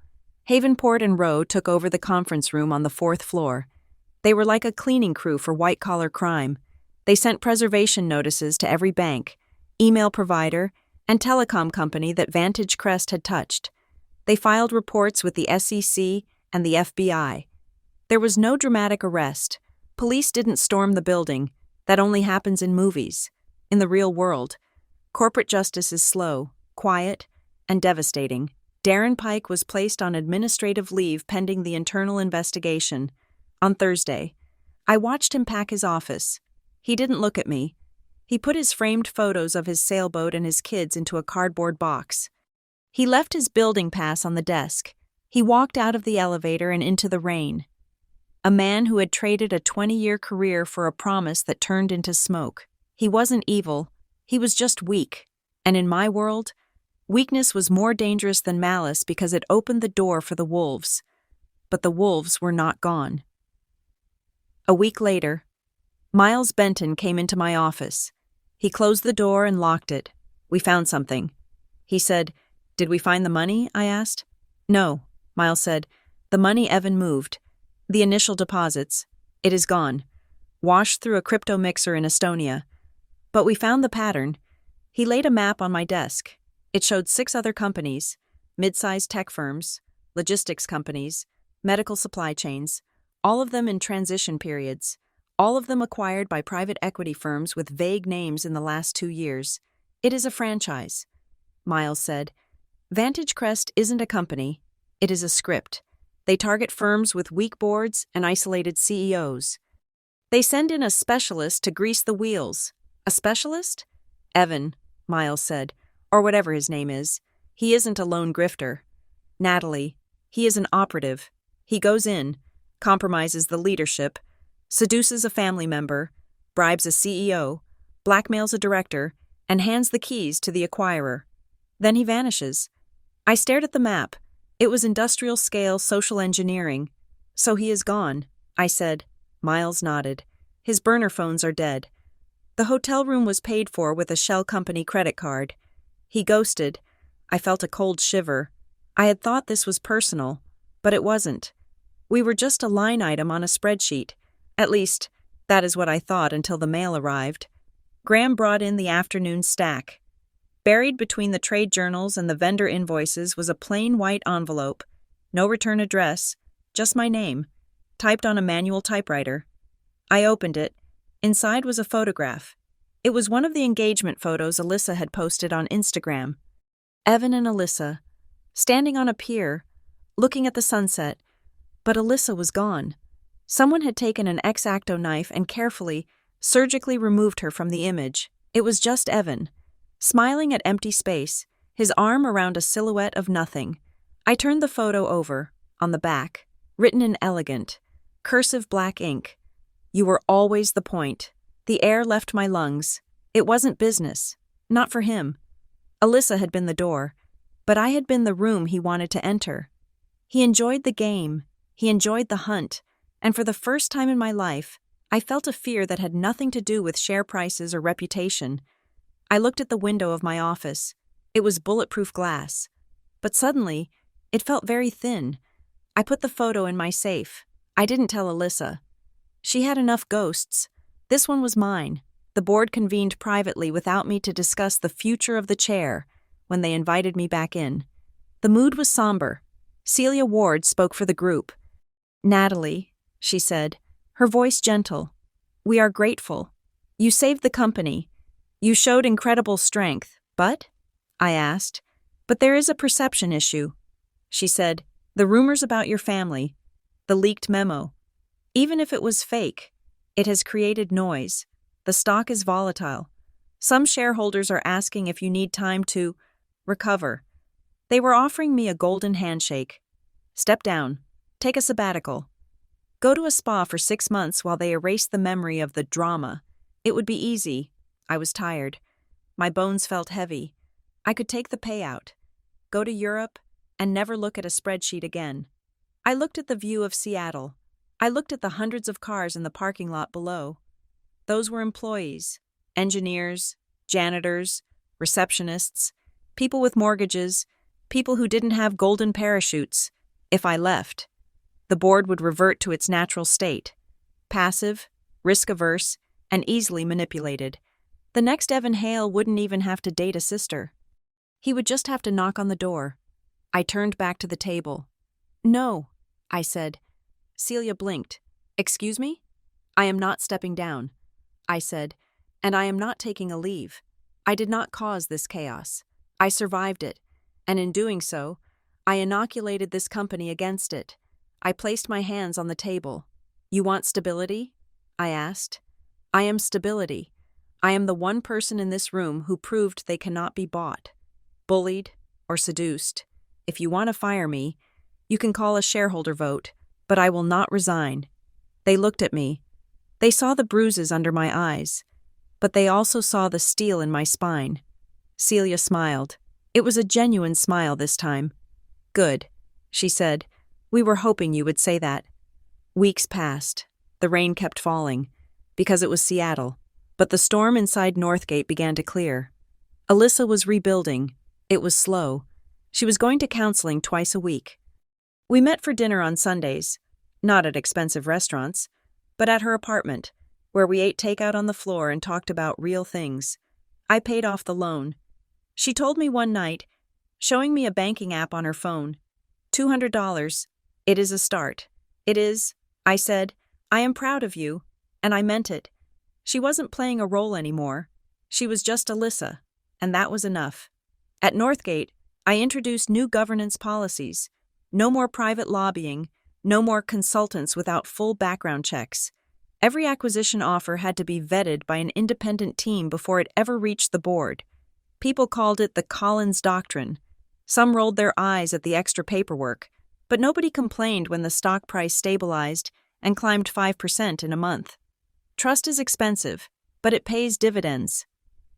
Havenport and Rowe took over the conference room on the 4th floor. They were like a cleaning crew for white-collar crime. They sent preservation notices to every bank, email provider, and telecom company that Vantage Crest had touched. They filed reports with the SEC and the FBI. There was no dramatic arrest. Police didn't storm the building. That only happens in movies. In the real world, corporate justice is slow, quiet, and devastating. Darren Pike was placed on administrative leave pending the internal investigation. On Thursday, I watched him pack his office. He didn't look at me. He put his framed photos of his sailboat and his kids into a cardboard box. He left his building pass on the desk. He walked out of the elevator and into the rain. A man who had traded a 20-year career for a promise that turned into smoke. He wasn't evil. He was just weak. And in my world, weakness was more dangerous than malice because it opened the door for the wolves. But the wolves were not gone. A week later, Miles Benton came into my office. He closed the door and locked it. "We found something." He said, "Did we find the money?" I asked. "No," Miles said. "The money Evan moved. The initial deposits. It is gone. Washed through a crypto mixer in Estonia. But we found the pattern." He laid a map on my desk. It showed 6 other companies, mid-sized tech firms, logistics companies, medical supply chains, all of them in transition periods, all of them acquired by private equity firms with vague names in the last 2 years. "It is a franchise," Miles said. "Vantage Crest isn't a company. It is a script. They target firms with weak boards and isolated CEOs. They send in a specialist to grease the wheels." "A specialist?" "Evan," Miles said, "or whatever his name is. He isn't a lone grifter. Natalie, he is an operative. He goes in, compromises the leadership, seduces a family member, bribes a CEO, blackmails a director, and hands the keys to the acquirer. Then he vanishes." I stared at the map. It was industrial-scale social engineering. "So he is gone," I said. Miles nodded. "His burner phones are dead. The hotel room was paid for with a shell company credit card. He ghosted." I felt a cold shiver. I had thought this was personal, but it wasn't. We were just a line item on a spreadsheet. At least, that is what I thought until the mail arrived. Graham brought in the afternoon stack. Buried between the trade journals and the vendor invoices was a plain white envelope. No return address, just my name, typed on a manual typewriter. I opened it. Inside was a photograph. It was one of the engagement photos Alyssa had posted on Instagram. Evan and Alyssa, standing on a pier, looking at the sunset, but Alyssa was gone. Someone had taken an X-Acto knife and carefully, surgically removed her from the image. It was just Evan, smiling at empty space, his arm around a silhouette of nothing. I turned the photo over, on the back, written in elegant, cursive black ink. You were always the point. The air left my lungs. It wasn't business. Not for him. Alyssa had been the door, but I had been the room he wanted to enter. He enjoyed the game. He enjoyed the hunt. And for the first time in my life, I felt a fear that had nothing to do with share prices or reputation. I looked at the window of my office. It was bulletproof glass. But suddenly, it felt very thin. I put the photo in my safe. I didn't tell Alyssa. She had enough ghosts. This one was mine. The board convened privately without me to discuss the future of the chair when they invited me back in. The mood was somber. Celia Ward spoke for the group. Natalie, she said, her voice gentle, we are grateful. You saved the company. You showed incredible strength, but? I asked. But there is a perception issue. She said, the rumors about your family, the leaked memo. Even if it was fake, it has created noise. The stock is volatile. Some shareholders are asking if you need time to recover. They were offering me a golden handshake. Step down. Take a sabbatical. Go to a spa for 6 months while they erase the memory of the drama. It would be easy. I was tired. My bones felt heavy. I could take the payout. Go to Europe and never look at a spreadsheet again. I looked at the view of Seattle. I looked at the hundreds of cars in the parking lot below. Those were employees, engineers, janitors, receptionists, people with mortgages, people who didn't have golden parachutes. If I left, the board would revert to its natural state, passive, risk-averse, and easily manipulated. The next Evan Hale wouldn't even have to date a sister. He would just have to knock on the door. I turned back to the table. No, I said. Celia blinked. Excuse me? I am not stepping down, I said, and I am not taking a leave. I did not cause this chaos. I survived it, and in doing so, I inoculated this company against it. I placed my hands on the table. You want stability? I asked. I am stability. I am the one person in this room who proved they cannot be bought, bullied, or seduced. If you want to fire me, you can call a shareholder vote, but I will not resign. They looked at me. They saw the bruises under my eyes, but they also saw the steel in my spine. Celia smiled. It was a genuine smile this time. Good, she said. We were hoping you would say that. Weeks passed. The rain kept falling, because it was Seattle, but the storm inside Northgate began to clear. Alyssa was rebuilding. It was slow. She was going to counseling twice a week. We met for dinner on Sundays, not at expensive restaurants, but at her apartment, where we ate takeout on the floor and talked about real things. I paid off the loan. She told me one night, showing me a banking app on her phone, $200. It is a start. It is, I said. I am proud of you, and I meant it. She wasn't playing a role anymore. She was just Alyssa, and that was enough. At Northgate, I introduced new governance policies. No more private lobbying, no more consultants without full background checks. Every acquisition offer had to be vetted by an independent team before it ever reached the board. People called it the Collins Doctrine. Some rolled their eyes at the extra paperwork, but nobody complained when the stock price stabilized and climbed 5% in a month. Trust is expensive, but it pays dividends.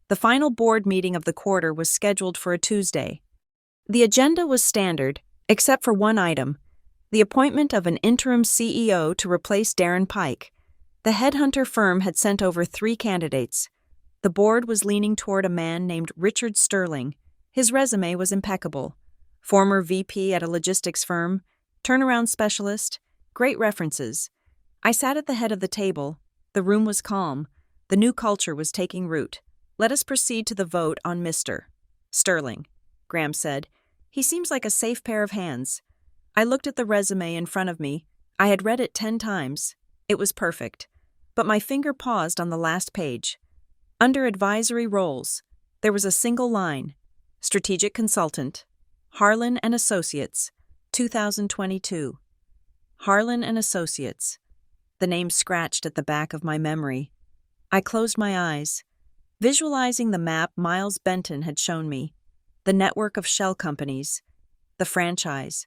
The final board meeting of the quarter was scheduled for a Tuesday. The agenda was standard, except for one item, the appointment of an interim CEO to replace Darren Pike. The headhunter firm had sent over 3 candidates. The board was leaning toward a man named Richard Sterling. His resume was impeccable. Former VP at a logistics firm, turnaround specialist, great references. I sat at the head of the table. The room was calm. The new culture was taking root. Let us proceed to the vote on Mr. Sterling, Graham said. He seems like a safe pair of hands. I looked at the resume in front of me. I had read it 10 times. It was perfect. But my finger paused on the last page. Under advisory roles, there was a single line: Strategic Consultant, Harlan and Associates, 2022. Harlan and Associates. The name scratched at the back of my memory. I closed my eyes, visualizing the map Miles Benton had shown me, the network of shell companies, the franchise.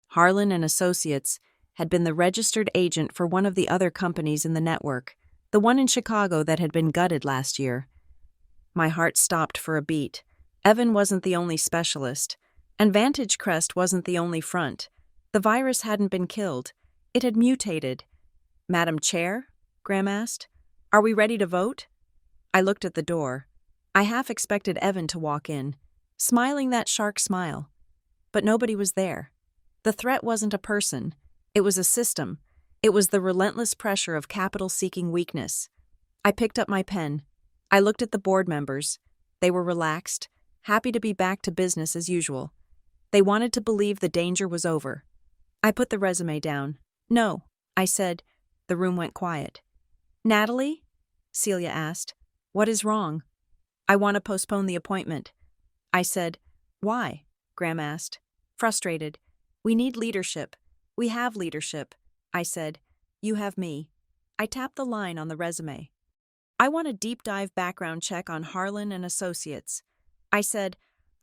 Harlan and Associates had been the registered agent for one of the other companies in the network, the one in Chicago that had been gutted last year. My heart stopped for a beat. Evan wasn't the only specialist, and Vantage Crest wasn't the only front. The virus hadn't been killed. It had mutated. "Madam Chair?" Graham asked. "Are we ready to vote?" I looked at the door. I half expected Evan to walk in, smiling that shark smile. But nobody was there. The threat wasn't a person. It was a system. It was the relentless pressure of capital-seeking weakness. I picked up my pen. I looked at the board members. They were relaxed, happy to be back to business as usual. They wanted to believe the danger was over. I put the resume down. "No," I said. The room went quiet. "Natalie?" Celia asked. "What is wrong?" "I want to postpone the appointment." I said. "Why?" Graham asked. Frustrated. "We need leadership. We have leadership." I said. "You have me." I tapped the line on the resume. "I want a deep dive background check on Harlan and Associates." I said,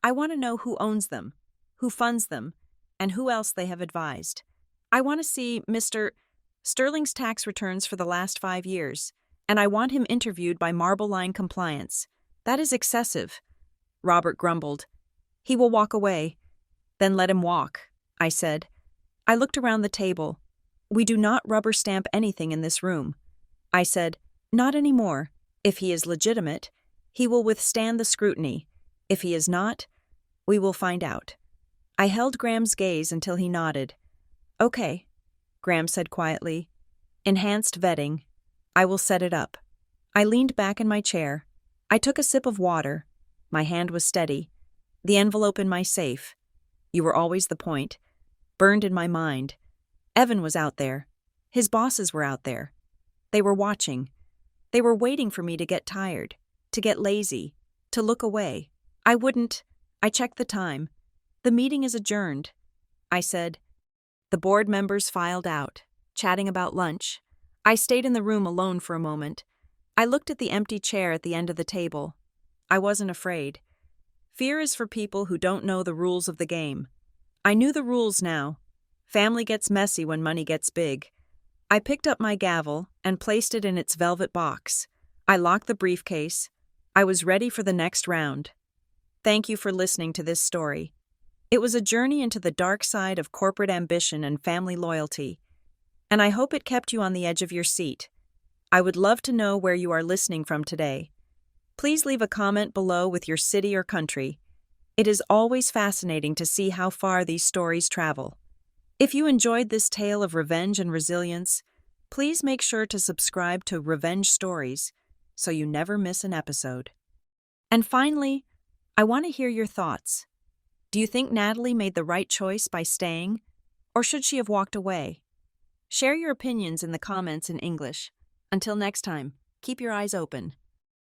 "I want to know who owns them, who funds them, and who else they have advised. I want to see Mr. Sterling's tax returns for the last 5 years, and I want him interviewed by Marble Line Compliance. That is excessive." Robert grumbled. "He will walk away." "Then let him walk," I said. I looked around the table. "We do not rubber stamp anything in this room." I said, "Not anymore. If he is legitimate, he will withstand the scrutiny. If he is not, we will find out." I held Graham's gaze until he nodded. "Okay," Graham said quietly. "Enhanced vetting. I will set it up." I leaned back in my chair. I took a sip of water. My hand was steady. The envelope in my safe. You were always the point. Burned in my mind. Evan was out there. His bosses were out there. They were watching. They were waiting for me to get tired, to get lazy, to look away. I wouldn't. I checked the time. "The meeting is adjourned," I said. The board members filed out, chatting about lunch. I stayed in the room alone for a moment. I looked at the empty chair at the end of the table. I wasn't afraid. Fear is for people who don't know the rules of the game. I knew the rules now. Family gets messy when money gets big. I picked up my gavel and placed it in its velvet box. I locked the briefcase. I was ready for the next round. Thank you for listening to this story. It was a journey into the dark side of corporate ambition and family loyalty, and I hope it kept you on the edge of your seat. I would love to know where you are listening from today. Please leave a comment below with your city or country. It is always fascinating to see how far these stories travel. If you enjoyed this tale of revenge and resilience, please make sure to subscribe to Revenge Stories so you never miss an episode. And finally, I want to hear your thoughts. Do you think Natalie made the right choice by staying, or should she have walked away? Share your opinions in the comments in English. Until next time, keep your eyes open.